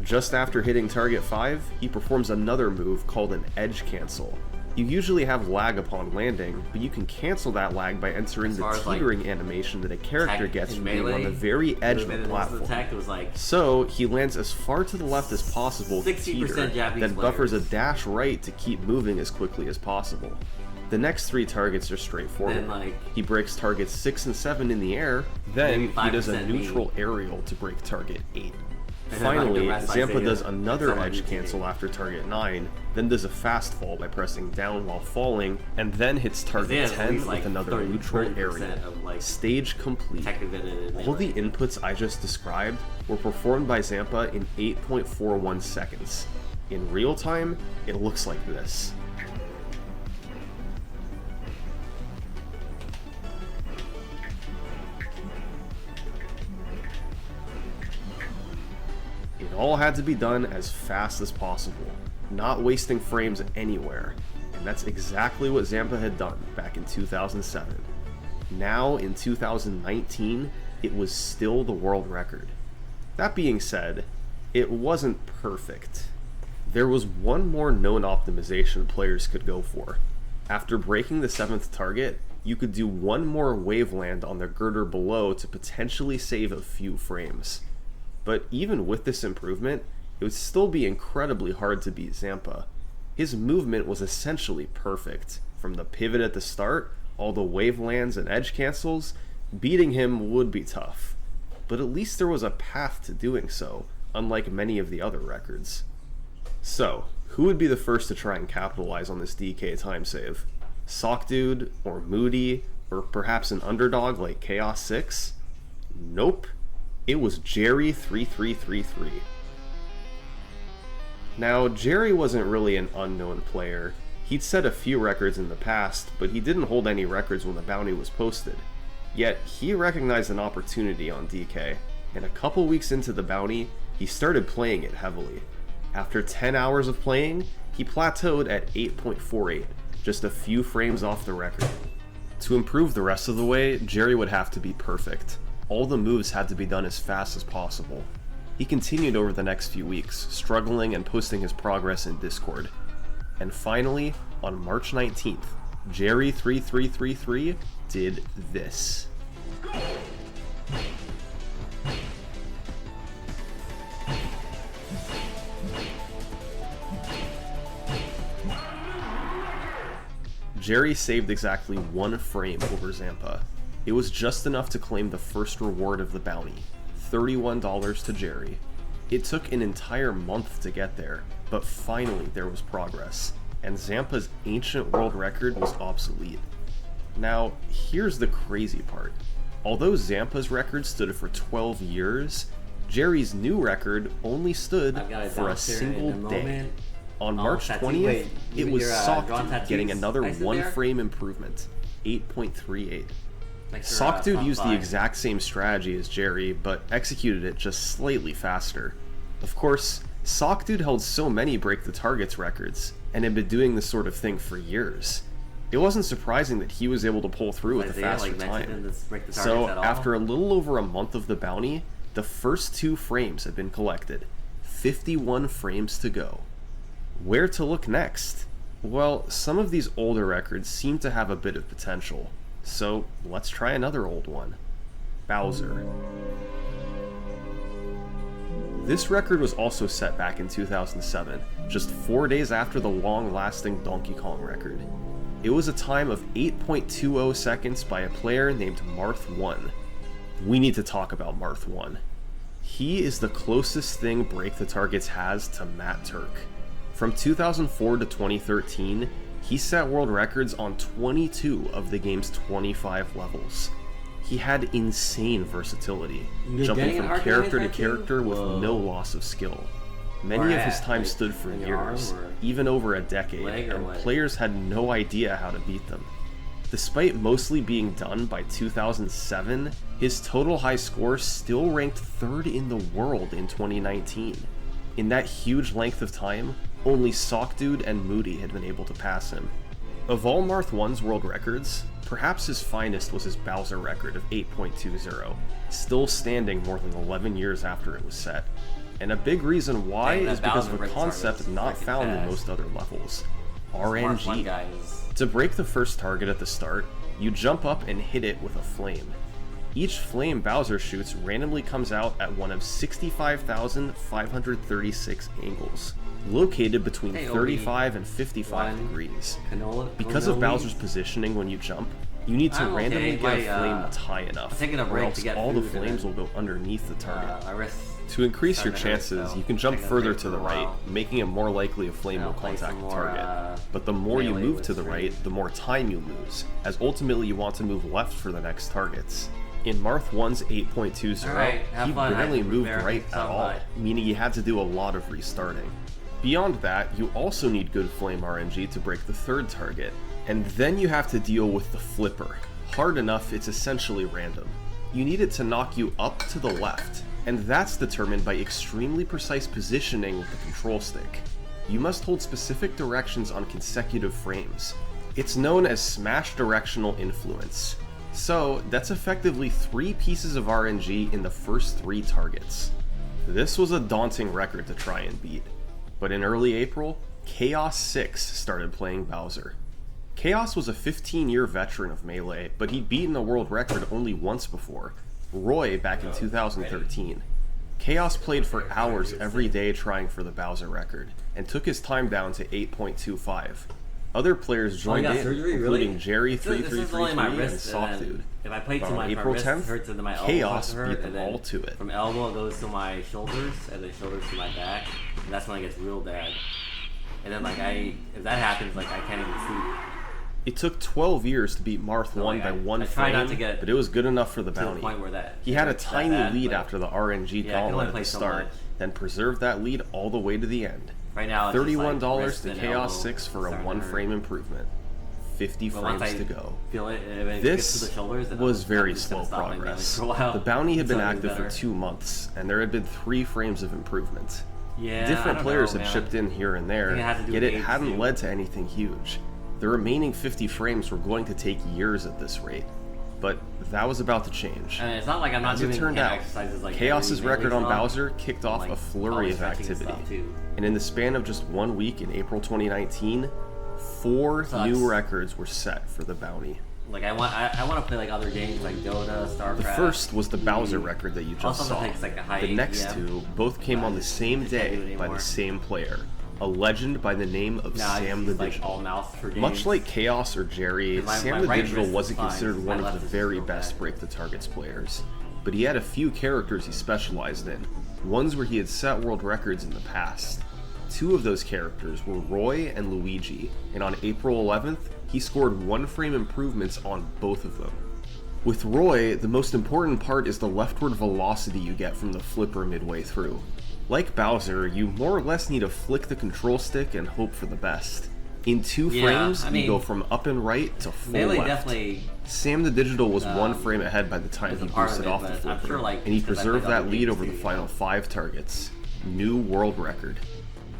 Just after hitting target 5, he performs another move called an edge cancel. You usually have lag upon landing, but you can cancel that lag by entering As the far as, like, teetering animation that a character Tech gets in from being on melee, the very edge of movement the and platform. instant attack, it was like So, he lands as far to the left as possible to 60% teeter, Japanese then buffers a players. dash right to keep moving as quickly as possible. The next 3 targets are straightforward. Then, like, He breaks targets 6 and 7 in the air, then maybe he does a 5% neutral aerial to break target 8. And then, like, the Finally, rest Zampa Isaiah- does another someone edge needs to cancel do. after target 9, then does a fast fall by pressing down while falling, and then hits target Isaiah's at 10 least, with like, another 30% neutral area. of, like, Stage complete. tech invented in All the melee. inputs I just described were performed by Zampa in 8.41 seconds. In real time, it looks like this. It all had to be done as fast as possible, not wasting frames anywhere, and that's exactly what Zampa had done back in 2007. Now, in 2019, it was still the world record. That being said, it wasn't perfect. There was one more known optimization players could go for. After breaking the 7th target, you could do one more wave land on the girder below to potentially save a few frames. But even with this improvement, it would still be incredibly hard to beat Zampa. His movement was essentially perfect. From the pivot at the start, all the wave lands and edge cancels, beating him would be tough. But at least there was a path to doing so, unlike many of the other records. So, who would be the first to try and capitalize on this DK time save? Sock Dude, or Moody, or perhaps an underdog like Chaos 6? Nope. It was Jerry3333. Now, Jerry wasn't really an unknown player. He'd set a few records in the past, but he didn't hold any records when the bounty was posted. Yet, he recognized an opportunity on DK, and a couple weeks into the bounty, he started playing it heavily. After 10 hours of playing, he plateaued at 8.48, just a few frames off the record. To improve the rest of the way, Jerry would have to be perfect. All the moves had to be done as fast as possible. He continued over the next few weeks, struggling and posting his progress in Discord. And finally, on March 19th, Jerry3333 did this. Jerry saved exactly 1 frame over Zampa. It was just enough to claim the first reward of the bounty, $31 to Jerry. It took an entire month to get there, but finally there was progress, and Zampa's ancient world record was obsolete. Now, here's the crazy part. Although Zampa's record stood for 12 years, Jerry's new record only stood I've got it for down a here single in a day. moment. On Oh, March tattoo. 20th, Wait, it you- was your, Sock drawn Dude tattoos getting another next to 1 there? frame improvement, 8.38. Like Sock Dude top used the 5. exact same strategy as Jerry, but executed it just slightly faster. Of course, Sock Dude held so many break the targets records, and had been doing this sort of thing for years. It wasn't surprising that he was able to pull through with a Isaiah, faster like, mentioned in time. this break the So, targets at all? after a little over a month of the bounty, the first 2 frames had been collected. 51 frames to go. Where to look next? Well, some of these older records seem to have a bit of potential, so let's try another old one. Bowser. This record was also set back in 2007, just 4 days after the long-lasting Donkey Kong record. It was a time of 8.20 seconds by a player named Marth1. We need to talk about Marth1. He is the closest thing Break the Targets has to Matt Turk. From 2004 to 2013, he set world records on 22 of the game's 25 levels. He had insane versatility, You're jumping getting from an arc character to damage character with Whoa. no loss of skill. Where Many of his at? time Like, stood for in your arm years, or even over a decade, leg or and what? players had no idea how to beat them. Despite mostly being done by 2007, his total high score still ranked 3rd in the world in 2019. In that huge length of time, only Sockdude and Moody had been able to pass him. Of all Marth 1's world records, perhaps his finest was his Bowser record of 8.20, still standing more than 11 years after it was set. And a big reason why Dang, that is because of Bowser a break concept target is not freaking found in fast. most other levels. Marth 1 RNG. guy is... To break the first target at the start, you jump up and hit it with a flame. Each flame Bowser shoots randomly comes out at one of 65,536 angles, located between Hey, 35 and 55 One. degrees. Canola? Because of cannoli? Bowser's positioning when you jump, you need to I'm randomly okay. get My, a flame that's high enough, I'm taking a or break else to get all the food and flames will then, go underneath the target. My wrist To increase your starting to hurt, chances, so you can jump taking a further break to for the a right, while. making it more likely a flame I'll will play contact some the more, target. But the more you melee move with to the Stream. right, the more time you lose, as ultimately you want to move left for the next targets. In Marth 1's 8.20, Alright, have he fun, barely Hyper moved Bear. right at Sound all, bye. meaning you had to do a lot of restarting. Beyond that, you also need good flame RNG to break the third target, and then you have to deal with the flipper. Hard enough, it's essentially random. You need it to knock you up to the left, and that's determined by extremely precise positioning with the control stick. You must hold specific directions on consecutive frames. It's known as smash directional influence. So, that's effectively 3 pieces of RNG in the first 3 targets. This was a daunting record to try and beat, but in early April, Chaos 6 started playing Bowser. Chaos was a 15-year veteran of Melee, but he'd beaten a world record only once before, Roy back in 2013. Chaos played for hours every day trying for the Bowser record, and took his time down to 8.25. Other players joined got in, surgery, including really? Jerry This is only my 3333 and wrist, and then Softdude. if I play But too on much, April my wrist 10th, hurts and then my elbow Chaos starts to hurt, beat them and then all to it. From elbow it goes to my shoulders, and then shoulders to my back, and that's when it gets real bad. And then if that happens, I can't even see. It took 12 years to beat Marth So, 1 like, by I 1 try not frame, to get but it was good enough for the To the bounty. point where that He had a hurts that tiny bad, lead but after the RNG yeah, I can only gauntlet at play the so start, much. then preserved that lead all the way to the end. Right now, it's just, $31 wrist to and Chaos elbow 6 for a starting to 1 hurt. frame improvement. 50 But once frames I to go. feel it, and it gets to This the shoulders, then was I'm very just gonna slow stop my damage progress. for a while. The bounty had been until it active gets for better. 2 months, and there had been 3 frames of improvement. Yeah, Different I don't players know, had man. chipped in here and there, I think it had to do yet with it age, hadn't too. led to anything huge. The remaining 50 frames were going to take years at this rate, but that was about to change. And it's not like I'm not As it doing turned hand out, exercises like Chaos's every record on melee song. Bowser kicked off Like, a flurry always of stretching and activity, stuff, too. and in the span of just 1 week in April 2019, 4 Sucks. new records were set for the bounty. Like I want to play other games like Dota, StarCraft. The first was the Bowser record that you just Also saw. takes, a high The next APM. 2 both came on the same Just can't do day it by the anymore. same player, a legend by the name of Now Sam the it's Digital. all mouse for games. Much like Chaos or Jerry, 'Cause my Sam the right Digital wrist is wasn't fine, considered my one of left the is very real best bad. break the targets players, but he had a few characters he specialized in, ones where he had set world records in the past. 2 of those characters were Roy and Luigi, and on April 11th, he scored 1 frame improvements on both of them. With Roy, the most important part is the leftward velocity you get from the flipper midway through. Like Bowser, you more or less need to flick the control stick and hope for the best. In 2 Yeah, frames, I you mean, go from up and right to full Melee left. definitely. Sam the Digital was 1 frame ahead by the time is he a part of boosted it, off the but I'm flipper, sure, and he 'cause I preserved played that other lead games over too, the you final know. 5 targets. New world record.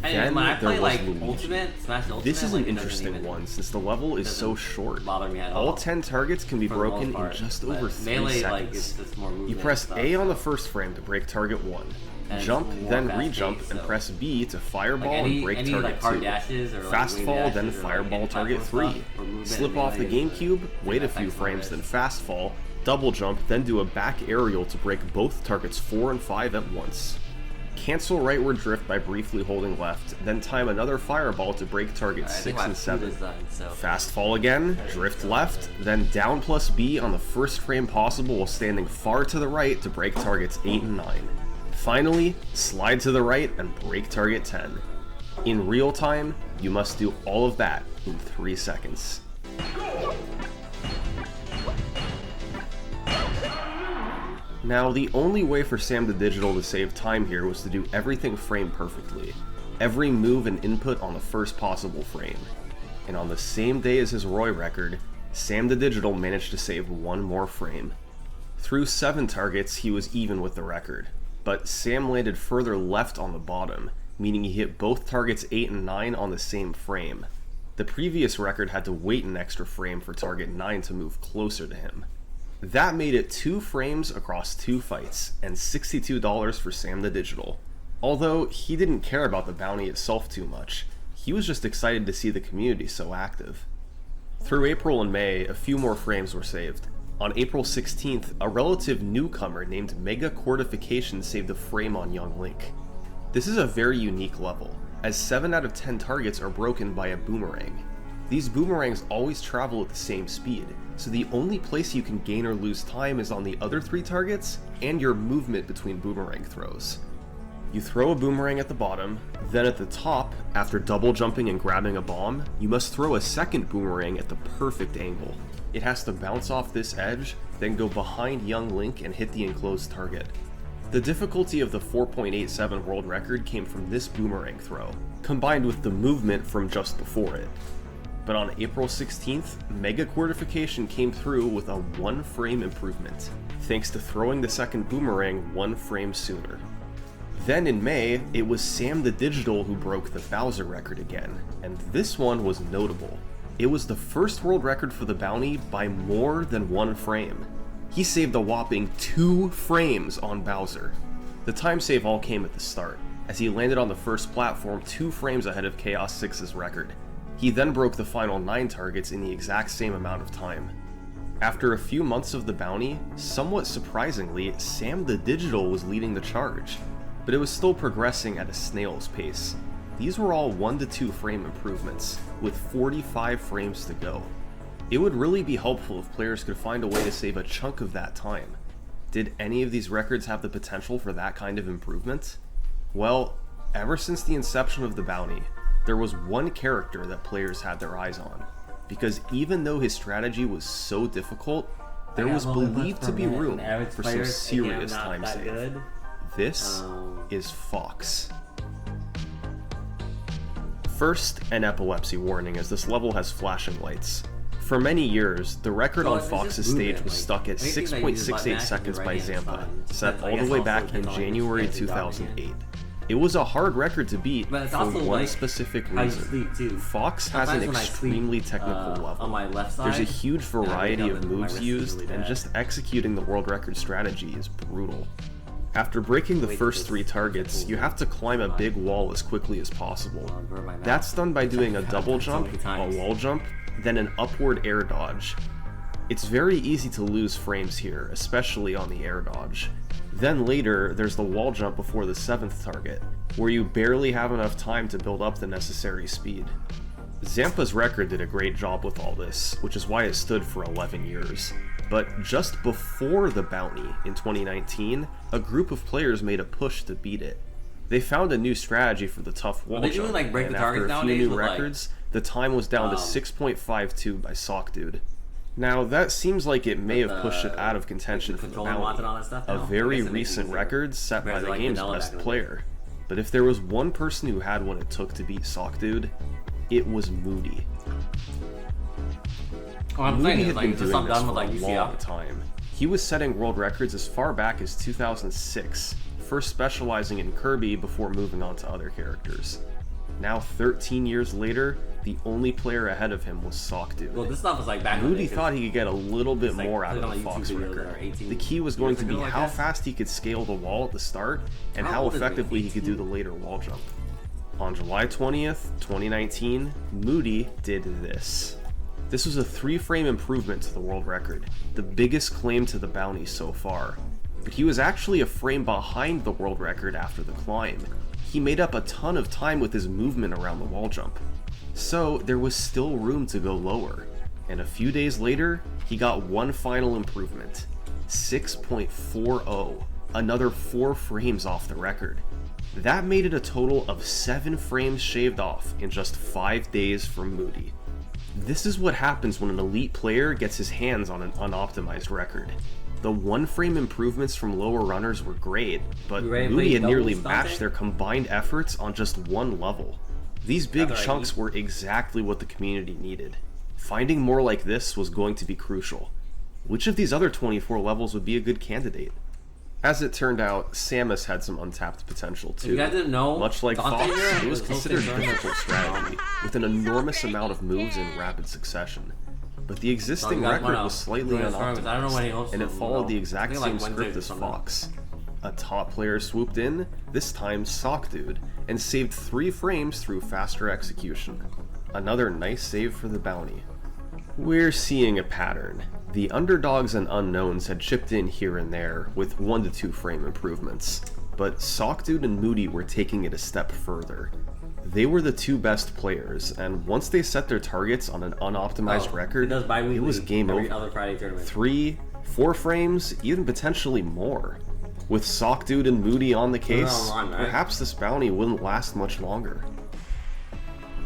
Then When I there play was Ultimate, Luigi. Smash Ultimate, This is an it doesn't interesting even one, since the level is so doesn't short. bother me at All all. 10 targets can be for the most broken in part, just but over 3 Melee, seconds. it's just more movement You and press stuff, A on the so- first frame to break target 1. And it's Jump, more then fast-paced, re-jump, and so- press B to fireball any, and break any, target like, hard 2. dashes or, like, Fast wave fall, dashes then or, like, fireball any target platform 3. stuff, or movement Slip in off the melee is GameCube, wait a affects few my frames, wrist. then fast fall, double jump, then do a back aerial to break both targets 4 and 5 at once. Cancel rightward drift by briefly holding left, then time another fireball to break targets I think 6 my and food 7. is done, so. Fast fall again, drift left, then down plus B on the first frame possible while standing far to the right to break targets 8 and 9. Finally, slide to the right and break target 10. In real time, you must do all of that in 3 seconds. Now, the only way for Sam the Digital to save time here was to do everything frame perfectly. Every move and input on the first possible frame. And on the same day as his Roy record, Sam the Digital managed to save one more frame. Through 7 targets, he was even with the record, but Sam landed further left on the bottom, meaning he hit both targets 8 and 9 on the same frame. The previous record had to wait an extra frame for target 9 to move closer to him. That made it 2 frames across 2 fights, and $62 for Sam the Digital. Although, he didn't care about the bounty itself too much, he was just excited to see the community so active. Through April and May, a few more frames were saved. On April 16th, a relative newcomer named Mega Cortification saved a frame on Young Link. This is a very unique level, as 7 out of 10 targets are broken by a boomerang. These boomerangs always travel at the same speed, so the only place you can gain or lose time is on the other 3 targets and your movement between boomerang throws. You throw a boomerang at the bottom, then at the top, after double jumping and grabbing a bomb, you must throw a second boomerang at the perfect angle. It has to bounce off this edge, then go behind Young Link and hit the enclosed target. The difficulty of the 4.87 world record came from this boomerang throw, combined with the movement from just before it. But on April 16th, Mega Cortification came through with a 1 frame improvement, thanks to throwing the second boomerang 1 frame sooner. Then in May, it was Sam the Digital who broke the Bowser record again, and this one was notable. It was the first world record for the bounty by more than 1 frame. He saved a whopping 2 frames on Bowser. The time save all came at the start, as he landed on the first platform 2 frames ahead of Chaos 6's record. He then broke the final 9 targets in the exact same amount of time. After a few months of the bounty, somewhat surprisingly, Sam the Digital was leading the charge, but it was still progressing at a snail's pace. These were all 1 to 2 frame improvements, with 45 frames to go. It would really be helpful if players could find a way to save a chunk of that time. Did any of these records have the potential for that kind of improvement? Well, ever since the inception of the bounty, there was one character that players had their eyes on, because even though his strategy was so difficult, there was believed to be room for some serious time save. This is Fox. First, an epilepsy warning, as this level has flashing lights. For many years, the record on Fox's stage was stuck at 6.68 seconds by Zampa, set all the way back in January 2008. It was a hard record to beat for one specific reason. Fox has an extremely technical level. There's a huge variety of moves used, and just executing the world record strategy is brutal. After breaking the first 3 targets, you have to climb a big wall as quickly as possible. That's done by doing a double jump, a wall jump, then an upward air dodge. It's very easy to lose frames here, especially on the air dodge. Then later, there's the wall jump before the 7th target, where you barely have enough time to build up the necessary speed. Zampa's record did a great job with all this, which is why it stood for 11 years. But just before the bounty, in 2019, a group of players made a push to beat it. They found a new strategy for the tough wall jump, and after a few new records, the time was down to 6.52 by Sock Dude. Now, that seems like it may have pushed it out of contention for the bounty, a very recent record set by the game's best player. But if there was one person who had what it took to beat Sock Dude, it was Moody. Moody had been doing this for a long time. He was setting world records as far back as 2006, first specializing in Kirby before moving on to other characters. Now 13 years later, the only player ahead of him was Sock Dude. Well, this stuff was like back Moody thought he could get a little bit more out of the Fox record. The key was going to be how fast he could scale the wall at the start, and how effectively he could do the later wall jump. On July 20th, 2019, Moody did this. This was a 3-frame improvement to the world record, the biggest claim to the bounty so far. But he was actually a frame behind the world record after the climb. He made up a ton of time with his movement around the wall jump. So there was still room to go lower. And a few days later, he got one final improvement, 6.40, another 4 frames off the record. That made it a total of 7 frames shaved off in just 5 days from Moody. This is what happens when an elite player gets his hands on an unoptimized record. The 1 frame improvements from lower runners were great, but Moody had nearly matched their combined efforts on just 1 level. These big chunks were exactly what the community needed. Finding more like this was going to be crucial. Which of these other 24 levels would be a good candidate? As it turned out, Samus had some untapped potential too. You guys didn't know? Much like Dante Fox, here it was was considered a hosting difficult strategy, with an enormous amount of moves in rapid succession. But the existing record was slightly unoptimized, and it followed the exact same script as Fox. A top player swooped in, this time Sock Dude, and saved 3 frames through faster execution. Another nice save for the bounty. We're seeing a pattern. The underdogs and unknowns had chipped in here and there with 1 to 2 frame improvements, but Sock Dude and Moody were taking it a step further. They were the 2 best players, and once they set their targets on an unoptimized record, it was game over. 3, 4 frames, even potentially more. With Sock Dude and Moody on the case, perhaps this bounty wouldn't last much longer.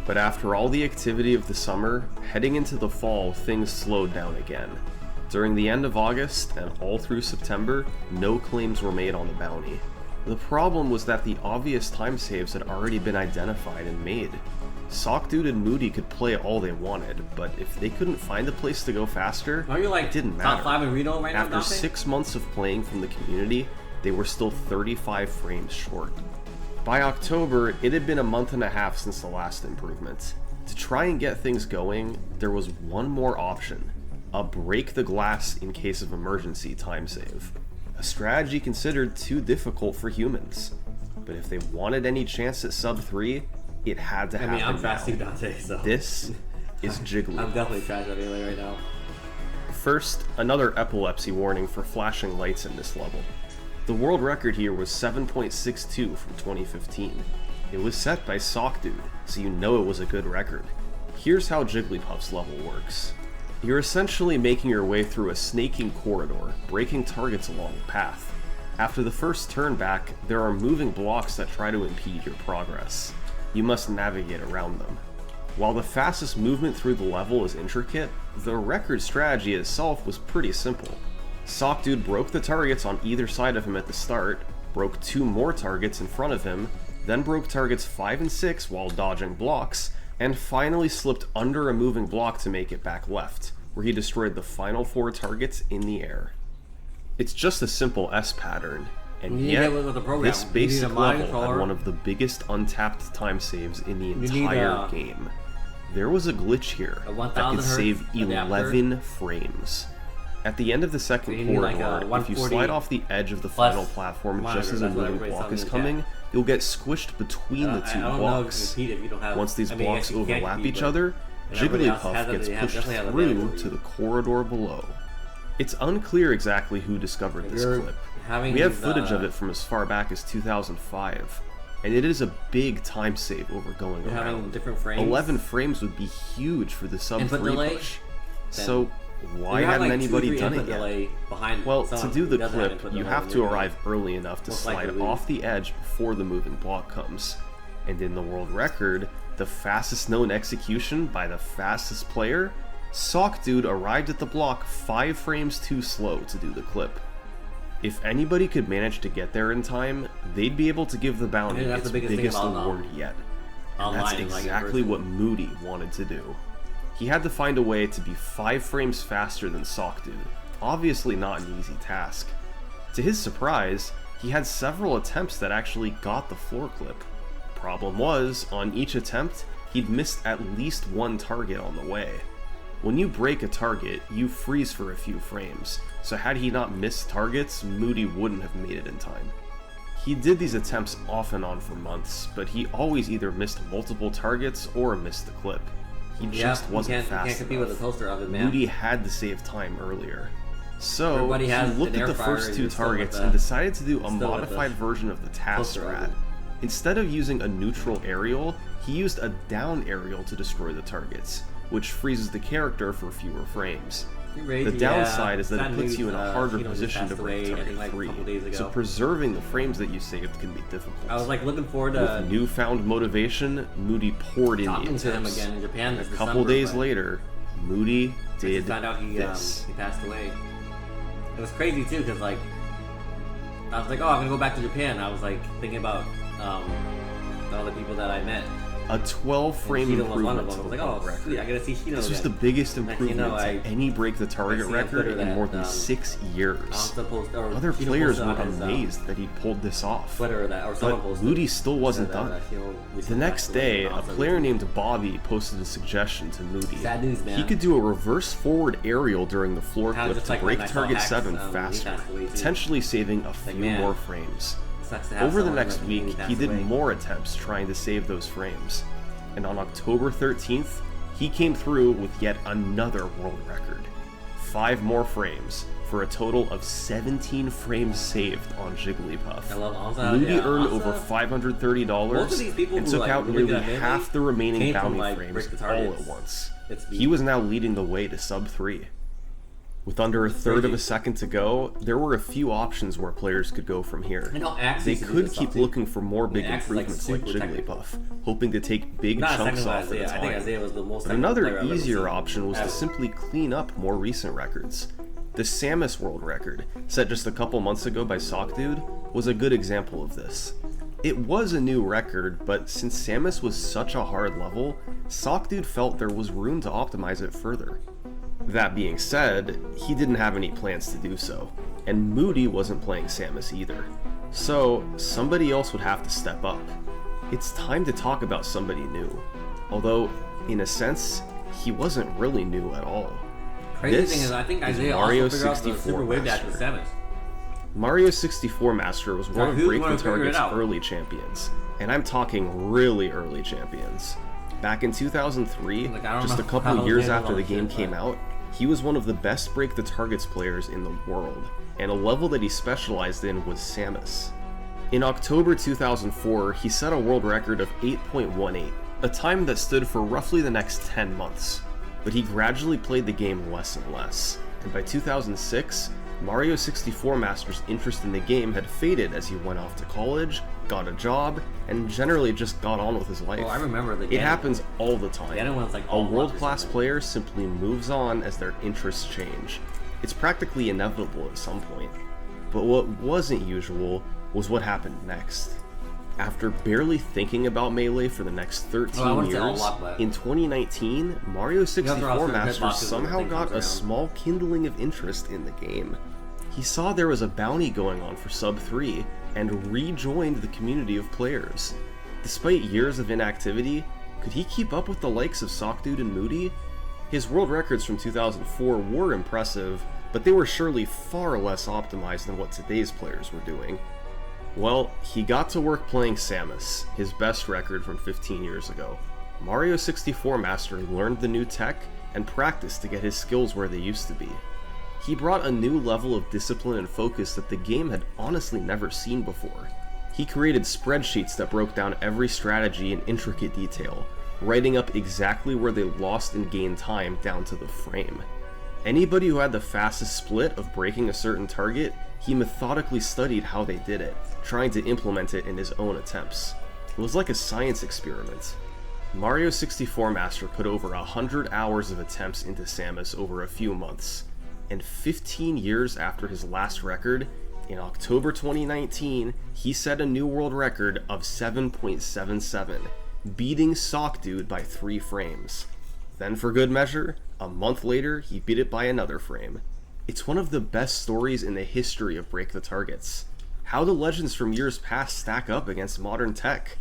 But after all the activity of the summer, heading into the fall, things slowed down again. During the end of August and all through September, no claims were made on the bounty. The problem was that the obvious time saves had already been identified and made. Sock Dude and Moody could play all they wanted, but if they couldn't find a place to go faster, it didn't matter. Top 5 in Reno right now, After 6 months of playing from the community, they were still 35 frames short. By October, it had been a month and a half since the last improvement. To try and get things going, there was one more option: a break the glass in case of emergency time save. A strategy considered too difficult for humans. But if they wanted any chance at sub 3, it had to happen I'm fasting Dante, so... This is Jiggly. I'm definitely trash at Melee right now. First, another epilepsy warning for flashing lights in this level. The world record here was 7.62 from 2015. It was set by Sock Dude, so you know it was a good record. Here's how Jigglypuff's level works. You're essentially making your way through a snaking corridor, breaking targets along the path. After the first turn back, there are moving blocks that try to impede your progress. You must navigate around them. While the fastest movement through the level is intricate, the record strategy itself was pretty simple. Sock Dude broke the targets on either side of him at the start, broke 2 more targets in front of him, then broke targets 5 and 6 while dodging blocks, and finally slipped under a moving block to make it back left, where he destroyed the final 4 targets in the air. It's just a simple S pattern, and yet this basic level had one of the biggest untapped time saves in the entire game. There was a glitch here that could save 11 frames. At the end of the second corridor, if you slide off the edge of the final platform just as a moving block is coming, you'll get squished between the 2 blocks. Once these blocks overlap each other, Jigglypuff gets pushed through to the corridor below. It's unclear exactly who discovered this clip. We have footage of it from as far back as 2005, and it is a big time save over going around. 11 frames would be huge for the sub 3 push. So why hadn't anybody done it yet? Well, to do the clip, you have to arrive early enough to slide off the edge before the moving block comes. And in the world record, the fastest known execution by the fastest player, Sock Dude arrived at the block 5 frames too slow to do the clip. If anybody could manage to get there in time, they'd be able to give the bounty its biggest award yet. And that's exactly what Moody wanted to do. He had to find a way to be 5 frames faster than Sock Dude, obviously not an easy task. To his surprise, he had several attempts that actually got the floor clip. Problem was, on each attempt, he'd missed at least 1 target on the way. When you break a target, you freeze for a few frames, so had he not missed targets, Moody wouldn't have made it in time. He did these attempts off and on for months, but he always either missed multiple targets or missed the clip. He just wasn't fast enough. Moody had to save time earlier. So, he looked at the first 2 targets and decided to do a modified version of the task strat. Instead of using a neutral aerial, he used a down aerial to destroy the targets, which freezes the character for fewer frames. The downside is that it puts you in a harder position to break target like 3, a couple days ago. so preserving the frames that you saved can be difficult. I was like looking forward to With newfound motivation, Moody poured in the talking to him attempts. again in Japan this A couple December, days but later, Moody I did just found out he this. passed away. It was crazy too, because like I was like, oh, I'm gonna go back to Japan. I was like thinking about all the people that I met. A 12-frame Shino was one of improvement to them. I the was like, oh, world record. sweet, I gotta see Shino This was the again. biggest Next thing you improvement know, to any break the target seen on record Twitter in more that, than 6 years. Other Shino players posted were on his, amazed that he pulled this off. Twitter that, or someone But posted. Moody still wasn't that, done. Shino The recently next passed away, day, and a also player recently- named Bobby posted a suggestion to Moody. Sad news, man. He could do a reverse forward aerial during the floor Kinda clip just to like break when I saw target Hacks, 7 he faster, passed away, too. potentially saving a few man, more frames. Sucks to have Over the someone next like week, Moody pass he did away. more attempts trying to save those frames. And on October 13th, he came through with yet another world record. 5 more frames, for a total of 17 frames saved on Jigglypuff. I love Anza. Moody Yeah, earned Anza- over $530 Most of these people and who, took like, out really nearly good at melee half the remaining came from, bounty like, frames break the all targets. at once. It's He was now leading the way to sub 3. With under a third of a second to go, there were a few options where players could go from here. I know Axe They used to do could this keep stuff, too. looking for more big Axe is, like, improvements like super technical. Jigglypuff, hoping to take big Not chunks second to off at a Isaiah. I think time. Isaiah was the most But technical player another I've ever easier seen, option was ever. to simply clean up more recent records. The Samus world record, set just a couple months ago by Sockdude, was a good example of this. It was a new record, but since Samus was such a hard level, Sockdude felt there was room to optimize it further. That being said, he didn't have any plans to do so, and Moody wasn't playing Samus either. So, somebody else would have to step up. It's time to talk about somebody new. Although, in a sense, he wasn't really new at all. Crazy This thing is, I think is Isaiah Mario also figured out the 64 super wave dash with Master. Samus. Mario 64 Master was one of who's Break gonna the figure it Target's out? early champions, and I'm talking really early champions. Back in 2003, Like, I don't just a know couple how years they after the handle game shit, came but- out, he was one of the best Break the Targets players in the world, and a level that he specialized in was Samus. In October 2004, he set a world record of 8.18, a time that stood for roughly the next 10 months, but he gradually played the game less and less, and by 2006, Mario 64 Master's interest in the game had faded as he went off to college, got a job, and generally just got on with his life. Oh, I remember the It Ganon happens all the time. The Ganon one's like A all month or world-class something. player simply moves on as their interests change. It's practically inevitable at some point. But what wasn't usual was what happened next. After barely thinking about Melee for the next 13 Well, I wouldn't say all years, luck, but- in 2019, Mario 64 also Master hitboxes when somehow everything got comes a around. small kindling of interest in the game. He saw there was a bounty going on for Sub 3 and rejoined the community of players. Despite years of inactivity, could he keep up with the likes of Sockdude and Moody? His world records from 2004 were impressive, but they were surely far less optimized than what today's players were doing. Well, he got to work playing Samus, his best record from 15 years ago. Mario 64 Master learned the new tech and practiced to get his skills where they used to be. He brought a new level of discipline and focus that the game had honestly never seen before. He created spreadsheets that broke down every strategy in intricate detail, writing up exactly where they lost and gained time down to the frame. Anybody who had the fastest split of breaking a certain target, he methodically studied how they did it, trying to implement it in his own attempts. It was like a science experiment. Mario 64 Master put over 100 hours of attempts into Samus over a few months, and 15 years after his last record, in October 2019, he set a new world record of 7.77, beating Sockdude by 3 frames. Then for good measure, a month later, he beat it by another frame. It's one of the best stories in the history of Break the Targets. How do legends from years past stack up against modern tech?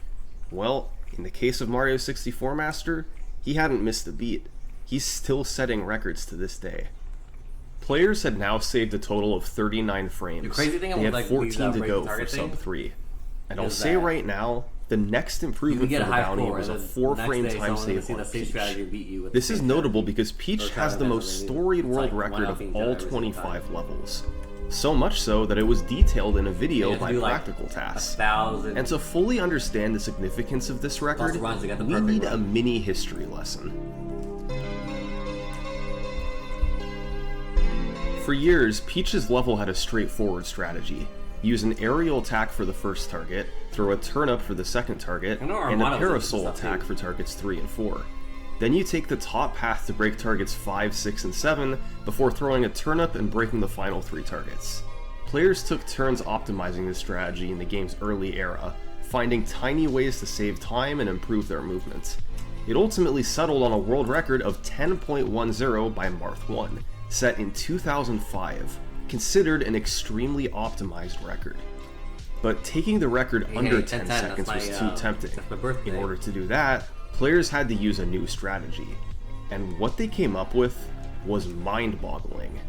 Well, in the case of Mario 64 Master, he hadn't missed a beat. He's still setting records to this day. Players had now saved a total of 39 frames. The crazy thing they with, had like, 14 these, to Break go the for Target sub thing 3. And I'll is say that right now, the next You improvement can for get the a high bounty score, was a and the 4-frame next day time someone save see on the same Peach. strategy beat you with This the is same notable strategy. because Peach Or has the try most to storied it's world like record one of upping all every single 25 time. levels. So much so that it was detailed in a video You have to by do, like, Practical Tasks. 1,000 And to fully understand the significance of this record, runs to get the we perfect need a run. mini history lesson. For years, Peach's level had a straightforward strategy. Use an aerial attack for the first target, throw a turnip for the second target, I know and a Armada was parasol stuff attack too. for targets 3 and 4. Then you take the top path to break targets 5, 6, and 7 before throwing a turnip and breaking the final 3 targets. Players took turns optimizing this strategy in the game's early era, finding tiny ways to save time and improve their movement. It ultimately settled on a world record of 10.10 by Marth 1, set in 2005, considered an extremely optimized record. But taking the record under 10 seconds was too tempting. That's my birthday. In order to do that, players had to use a new strategy. And what they came up with was mind-boggling.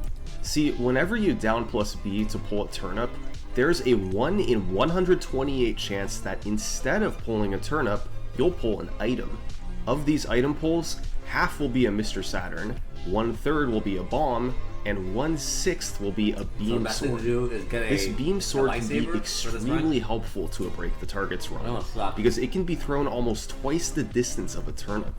See, whenever you down plus B to pull a turnip, there's a 1 in 128 chance that instead of pulling a turnip, you'll pull an item. Of these item pulls, half will be a Mr. Saturn, 1/3 will be a bomb, and 1/6 will be a beam sword. This beam sword can be extremely helpful to a break the target's run, because it can be thrown almost twice the distance of a turnip.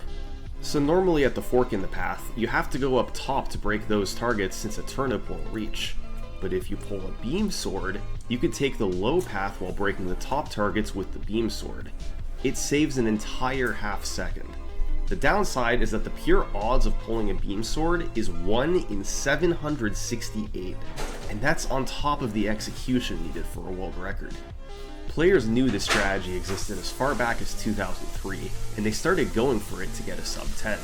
So normally at the fork in the path, you have to go up top to break those targets since a turnip won't reach. But if you pull a beam sword, you can take the low path while breaking the top targets with the beam sword. It saves an entire half second. The downside is that the pure odds of pulling a beam sword is 1 in 768, and that's on top of the execution needed for a world record. Players knew this strategy existed as far back as 2003, and they started going for it to get a sub 10.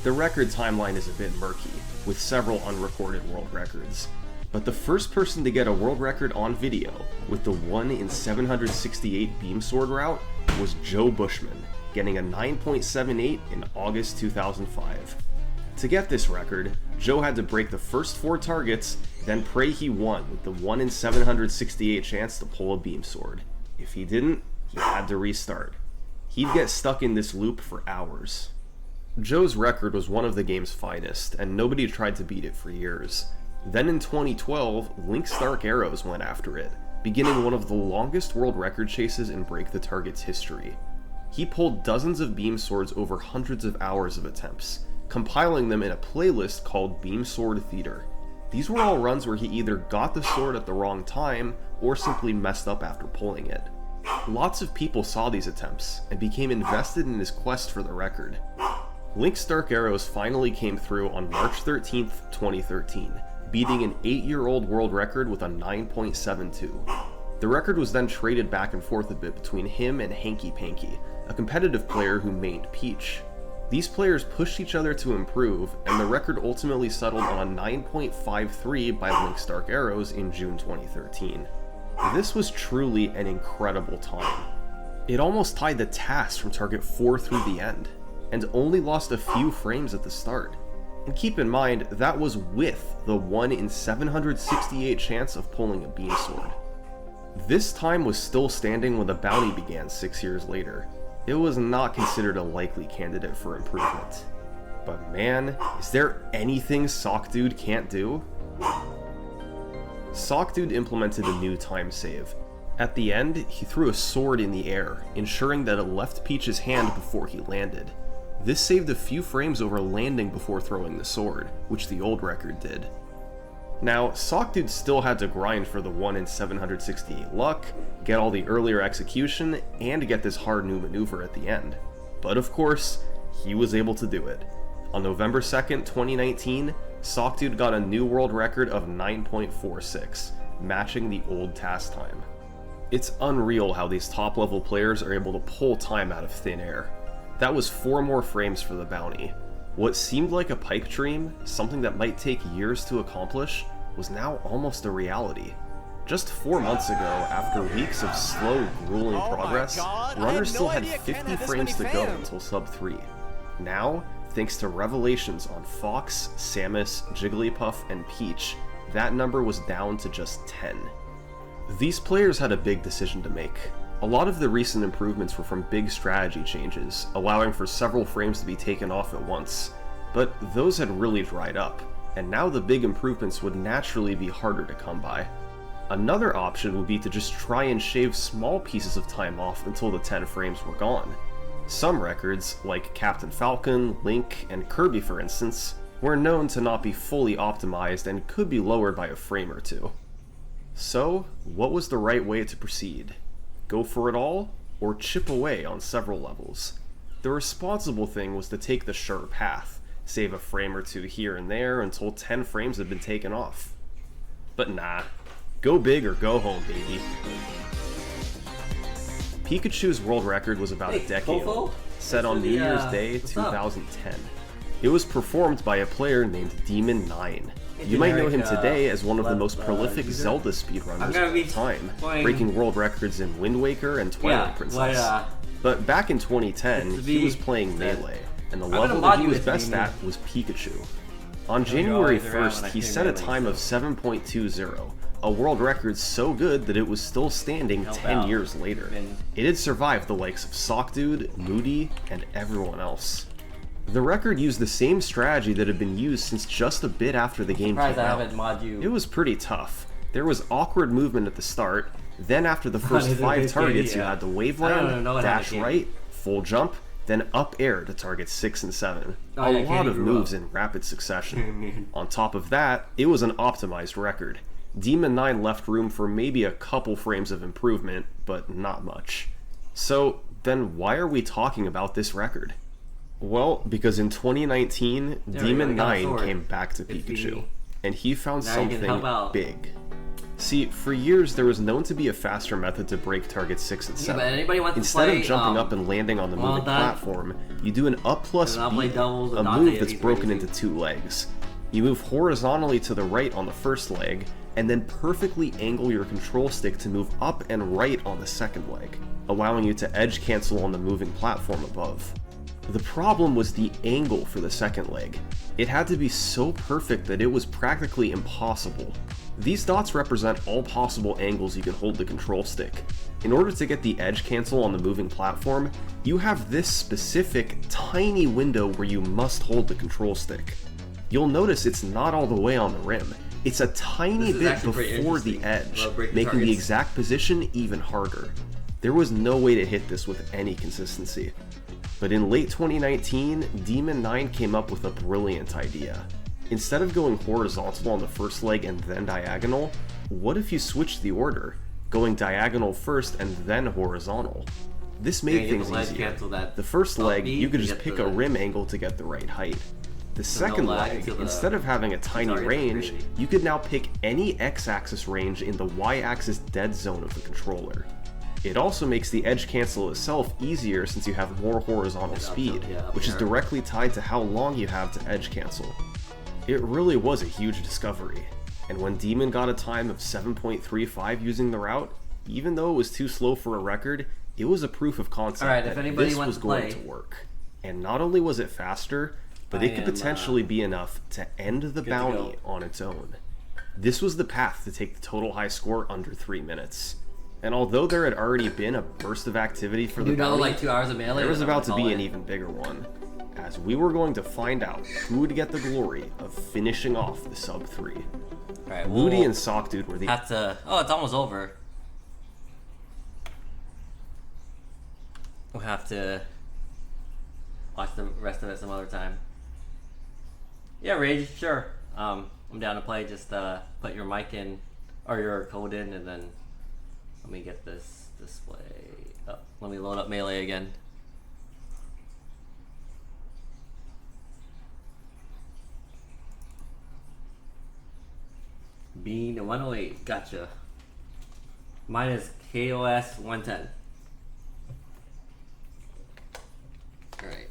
The record timeline is a bit murky, with several unrecorded world records, but the first person to get a world record on video with the 1 in 768 beam sword route was Joe Bushman, getting a 9.78 in August 2005. To get this record, Joe had to break the first 4 targets, then pray he won with the 1 in 768 chance to pull a beam sword. If he didn't, he had to restart. He'd get stuck in this loop for hours. Joe's record was one of the game's finest, and nobody tried to beat it for years. Then in 2012, Link's Dark Arrows went after it, beginning one of the longest world record chases in Break the Target's history. He pulled dozens of beam swords over hundreds of hours of attempts, compiling them in a playlist called Beam Sword Theater. These were all runs where he either got the sword at the wrong time, or simply messed up after pulling it. Lots of people saw these attempts, and became invested in his quest for the record. Link's Dark Arrows finally came through on March 13th, 2013, beating an 8-year-old world record with a 9.72. The record was then traded back and forth a bit between him and Hanky Panky, a competitive player who mained Peach. These players pushed each other to improve, and the record ultimately settled on a 9.53 by Link's Dark Arrows in June 2013. This was truly an incredible time. It almost tied the task from target 4 through the end, and only lost a few frames at the start. And keep in mind, that was with the 1 in 768 chance of pulling a beam sword. This time was still standing when the bounty began 6 years later. It was not considered a likely candidate for improvement. But man, is there anything Sock Dude can't do? Sock Dude implemented a new time save. At the end, he threw a sword in the air, ensuring that it left Peach's hand before he landed. This saved a few frames over landing before throwing the sword, which the old record did. Now, Sock Dude still had to grind for the 1 in 768 luck, get all the earlier execution, and get this hard new maneuver at the end. But of course, he was able to do it. On November 2nd, 2019, Sock Dude got a new world record of 9.46, matching the old task time. It's unreal how these top level players are able to pull time out of thin air. That was 4 more frames for the bounty. What seemed like a pipe dream, something that might take years to accomplish, was now almost a reality. Just 4 months ago, after weeks of slow, grueling progress, runners still had 50 frames to go until sub 3. Now, thanks to revelations on Fox, Samus, Jigglypuff, and Peach, that number was down to just 10. These players had a big decision to make. A lot of the recent improvements were from big strategy changes, allowing for several frames to be taken off at once. But those had really dried up, and now the big improvements would naturally be harder to come by. Another option would be to just try and shave small pieces of time off until the 10 frames were gone. Some records, like Captain Falcon, Link, and Kirby for instance, were known to not be fully optimized and could be lowered by a frame or two. So, what was the right way to proceed? Go for it all, or chip away on several levels? The responsible thing was to take the sure path, save a frame or two here and there until 10 frames had been taken off. But nah, go big or go home, baby. Pikachu's world record was about a decade old, set on New Year's Day 2010. It was performed by a player named Demon9. You might know him today as one of the most prolific Zelda speedrunners of all time, breaking world records in Wind Waker and Twilight Princess. But back in 2010, he was playing Melee, and the level that he was best at was Pikachu. On January 1st, he set a time of 7.20, a world record so good that it was still standing 10 years later. It had survived the likes of Sockdude, Moody, and everyone else. The record used the same strategy that had been used since just a bit after the game came out. It was pretty tough. There was awkward movement at the start, then after the first 5 targets you had to wave land, dash right, full jump, then up air to target 6 and 7. A lot of moves in rapid succession. On top of that, it was an optimized record. Demon9 left room for maybe a couple frames of improvement, but not much. So then why are we talking about this record? Well, because in 2019, Demon9 came back to Pikachu, and he found something big. See, for years there was known to be a faster method to break targets 6 and 7. Instead of jumping up and landing on the moving platform, you do an up plus B, a move that's broken into 2 legs. You move horizontally to the right on the first leg, and then perfectly angle your control stick to move up and right on the second leg, allowing you to edge cancel on the moving platform above. The problem was the angle for the second leg. It had to be so perfect that it was practically impossible. These dots represent all possible angles you can hold the control stick. In order to get the edge cancel on the moving platform, you have this specific tiny window where you must hold the control stick. You'll notice it's not all the way on the rim. It's a tiny bit before the edge, making the exact position even harder. There was no way to hit this with any consistency. But in late 2019, Demon9 came up with a brilliant idea. Instead of going horizontal on the first leg and then diagonal, what if you switched the order, going diagonal first and then horizontal? This made things easier. The first leg, you could just pick a rim angle to get the right height. The second leg, instead of having a tiny range, you could now pick any x-axis range in the y-axis dead zone of the controller. It also makes the edge cancel itself easier since you have more horizontal speed, which is directly tied to how long you have to edge cancel. It really was a huge discovery, and when Demon got a time of 7.35 using the route, even though it was too slow for a record, it was a proof of concept that this was going to work. And not only was it faster, but it could potentially be enough to end the bounty on its own. This was the path to take the total high score under 3 minutes. And although there had already been a burst of activity for the bounty, like 2 hours of Melee, there was about to be an even bigger one, as we were going to find out who would get the glory of finishing off the sub 3. Alright, Moody and Sockdude were the... Oh, it's almost over. We'll have to watch the rest of it some other time. Yeah, Rage, sure. I'm down to play. Just put your mic in, or your code in, and then let me get this display up. Let me load up Melee again. Bean 108, gotcha. Mine is KOS 110. Alright.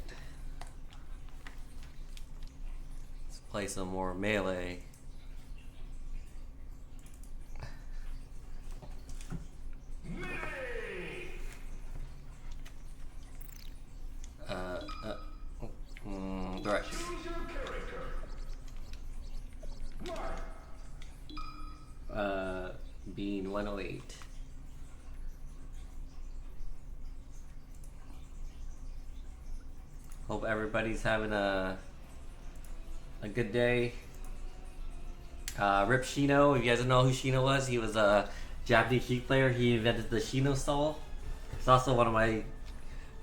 Let's play some more Melee. Direction. Bean 108. Hope everybody's having a good day. Rip Shino. If you guys don't know who Shino was, he was a Japanese Sheik player. He invented the Shino style. He's also one of my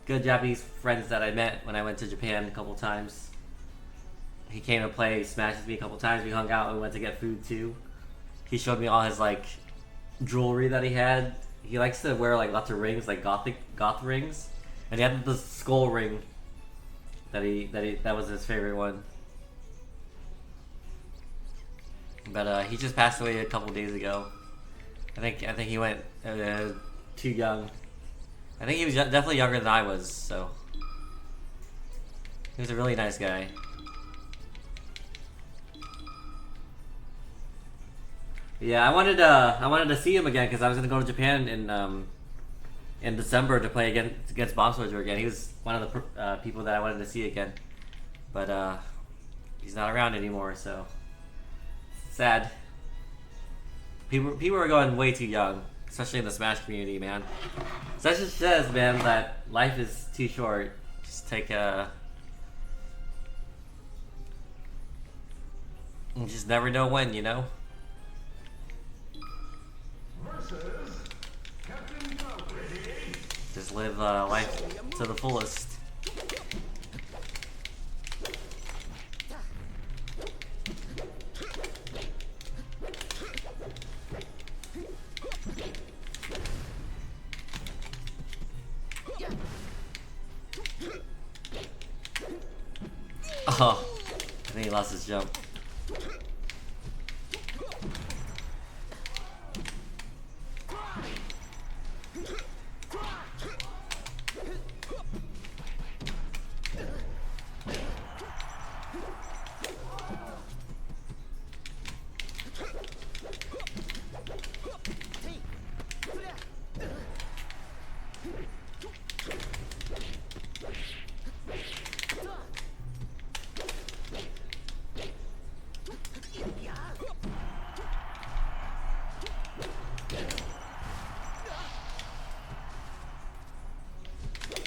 good Japanese friends that I met when I went to Japan a couple times. he came to play Smash with me a couple times. We hung out and went to get food too. He showed me all his like jewelry that he had. He likes to wear like lots of rings, like goth rings, and he had the skull ring that was his favorite one. But he just passed away a couple days ago. I think he went too young. I think he was definitely younger than I was, so he was a really nice guy. Yeah, I wanted to see him again because I was gonna go to Japan in December to play against Bomb Soldier again. He was one of the people that I wanted to see again, but he's not around anymore, so sad. People are going way too young, especially in the Smash community, man. So that just says, man, that life is too short. Just take a. You just never know when, you know. Just live life to the fullest. Oh, I think he lost his jump.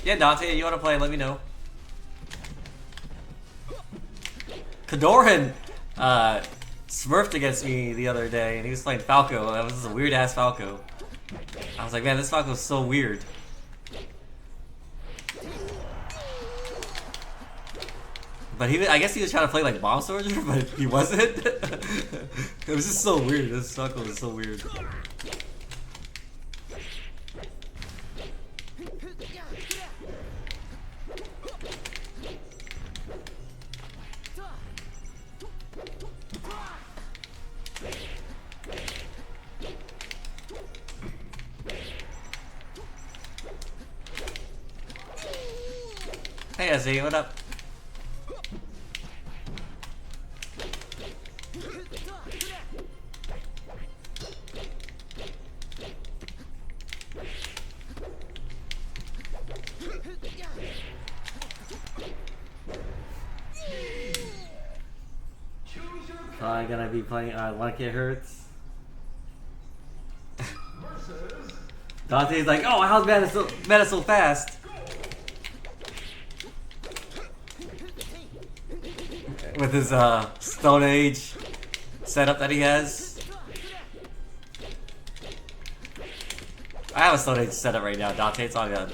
Yeah, Dante, you want to play? Let me know. Kadoran smurfed against me the other day, and he was playing Falco. That was a weird ass Falco. I was like, man, this Falco is so weird. But I guess he was trying to play like Bomb Soldier, but he wasn't. It was just so weird. This Falco was so weird. Hey, Izzy, what up? I'm gonna be playing Like It Hurts. Dante's like, oh, how's meta so fast? With his Stone Age setup that he has. I have a Stone Age setup right now, Dante. It's all good.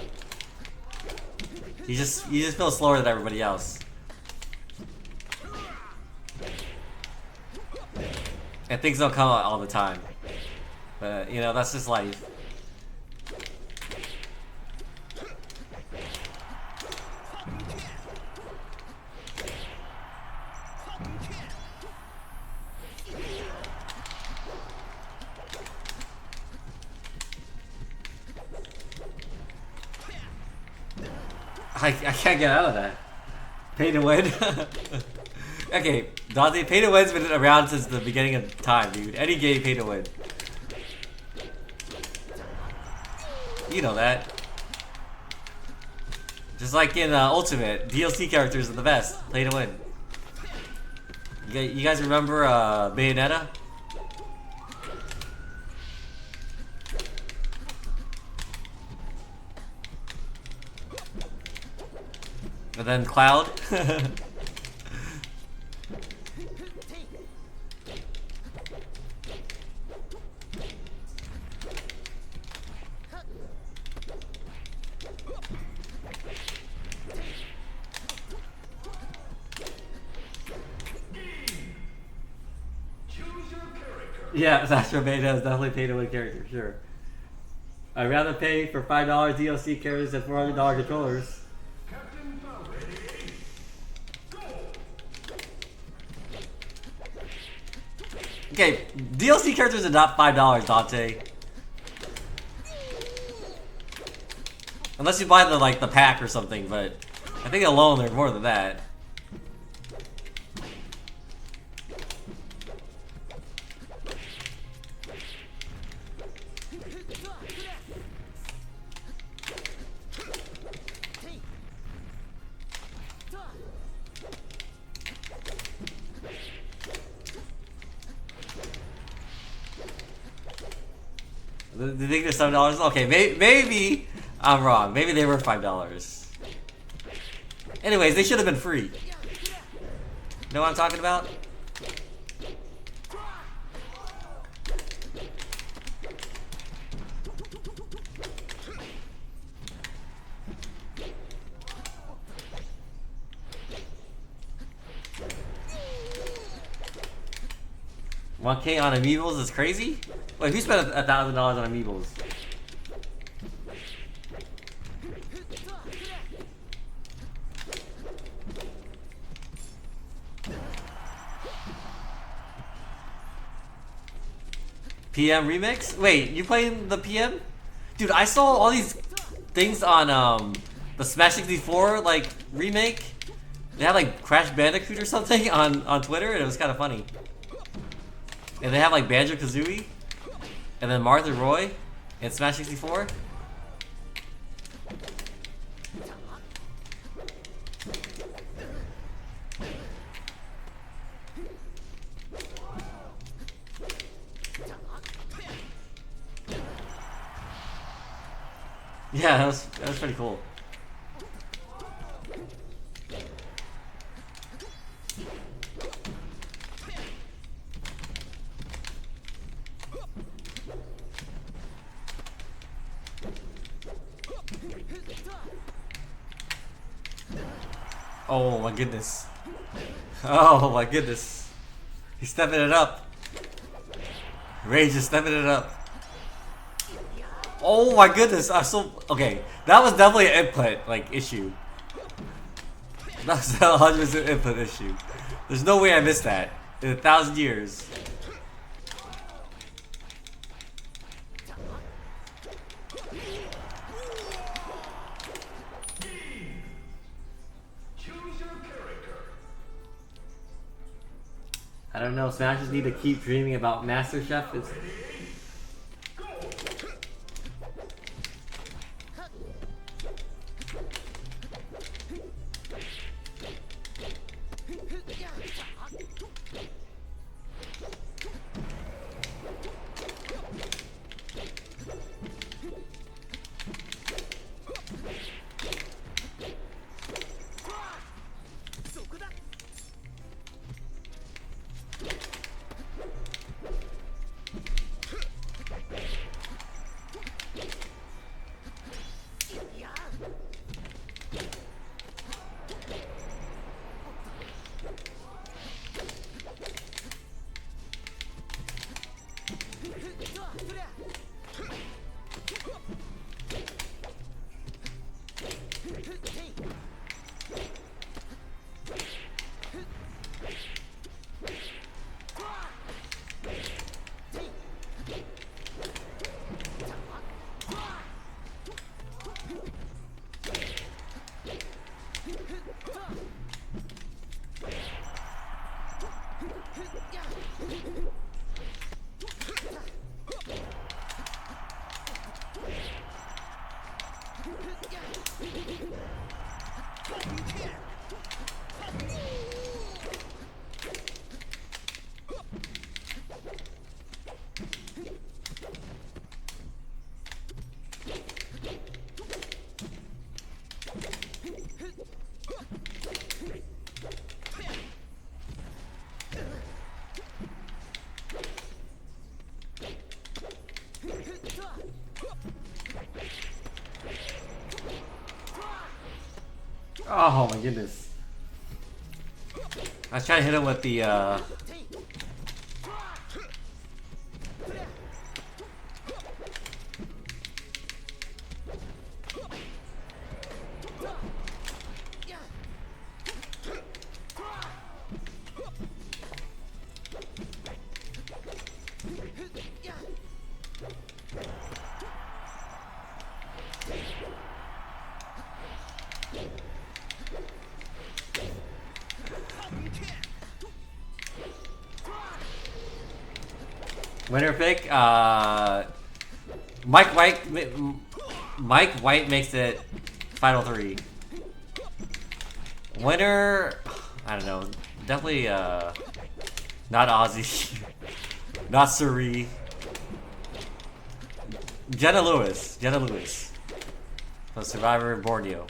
You just feel slower than everybody else. And things don't come out all the time. But, you know, that's just life. I can't get out of that. Pay to win. Okay, Dante, pay to win's been around since the beginning of time, dude. Any game, pay to win. You know that. Just like in Ultimate, DLC characters are the best. Pay to win. You guys remember Bayonetta? And then Cloud. Yeah, Astro Beta is definitely pay to win character, sure. I'd rather pay for $5 DLC characters than $400 controllers. Captain Falcon. Ready, go! Okay, DLC characters are not $5, Dante. Unless you buy the pack or something, but I think alone they're more than that. Do you think they're $7? Okay, maybe I'm wrong. Maybe they were $5. Anyways, they should have been free. Know what I'm talking about? $1K on amiibos is crazy? Wait, who spent $1,000 on amiibos? PM remix? Wait, you playing the PM? Dude, I saw all these things on the Smash 64 like remake. They had like Crash Bandicoot or something on Twitter, and it was kind of funny. And they have like Banjo-Kazooie, and then Martha Roy, in Smash 64. Yeah, that was pretty cool. Oh my goodness. Oh my goodness. He's stepping it up. Rage is stepping it up. Oh my goodness, I'm so okay. That was definitely an input issue. That was a 100% input issue. There's no way I missed that in 1,000 years. Choose your character. I don't know. Smashers need to keep dreaming about Master Chef. It's oh my goodness. I was trying to hit him with the Winner pick. Mike White. Mike White makes it final 3. Winner. I don't know. Definitely. Not Ozzy. Not Suri. Jenna Lewis. Jenna Lewis. The Survivor in Borneo.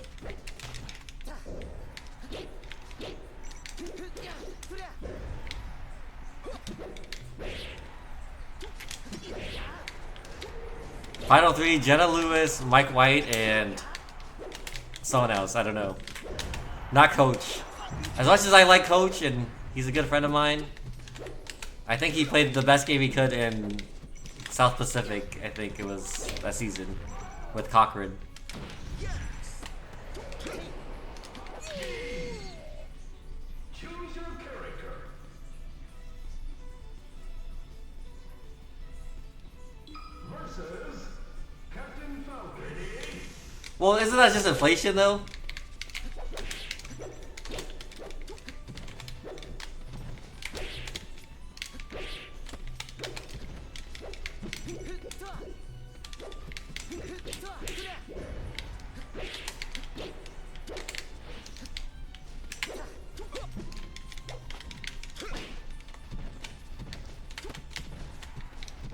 Final 3, Jenna Lewis, Mike White, and someone else. I don't know. Not Coach. As much as I like Coach, and he's a good friend of mine, I think he played the best game he could in South Pacific. I think it was that season with Cochran. Choose your character. Versus Captain Falcon. Well, isn't that just inflation though?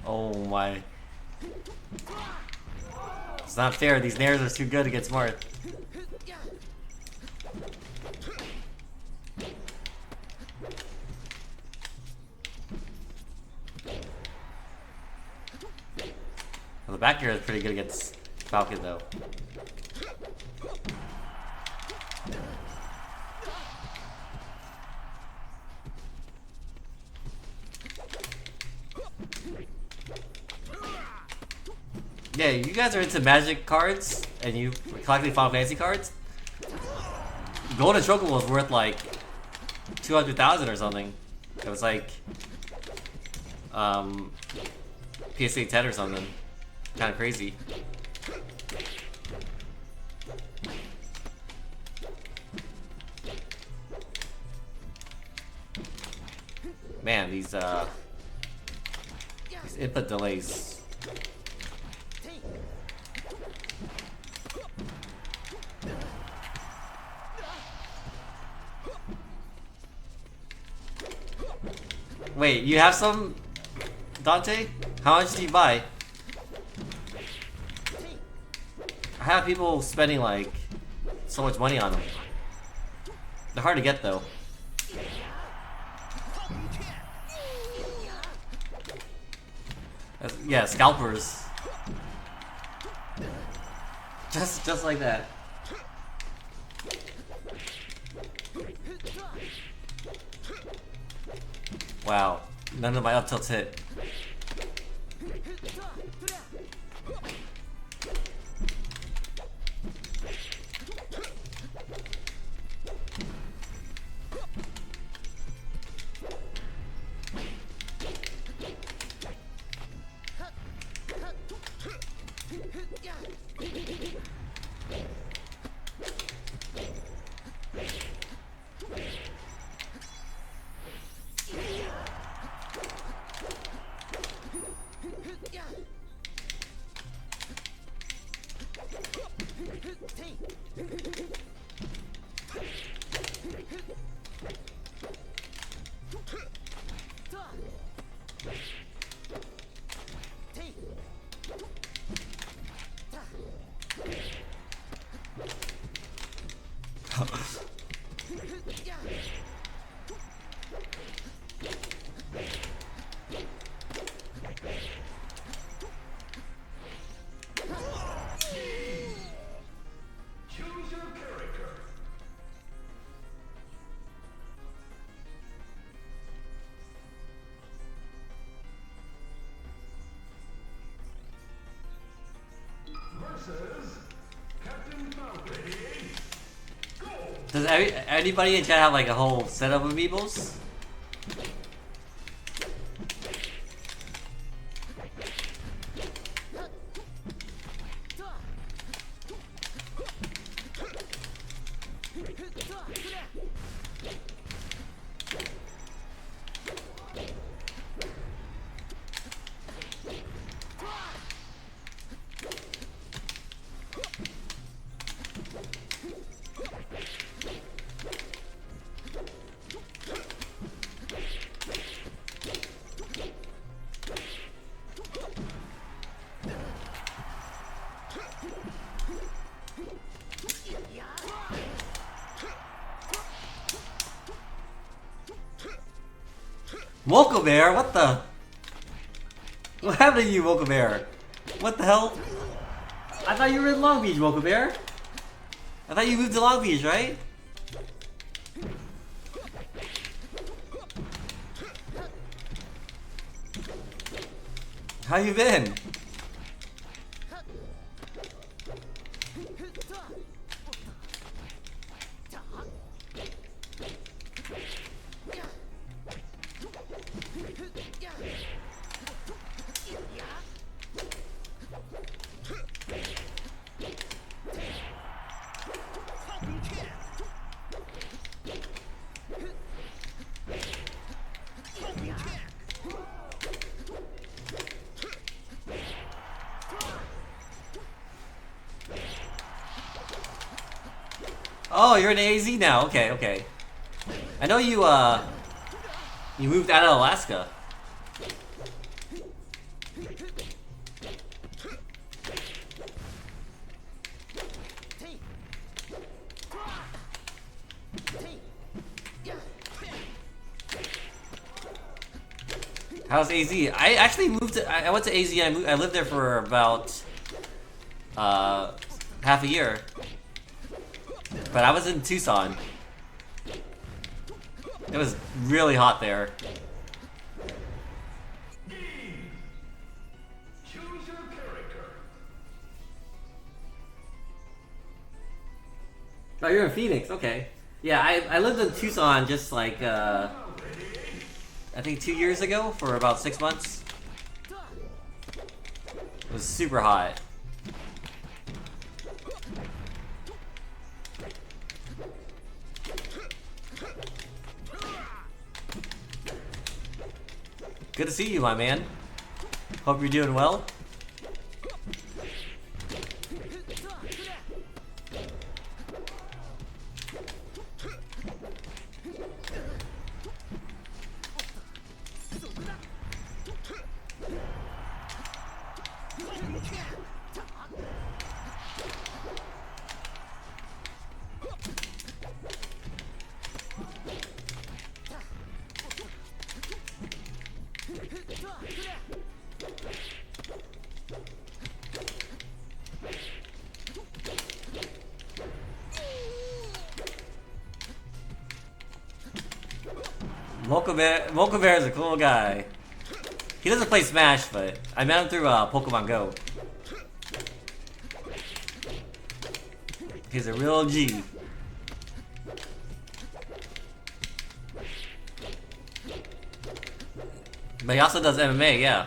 Oh my. It's not fair, these nairs are too good against Marth. Well, the back air is pretty good against Falcon though. Yeah, you guys are into Magic cards, and you collecting Final Fantasy cards. Golden Chocobo was worth like 200,000 or something. It was like PSA 10 or something. Kind of crazy. Man, these input delays. Wait, you have some, Dante? How much do you buy? I have people spending like so much money on them. They're hard to get though. Yeah, scalpers. Just like that. Wow, none of my up tilts hit. Choose your character. Versus Captain Falcon. Go. Does anybody in chat have like a whole set of amiibos? Woka Bear, what the? What happened to you, Woka Bear? What the hell? I thought you were in Long Beach, Woka Bear. I thought you moved to Long Beach, right? How you been? Oh, you're in AZ now. Okay, okay. I know you you moved out of Alaska. How's AZ? I actually moved to, I went to AZ. I lived there for about half a year. But I was in Tucson. It was really hot there. Choose your character. Oh, you're in Phoenix. Okay. Yeah, I lived in Tucson just like I think 2 years ago for about 6 months. It was super hot. Good to see you, my man. Hope you're doing well. Mocha Bear is a cool guy. He doesn't play Smash, but I met him through Pokemon Go. He's a real G. But he also does MMA, yeah.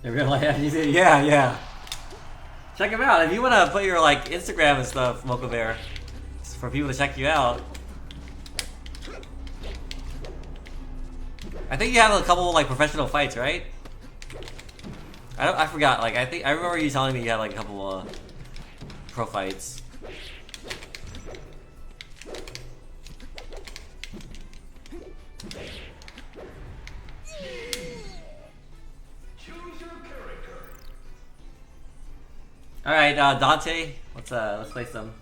In real life, yeah, yeah. Check him out if you want to put your like Instagram and stuff, Mocha Bear, for people to check you out. I think you have a couple like professional fights, right? I forgot. Like I remember you telling me you had like a couple pro fights. All right, Dante. Let's play some.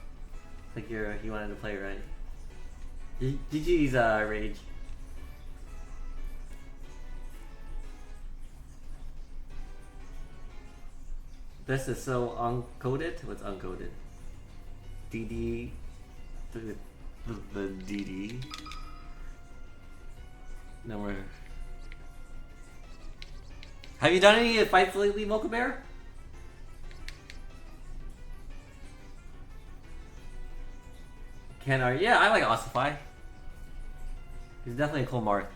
I think you wanted to play, right? GG's Rage. This is so uncoded. What's uncoded? DD. The DD. No more. Have you done any fights lately, Mocha Bear? Yeah, I like Ossify. He's definitely a cool Marth.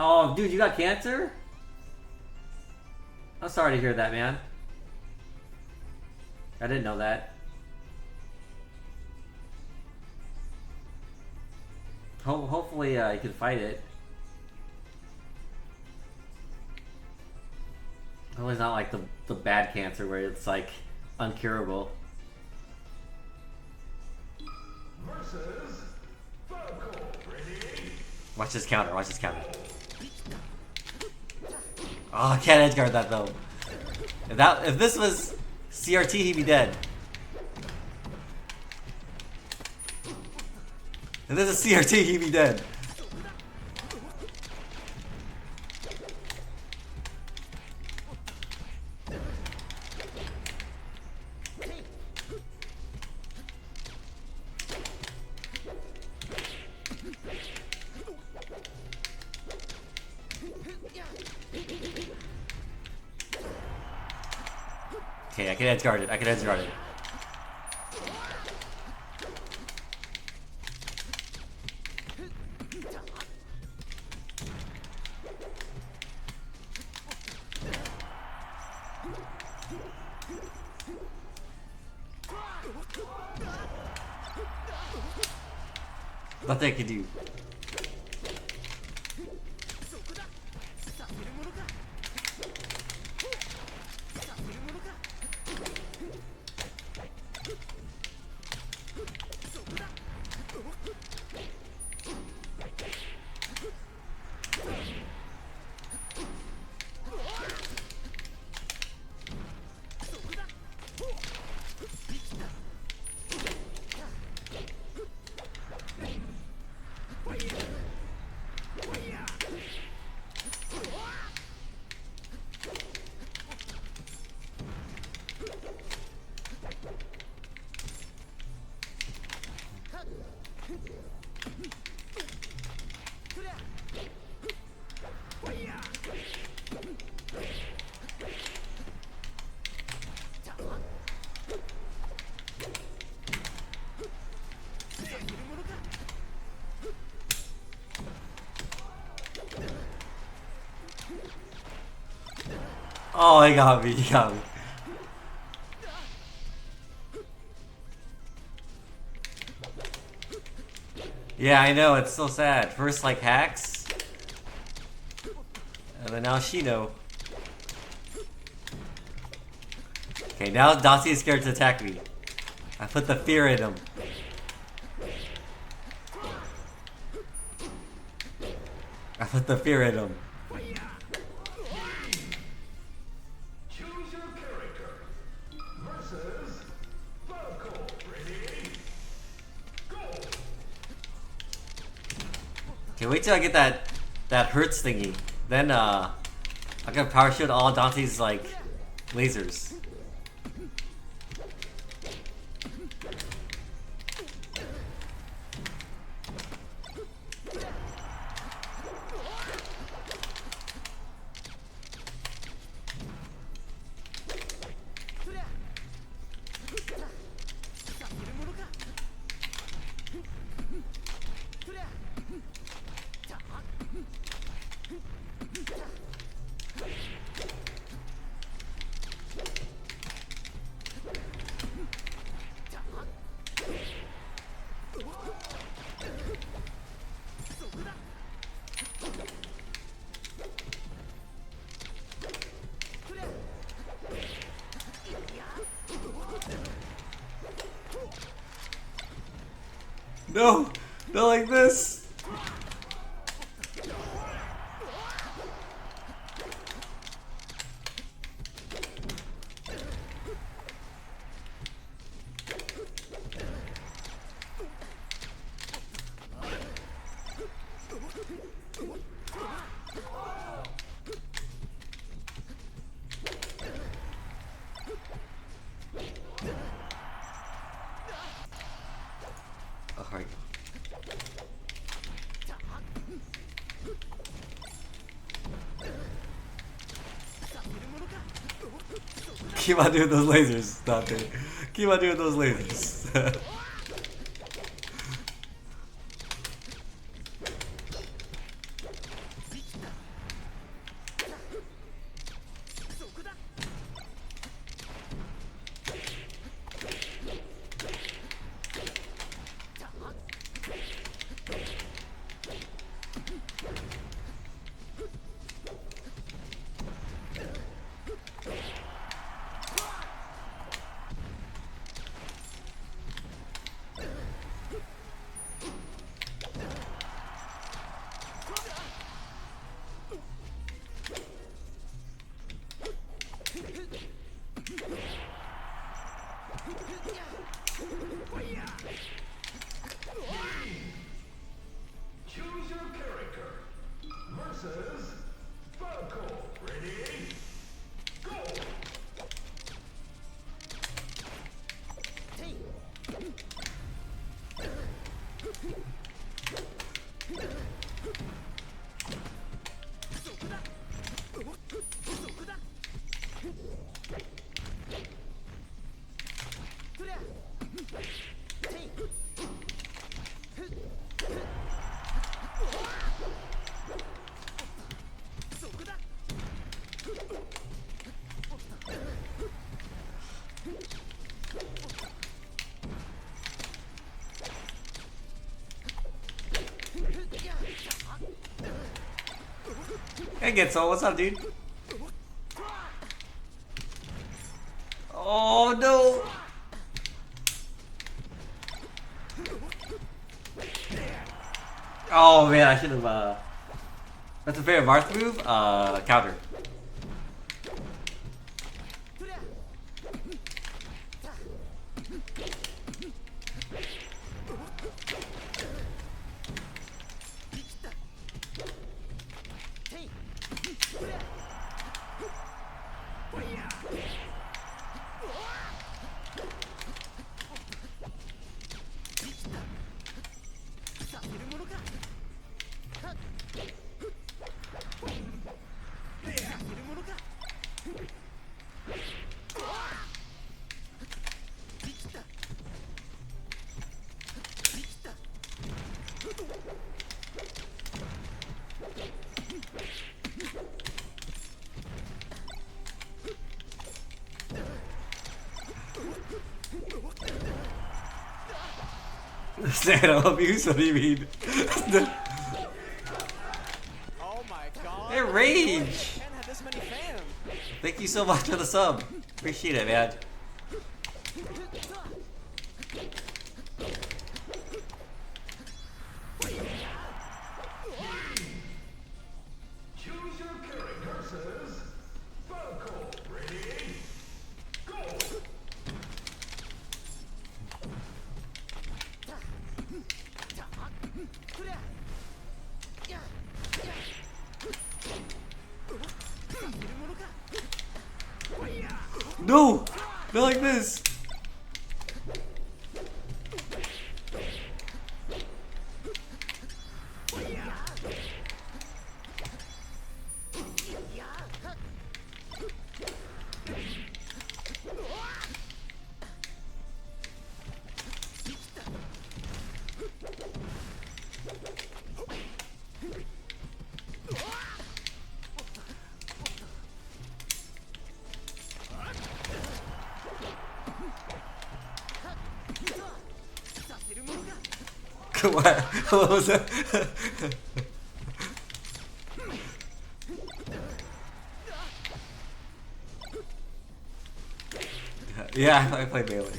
Oh, dude, you got cancer? I'm sorry to hear that, man. I didn't know that. Hopefully, you can fight it. Hopefully it's not like the bad cancer where it's like uncurable. Versus Falco. Ready? Watch this counter, watch this counter. Oh, I can't edgeguard that though. If this was CRT, he'd be dead. If this is CRT, he'd be dead. Okay, I can edge guard it. I can edge guard it. Nothing I can do. Oh, he got me, he got me. Yeah, I know, it's so sad. First, like, hacks. And then now Shino. Okay, now Dasi is scared to attack me. I put the fear in him. I put the fear in him. Choose your character. Versus Falco. Ready? Go. Okay, wait till I get that hurts thingy. Then I can power shield all Dante's like lasers. No, not like this. Alright. Keep on doing those lasers, Dante. Keep on doing those lasers. Hey, Gitso, what's up, dude? Oh no! Oh man, I should have. That's a favorite Marth move. Counter. Santa abuse? What do you mean? Oh my god. Hey, Rage! Can't have this many fans. Thank you so much for the sub. Appreciate it, man. Choose your character says Falco. Ready? Go! No! Not like this! What? What was that? Yeah, I play melee.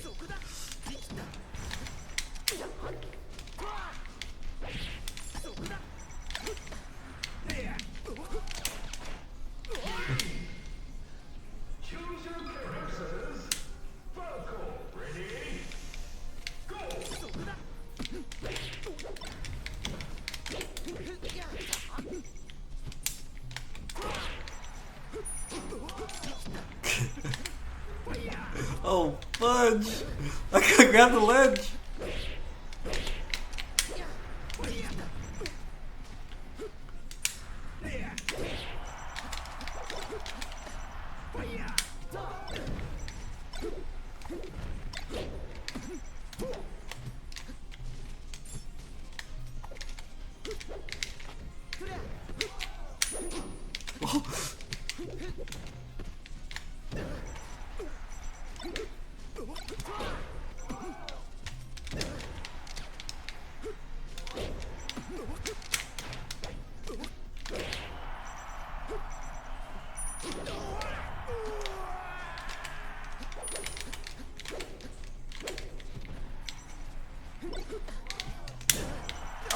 Choose your character says Falco. Ready? Go! Oh, fudge! I couldn't grab the ledge!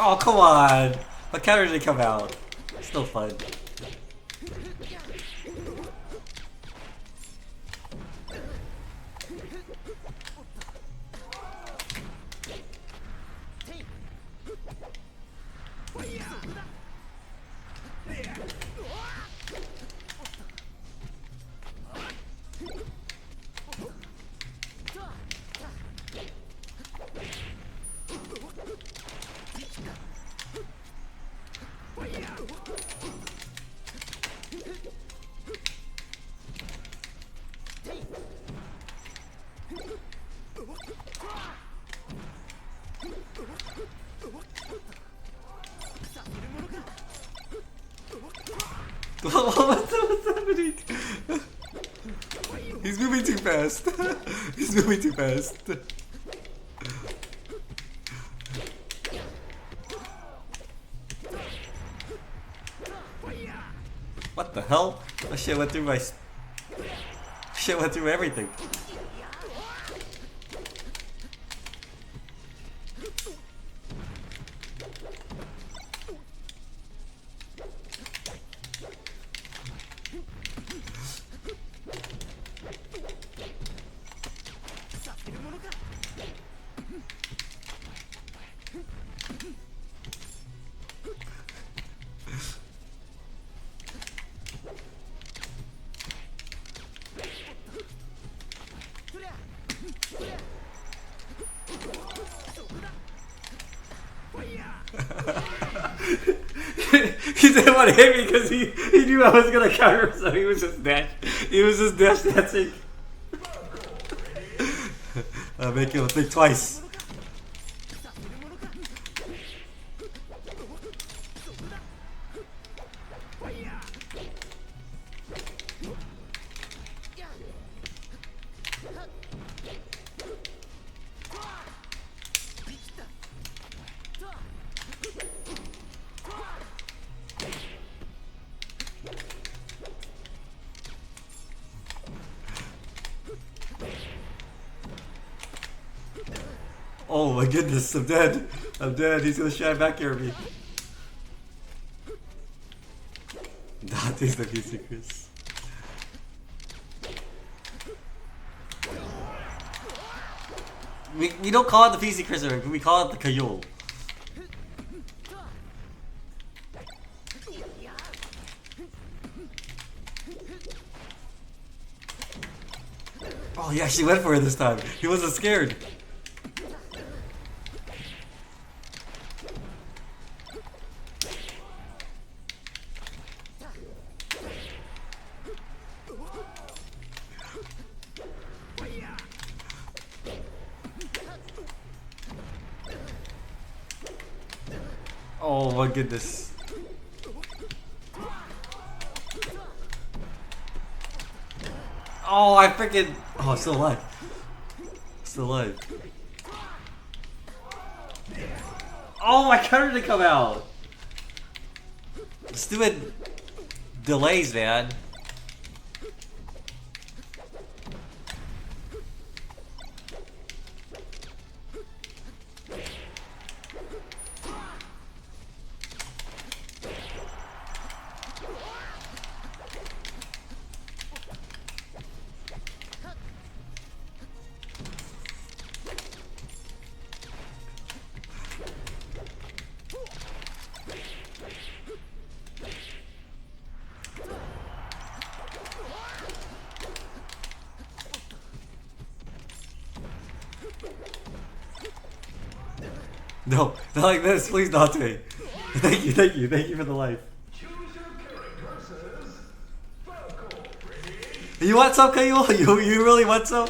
Oh, come on! My counter didn't come out. Still fun. What's happening? He's moving too fast. He's moving too fast. What the hell? That shit went through my. Shit went through everything. He didn't want to hit me because he knew I was gonna counter, so he was just dash dancing. Make him think twice. Oh my goodness, I'm dead. I'm dead. He's gonna try back here at me. Dante's the PC Chris. We don't call it the PC Chris, we call it the Kayul. Oh, he actually went for it this time. He wasn't scared. Oh my goodness. Oh, I freaking. Oh, I'm still alive. Still alive. Oh, my counter didn't come out. Stupid delays, man. No, not like this, please, Dante. Thank you for the life. Choose your character, Falco, ready? You want some, Kayul? You really want some?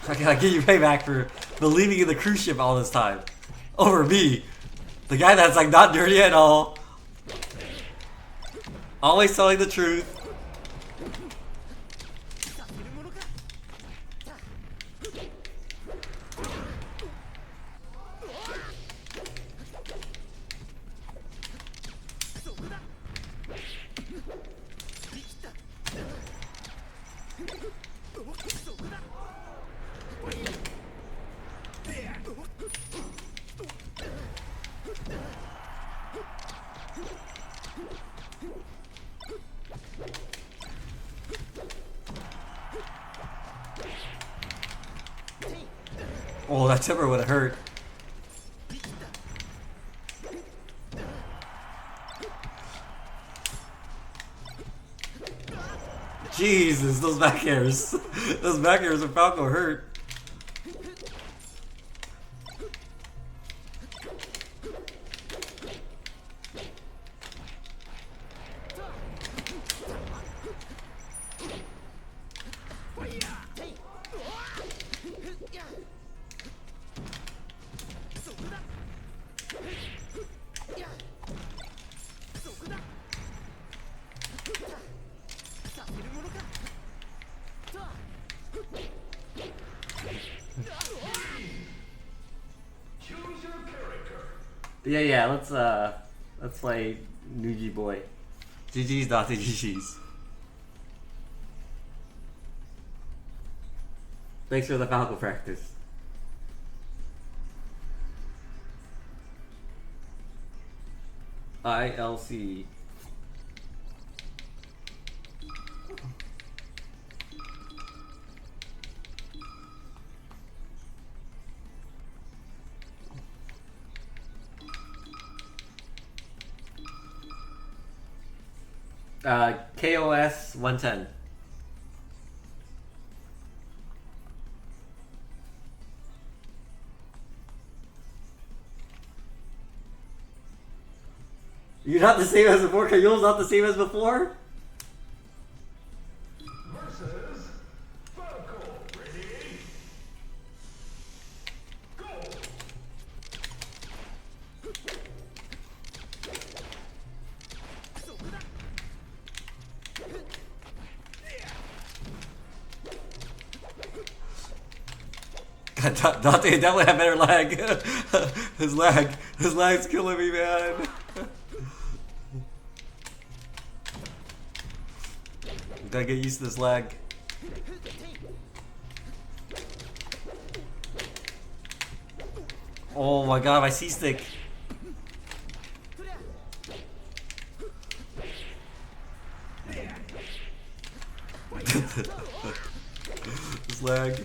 I gotta give you payback for believing in the cruise ship all this time. Over me. The guy that's like not dirty at all. Always telling the truth. Oh, that timber would have hurt. Jesus, those back airs. Those back airs of Falco hurt. Yeah, let's play Nuji Boy. GG's, not the GG's. Thanks for the Falco practice. ILC. KOS 110. You're not the same as before? Kayul's not the same as before? Versus Falco. Ready? Go! God, Dante definitely had better lag. his lag's killing me, man. Gotta get used to this lag. Oh my god, my C-stick. This lag.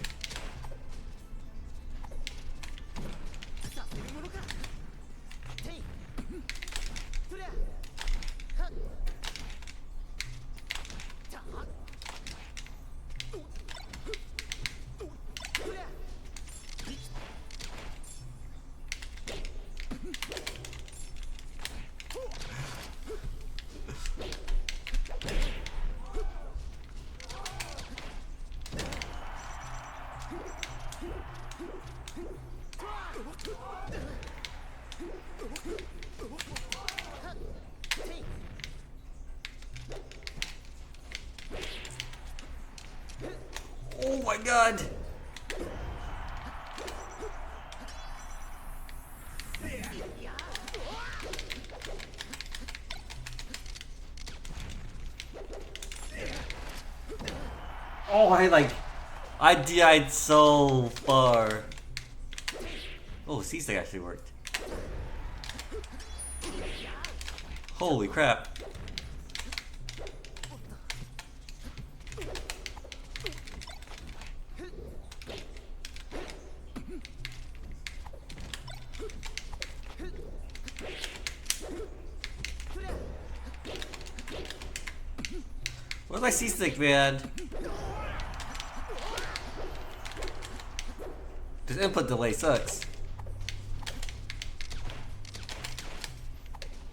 Oh my god! Oh, I died so far. Oh, C-stick actually worked. Holy crap. Where's my C-stick, man? This input delay sucks.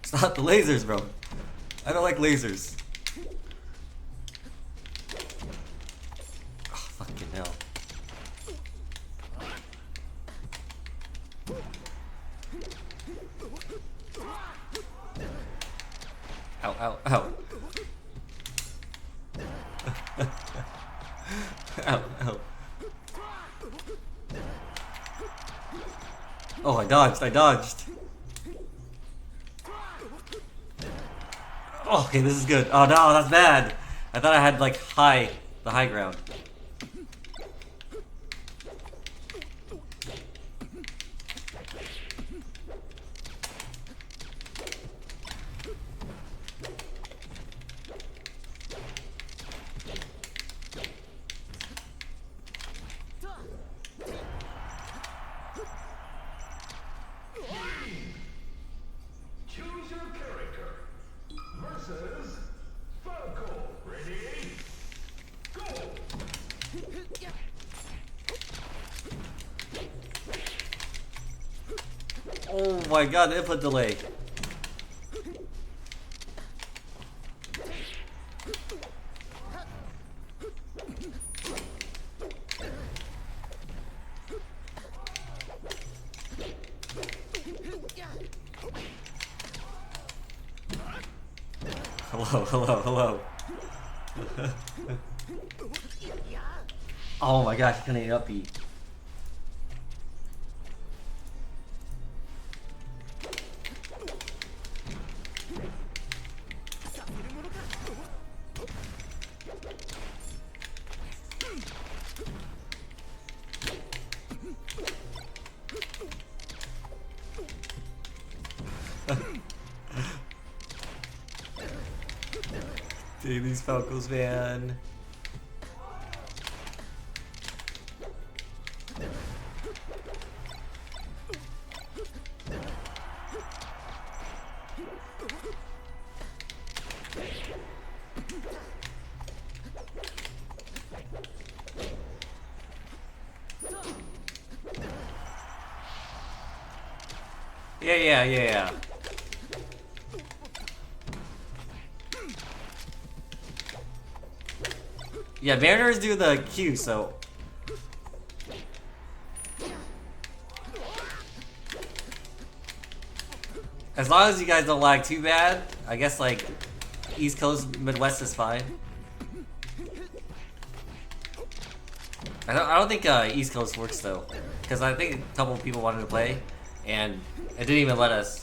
Stop the lasers, bro. I don't like lasers. Oh, fucking hell. Ow, ow, ow. Ow, ow. Oh, I dodged. Oh, okay, this is good. Oh no, that's bad. I thought I had like the high ground. Choose your character. Versus Falco. Ready? Go! Oh my god, the input delay. Hello. Oh my gosh, I couldn't up beat. Dude, these Falcos, man. Yeah. Yeah, Mariners do the Q, so... As long as you guys don't lag too bad, I guess, like, East Coast, Midwest is fine. I don't think East Coast works, though. Because I think a couple people wanted to play, and it didn't even let us.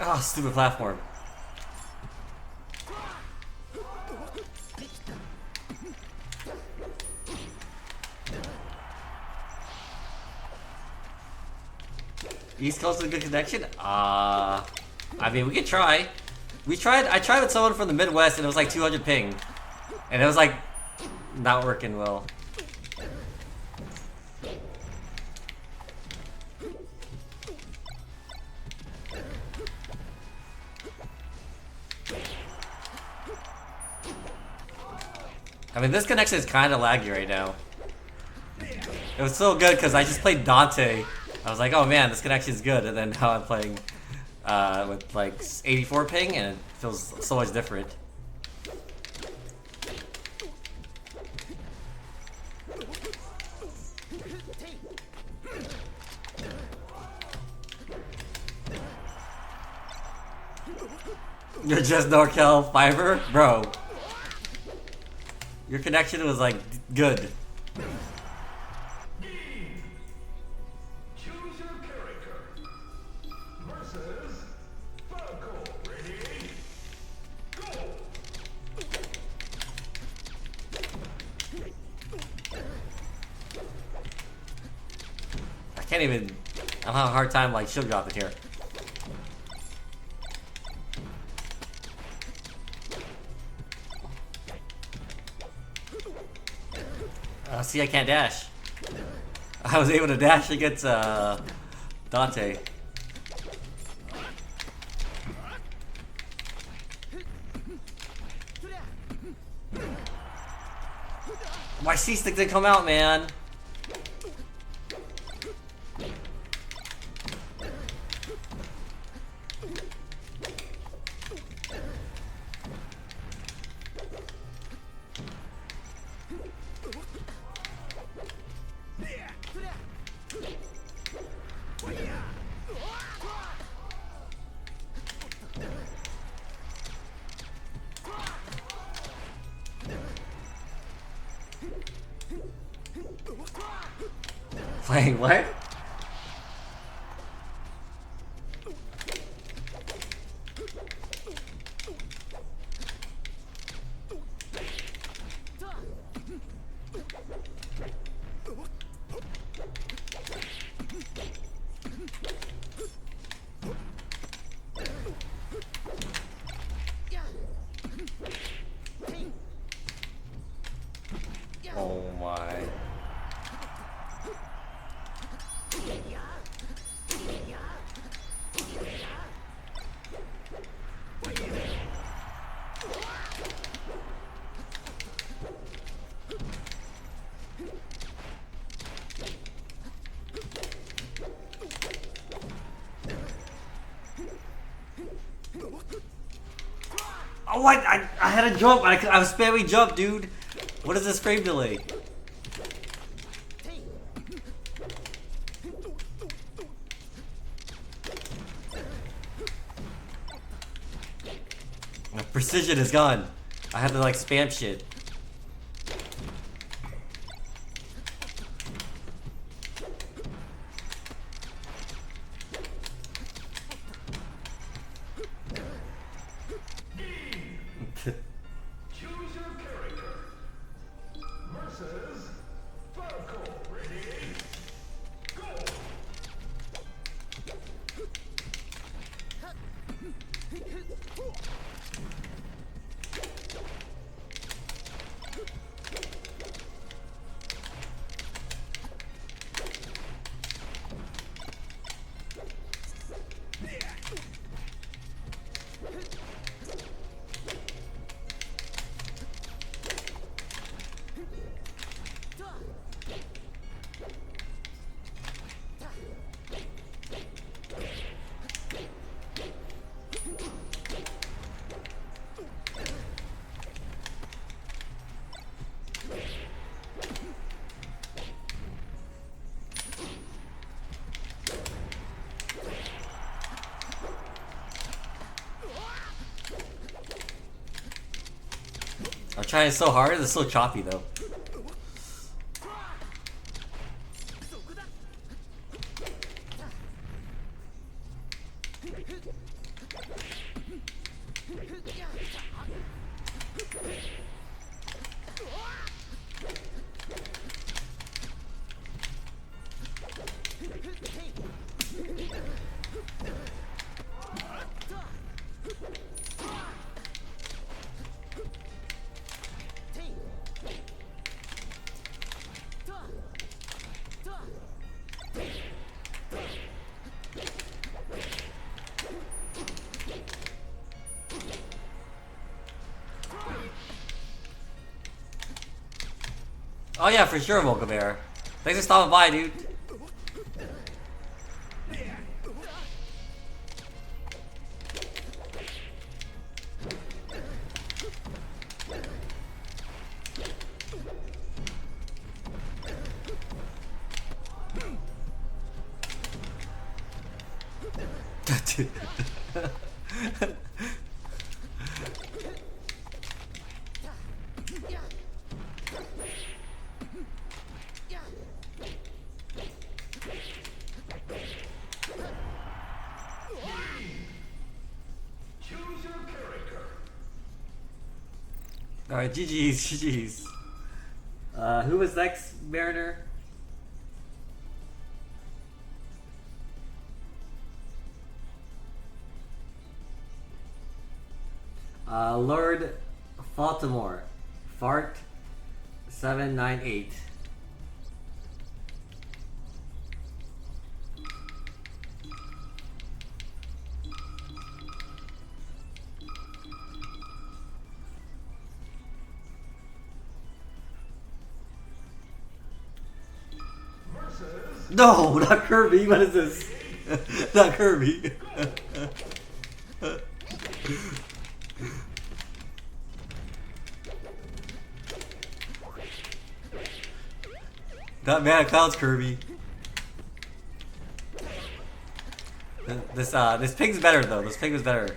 Oh, stupid platform. East Coast is a good connection? I mean, we could try. I tried with someone from the Midwest and it was like 200 ping. And it was like, not working well. I mean, this connection is kind of laggy right now. It was so good because I just played Dante. I was like, oh man, this connection is good. And then now I'm playing with like 84 ping and it feels so much different. You're just NorCal fiber? Bro. Your connection was like good. Choose your character. Versus Falco. Ready? Go! I can't even. I'm having a hard time like shield dropping here. See, I can't dash. I was able to dash against Dante. My C-stick didn't come out, man. Playing what? Oh my. Oh, I had a jump. I was spamming jump, dude. What is this frame delay? My precision is gone. I had to like spam shit. I'm trying so hard, it's so choppy though. Oh yeah, for sure, Mocha Bear. Thanks for stopping by, dude. Dude. Choose your character. Alright, GG's, GG's. Who was next, Mariner? Lord Baltimore. Fart 798. Versus No, not Kirby. What is this? Not Kirby. Not Man of Clouds, Kirby. This pig's better though. This pig is better.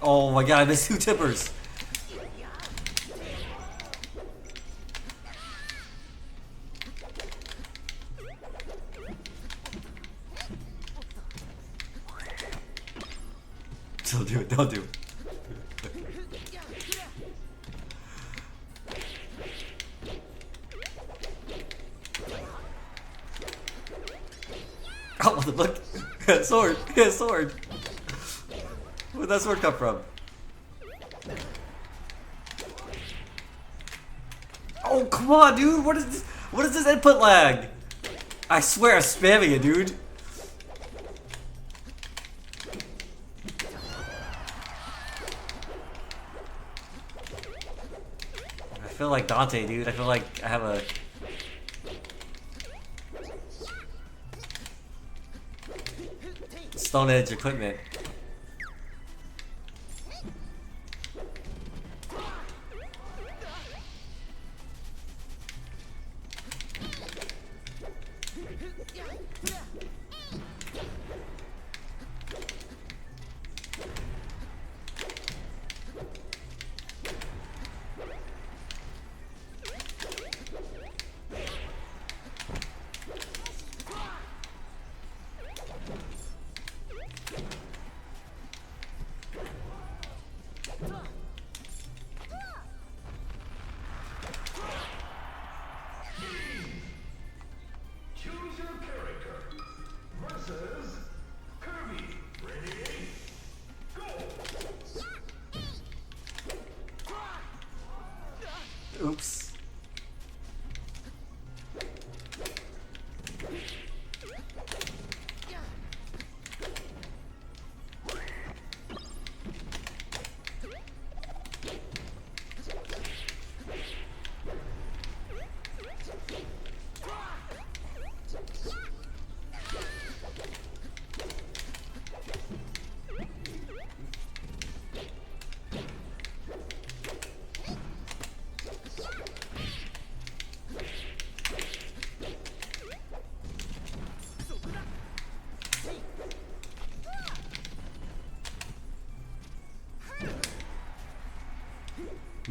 Oh my god, I missed 2 tippers. Don't do it, don't do it. Oh, what the fuck? Sword! Yeah, sword! Where'd that sword come from? Oh, come on, dude! What is this? What is this input lag? I swear I'm spamming it, dude. I feel like Dante, dude. I feel like I have a... Stone Edge equipment.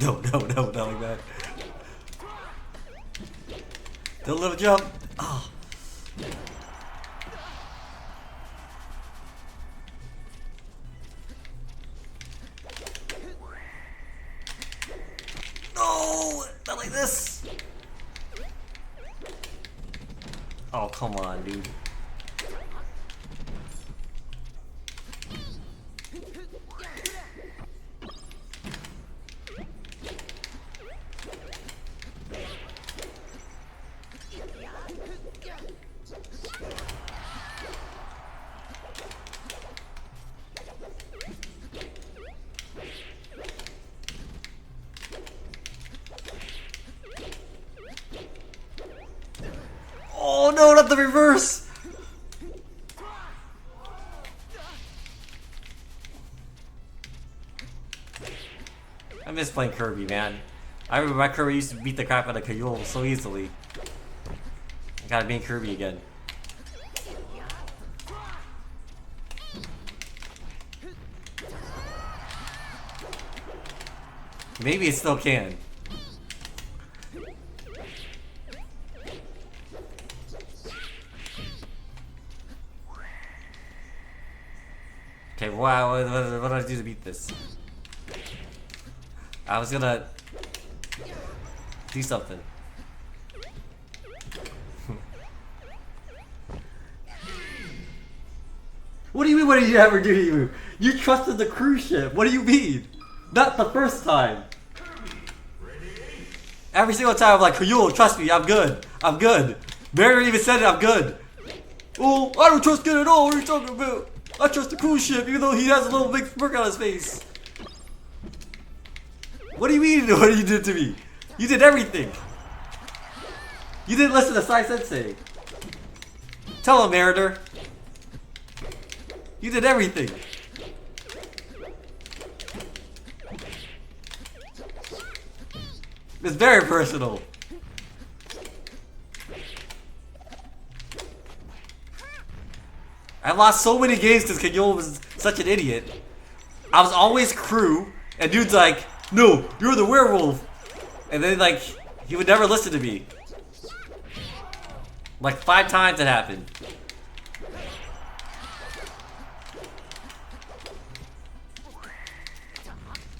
No, not like that. Do a little jump. Oh. No, not like this. Oh, come on, dude. Oh no, not the reverse! I miss playing Kirby, man. I remember my Kirby used to beat the crap out of Kayul so easily. I gotta be in Kirby again. Maybe it still can. Okay, wow, what do I do to beat this? I was gonna do something. What do you mean, what did you ever do to you? You trusted the cruise ship, what do you mean? Not the first time. Every single time I'm like, Kayul, trust me, I'm good. I'm good. Barry even said it, I'm good. Oh, I don't trust good at all, what are you talking about? I trust the cruise ship, even though he has a little big smirk on his face. What do you mean, what you did to me? You did everything. You didn't listen to Sai Sensei. Tell him, Mariner. You did everything. It's very personal. I lost so many games because Kayul was such an idiot. I was always crew, and dude's like, no, you're the werewolf. And then like, he would never listen to me. Like 5 times it happened.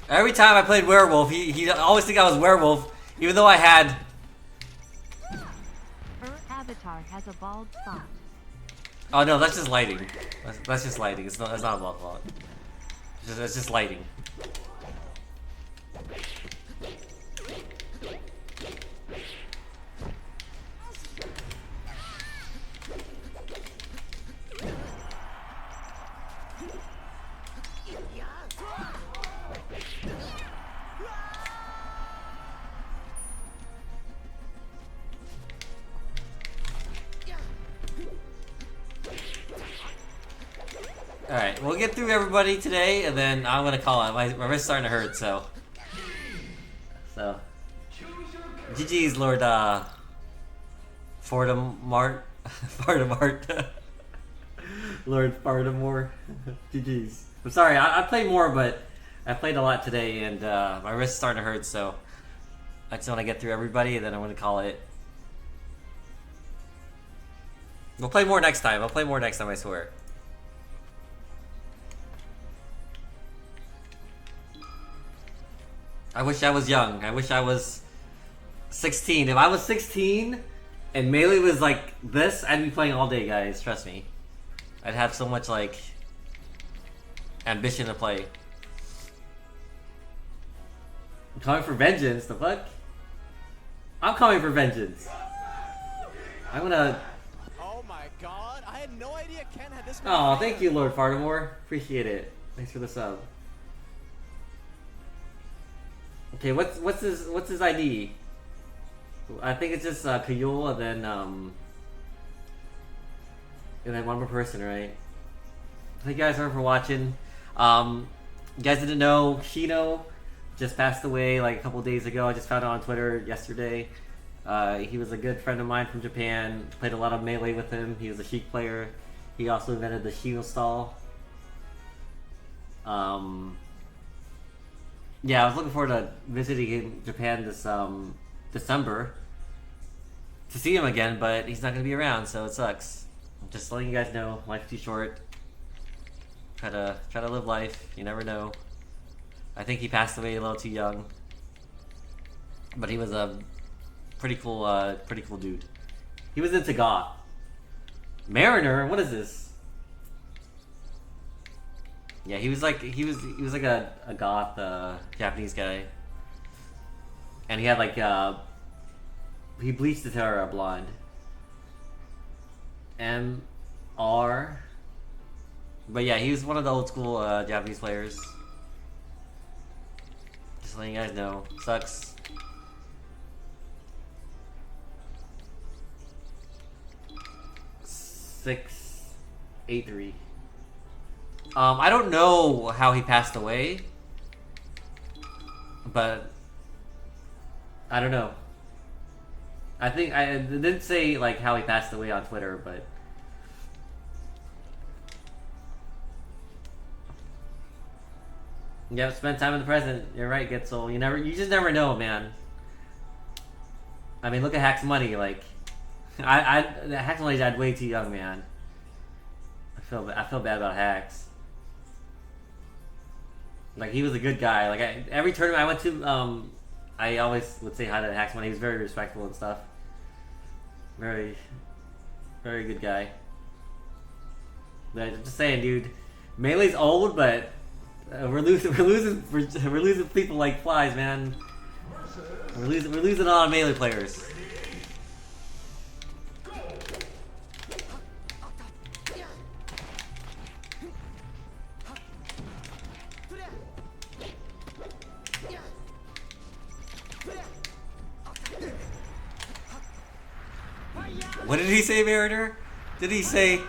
Every time I played werewolf, he always think I was werewolf, even though I had. Her avatar has a bald spot. Oh no, that's just lighting. That's just lighting. It's not a bald spot. It's just lighting. Alright, we'll get through everybody today, and then I'm gonna call it. My wrist's starting to hurt, so. GG's, Lord, Fordamart. Fordamart. Lord Fordamore. GG's. I'm sorry, I played more, but I played a lot today, and my wrist's starting to hurt, so. I just want to get through everybody, and then I'm gonna call it. We'll play more next time. I'll play more next time, I swear. I wish I was young. I wish I was 16. If I was 16 and Melee was like this, I'd be playing all day, guys. Trust me. I'd have so much, like, ambition to play. I'm coming for vengeance. The fuck? I'm coming for vengeance. I'm gonna... Oh my god, I had no idea Ken had this many Oh, fans. thank you, Lord Fardamore. Appreciate it. Thanks for the sub. Okay, what's his ID? I think it's just Kayul and then one more person, right? Thank you guys for watching. You guys didn't know Shino just passed away like a couple days ago. I just found it on Twitter yesterday. He was a good friend of mine from Japan. Played a lot of Melee with him. He was a Sheik player. He also invented the Shino stall. Yeah, I was looking forward to visiting Japan this December to see him again, but he's not gonna be around, so it sucks. Just letting you guys know, life's too short. Try to live life. You never know. I think he passed away a little too young, but he was a pretty cool dude. He was into goth. Mariner, what is this? Yeah, he was like a goth Japanese guy, and he had like he bleached his hair blonde. MR, but yeah, he was one of the old school Japanese players. Just letting you guys know, sucks. Six, 8-3. I don't know how he passed away, but I don't know. I think I didn't say like how he passed away on Twitter, but yeah, spend time in the present. You're right, Gitzel. You just never know, man. I mean, look at Hack's Money. Like, Hack's Money died way too young, man. I feel bad about Hacks. Like, he was a good guy. Like, every tournament I went to, I always would say hi to Hacks Money. He was very respectful and stuff. Very, very good guy. But I'm just saying, dude. Melee's old, but we're losing people like flies, man. We're losing a lot of Melee players. What did he say, Mariner? Did he say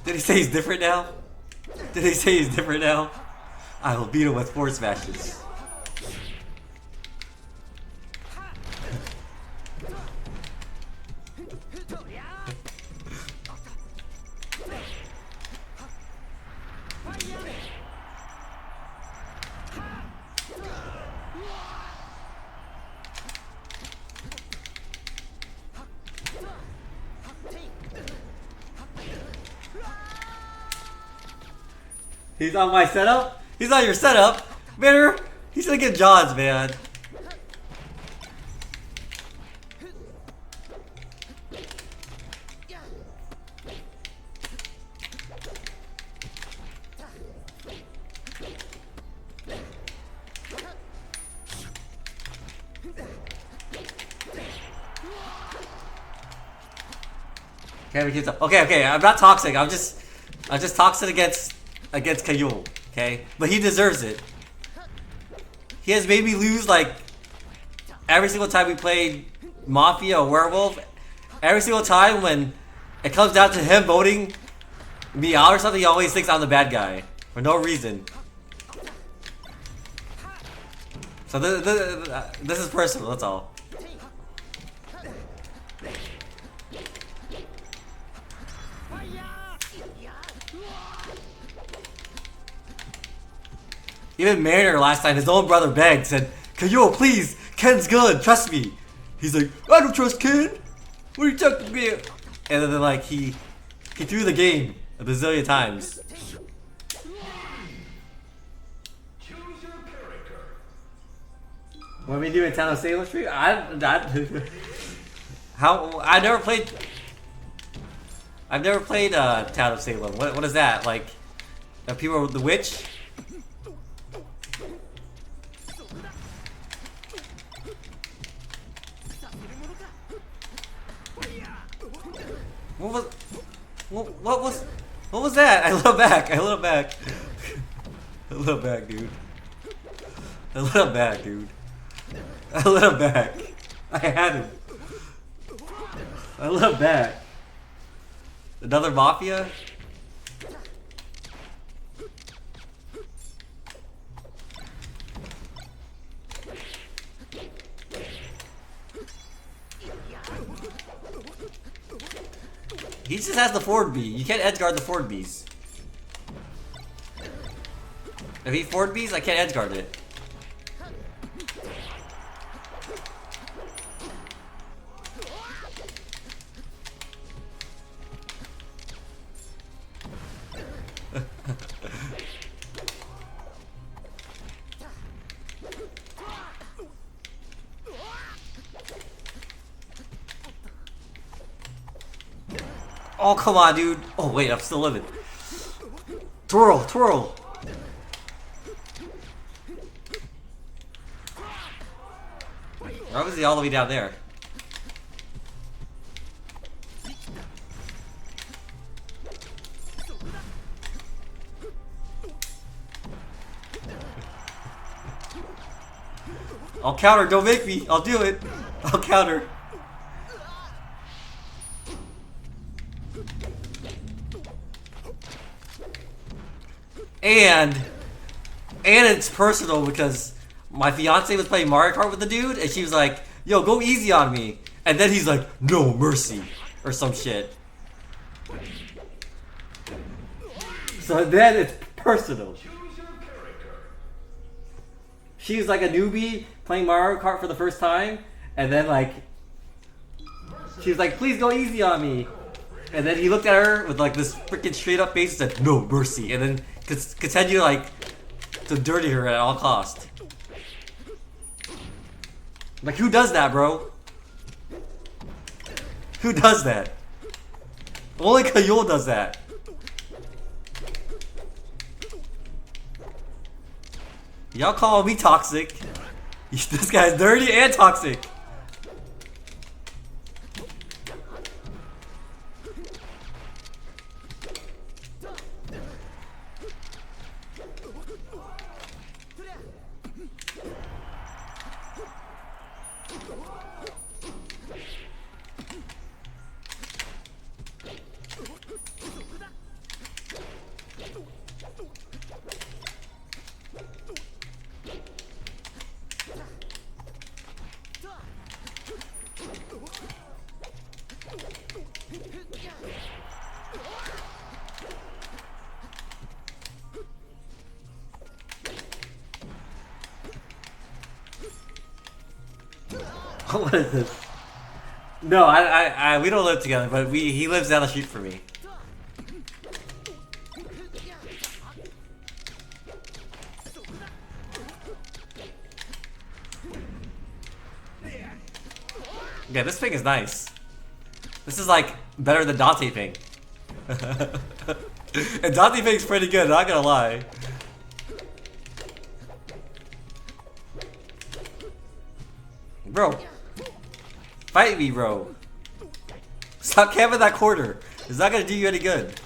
he's different now? Did he say he's different now? I will beat him with force smashes. He's on my setup? He's on your setup? Mariner, he's gonna get Johns, man. Okay, I'm not toxic. I'm just toxic against Kayul, okay? But he deserves it. He has made me lose like every single time we played Mafia or Werewolf. Every single time when it comes down to him voting me out or something, he always thinks I'm the bad guy for no reason. So this is personal, that's all. Even Mariner last time, his own brother begged, said, Kayul, please, Ken's good, trust me. He's like, I don't trust Ken. What are you talking about? And then like he threw the game a bazillion times. Choose your character. What are we doing, Town of Salem Street? I've never played Town of Salem. What is that? Like, people with the witch? What was that? I look back, dude. I look back, dude. I had him. I look back. Another Mafia? He just has the forward B. You can't edge guard the forward Bs. If he forward Bs, I can't edge guard it. Oh, come on, dude. Oh, wait, I'm still living. Twirl, twirl. Why was he all the way down there? I'll counter, don't make me. I'll do it. I'll counter. And it's personal because my fiance was playing Mario Kart with the dude, and she was like, "Yo, go easy on me," and then he's like, "No mercy," or some shit. So then it's personal. She was like a newbie playing Mario Kart for the first time, and then like she was like, "Please go easy on me," and then he looked at her with like this freaking straight up face and said, "No mercy," and then continue like to dirty her at all cost. Like, who does that, bro? Who does that? Only Kayul does that. Y'all call me toxic. This guy's dirty and toxic. What is this? No, we don't live together, but he lives down the street from me. Yeah, this thing is nice. This is like better than Dante Ping. And Dante Ping's pretty good, not gonna lie. Bro. Fight me, bro. Stop camping that corner. It's not gonna do you any good.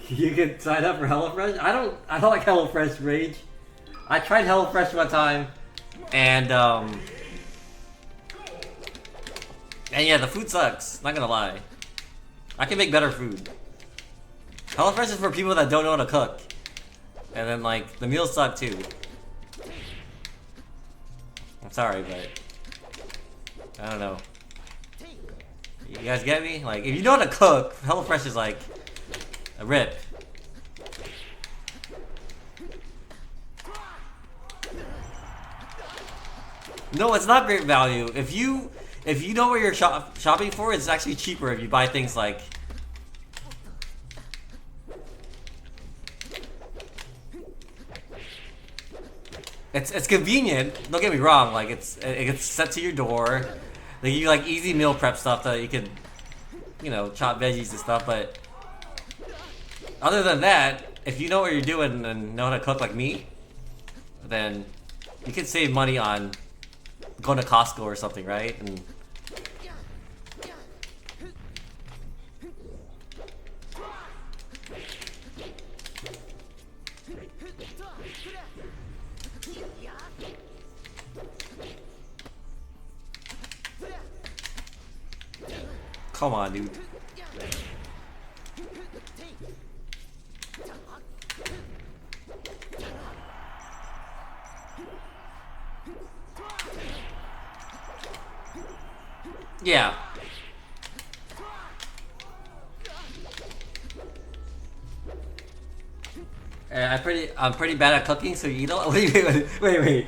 You can sign up for HelloFresh? I don't like HelloFresh, Rage. I tried HelloFresh one time, and yeah, the food sucks. Not gonna lie. I can make better food. HelloFresh is for people that don't know how to cook. And then, like, the meals suck too. I'm sorry, but I don't know. You guys get me? Like, if you know how to cook, HelloFresh is like a rip. No, it's not great value. If you know what you're shopping for, it's actually cheaper if you buy things like. It's convenient. Don't get me wrong. Like it gets sent to your door. They give you like easy meal prep stuff that you can, you know, chop veggies and stuff. But other than that, if you know what you're doing and know how to cook like me, then you can save money on going to Costco or something, right? And come on, dude. Yeah. I'm pretty bad at cooking, so you eat a lot. Wait.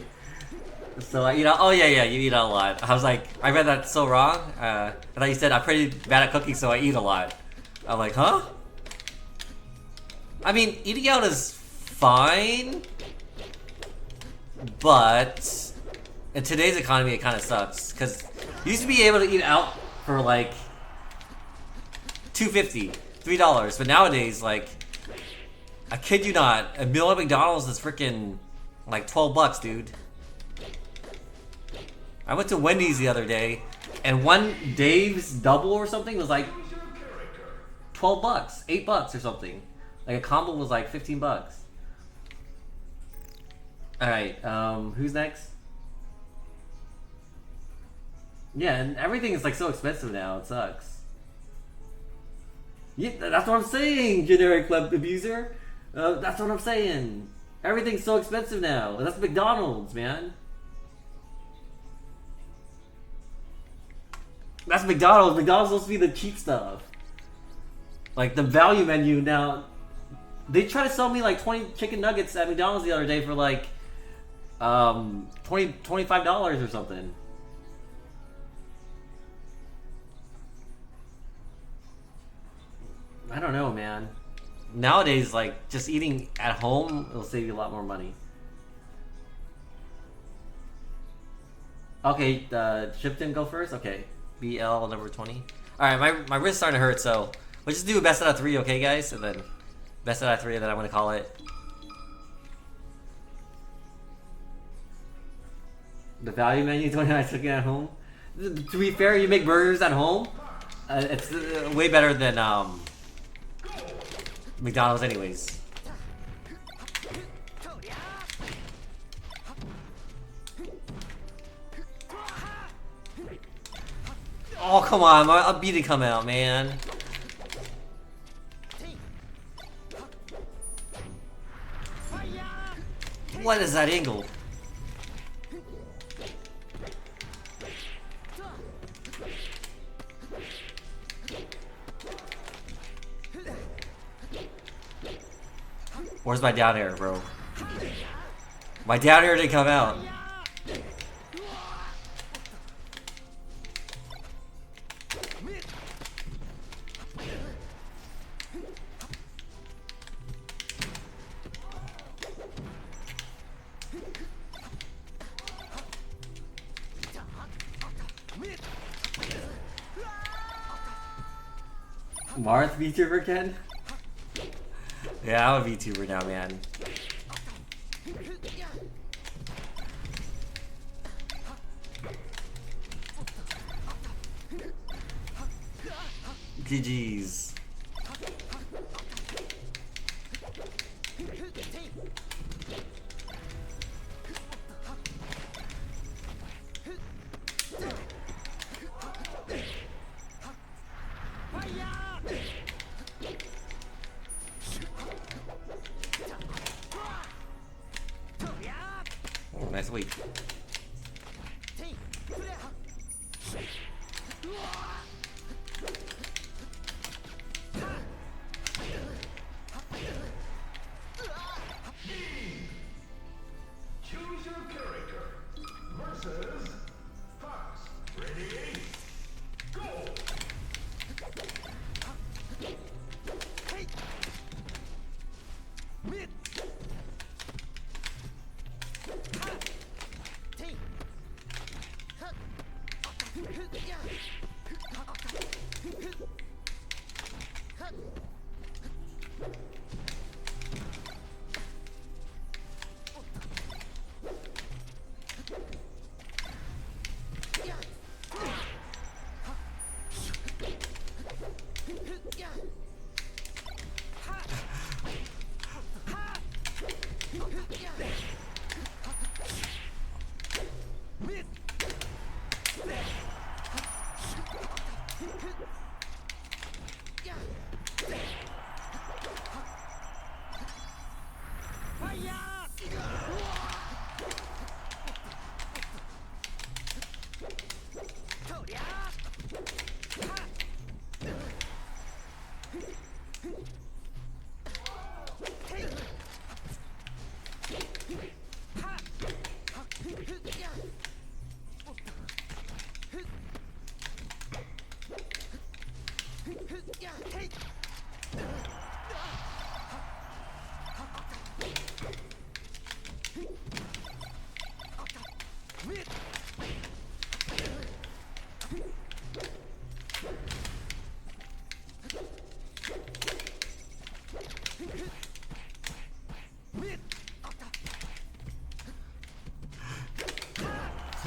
So I eat a, oh yeah, you eat a lot. I was like, I read that so wrong. I thought you said I'm pretty bad at cooking, so I eat a lot. I'm like, huh? I mean, eating out is fine, but in today's economy, it kind of sucks. Cause you used to be able to eat out for like $2.50, $3, but nowadays, like, I kid you not, a meal at McDonald's is freaking like 12 bucks, dude. I went to Wendy's the other day, and one Dave's double or something was like 12 bucks, 8 bucks or something. Like a combo was like 15 bucks. Alright, who's next? Yeah, and everything is like so expensive now, it sucks. Yeah, that's what I'm saying, generic club abuser. That's what I'm saying. Everything's so expensive now. That's McDonald's, man. That's McDonald's. McDonald's supposed to be the cheap stuff. Like the value menu now. They tried to sell me like 20 chicken nuggets at McDonald's the other day for like $25 or something. I don't know, man. Nowadays, like, just eating at home will save you a lot more money. Okay, Shipton go first? Okay. BL number 20. Alright, my wrist's starting to hurt, so we'll just do a best out of 3, okay, guys? And then best out of 3, and then I'm gonna call it. The value menu 29 chicken at home. To be fair, you make burgers at home. It's way better than McDonald's anyways. Oh, come on, my beat come out, man. What is that angle? Where's my down air, bro? My down air didn't come out. Marth VTuber Ken? Yeah, I'm a VTuber now, man. GG's. Oh, nice week. Choose your character versus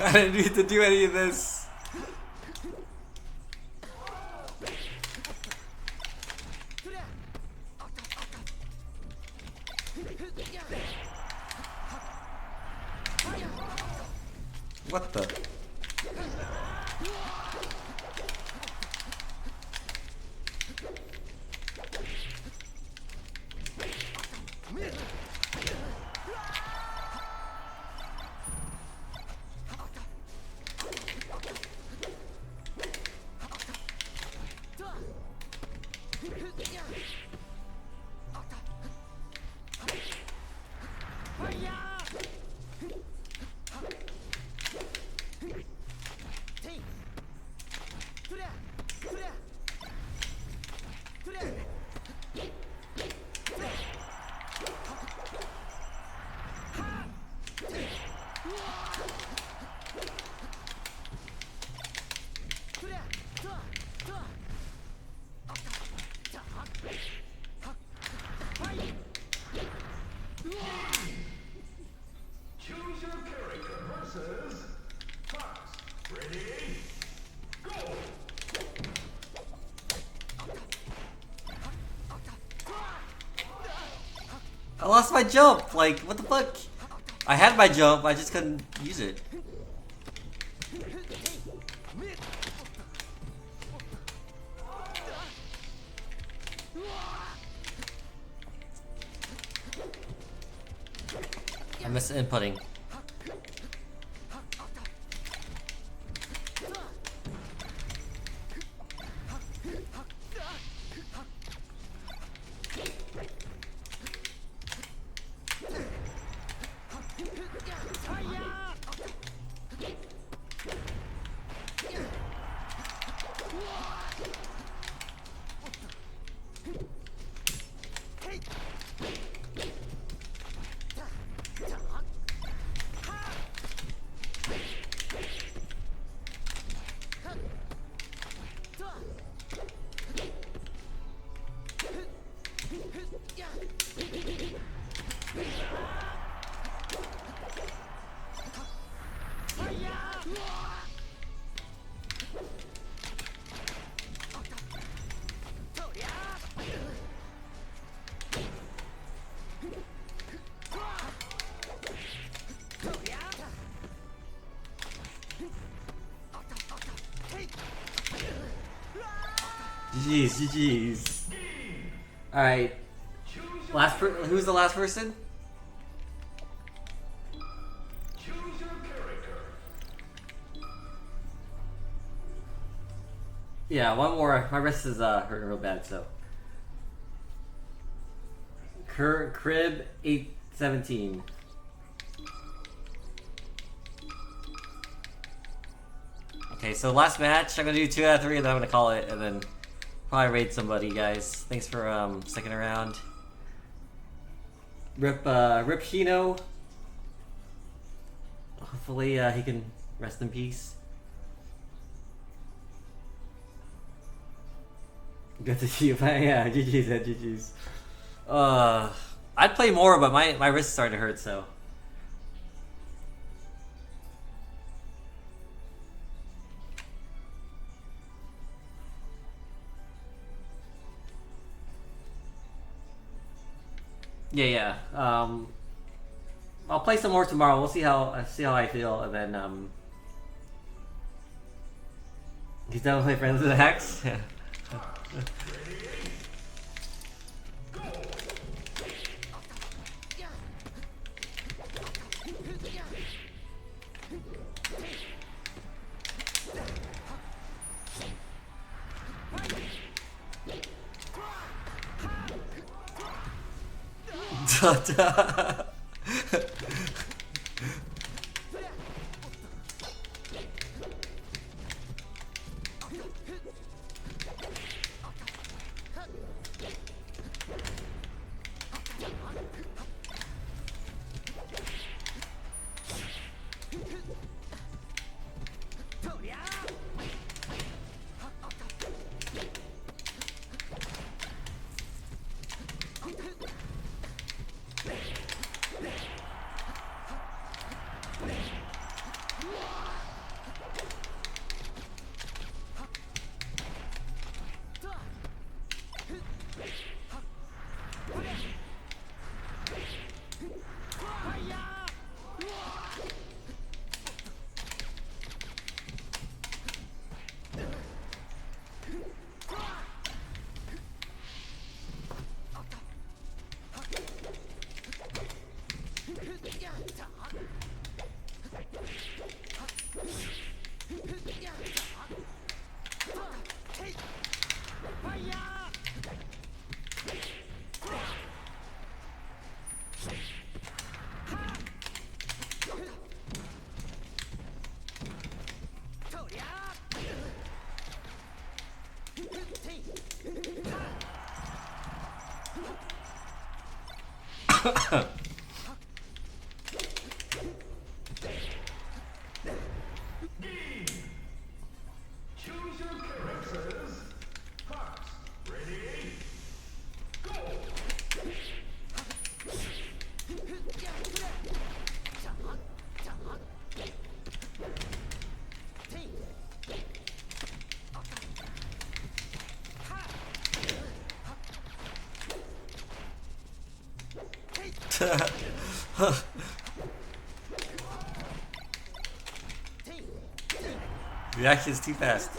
I didn't need to do any of this. What the? Choose your character versus Fox. Ready? Go! I lost my jump. Like, what the fuck? I had my jump, I just couldn't use it. I missed inputting. GG's, GG's. Alright. Who's the last person? Choose your character. Yeah, one more. My wrist is hurting real bad, so. Crib 817. Okay, so last match, I'm gonna do 2 out of 3 and then I'm gonna call it and then probably raid somebody, guys. Thanks for sticking around. Rip Shino. Hopefully he can rest in peace. Good to see you. Yeah, GG's, GG's. I'd play more, but my wrist's starting to hurt, so. Yeah. I'll play some more tomorrow. We'll see how I feel, and then he's definitely friends with Hex. Yeah. Choose your characters. Fox, ready? Go! Reaction's too fast.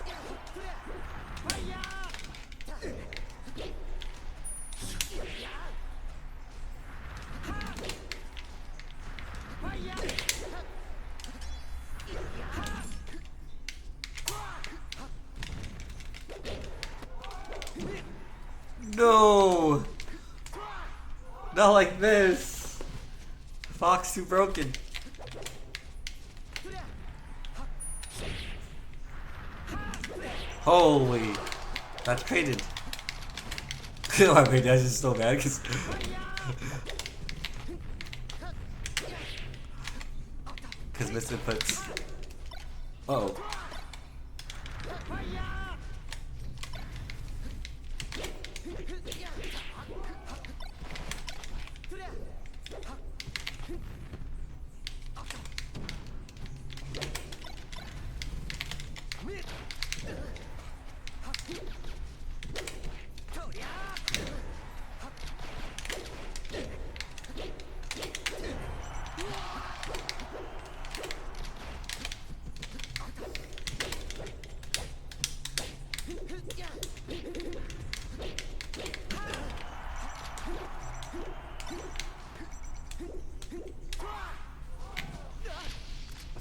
No! Not like this! Fox too broken. Holy! That's traded. My brain is just so bad because. Because misinputs. Uh-oh.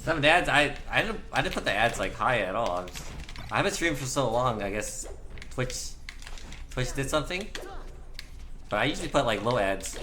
Some of the ads, I didn't put the ads like high at all. I haven't streamed for so long. I guess Twitch did something, but I usually put like low ads.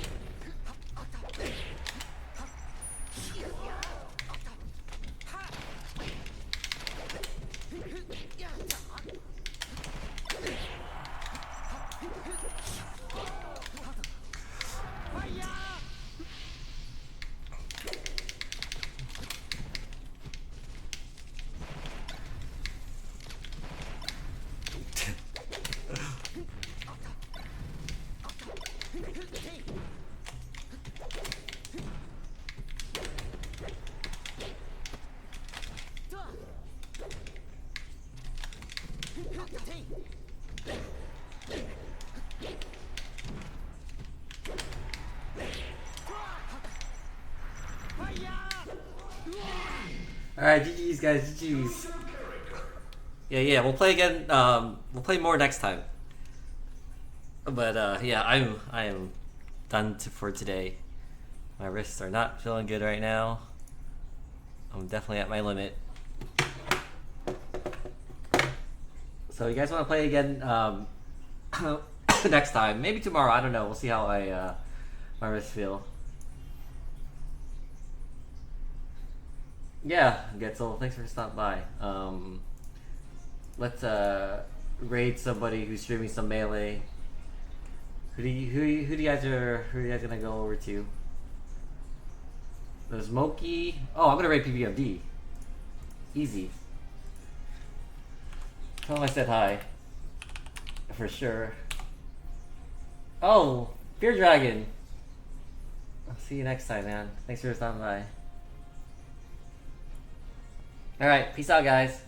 Alright, GG's guys, GG's. Yeah, we'll play again. We'll play more next time. But yeah, I am done for today. My wrists are not feeling good right now. I'm definitely at my limit. So you guys want to play again next time? Maybe tomorrow. I don't know. We'll see how my wrists feel. Yeah, Getzel, thanks for stopping by. Let's raid somebody who's streaming some Melee. Who do you guys gonna go over to? There's Moki. Oh, I'm gonna raid PBMD. Easy. Tell him I said hi. For sure. Oh, Fear Dragon. I'll see you next time, man. Thanks for stopping by. Alright, peace out, guys.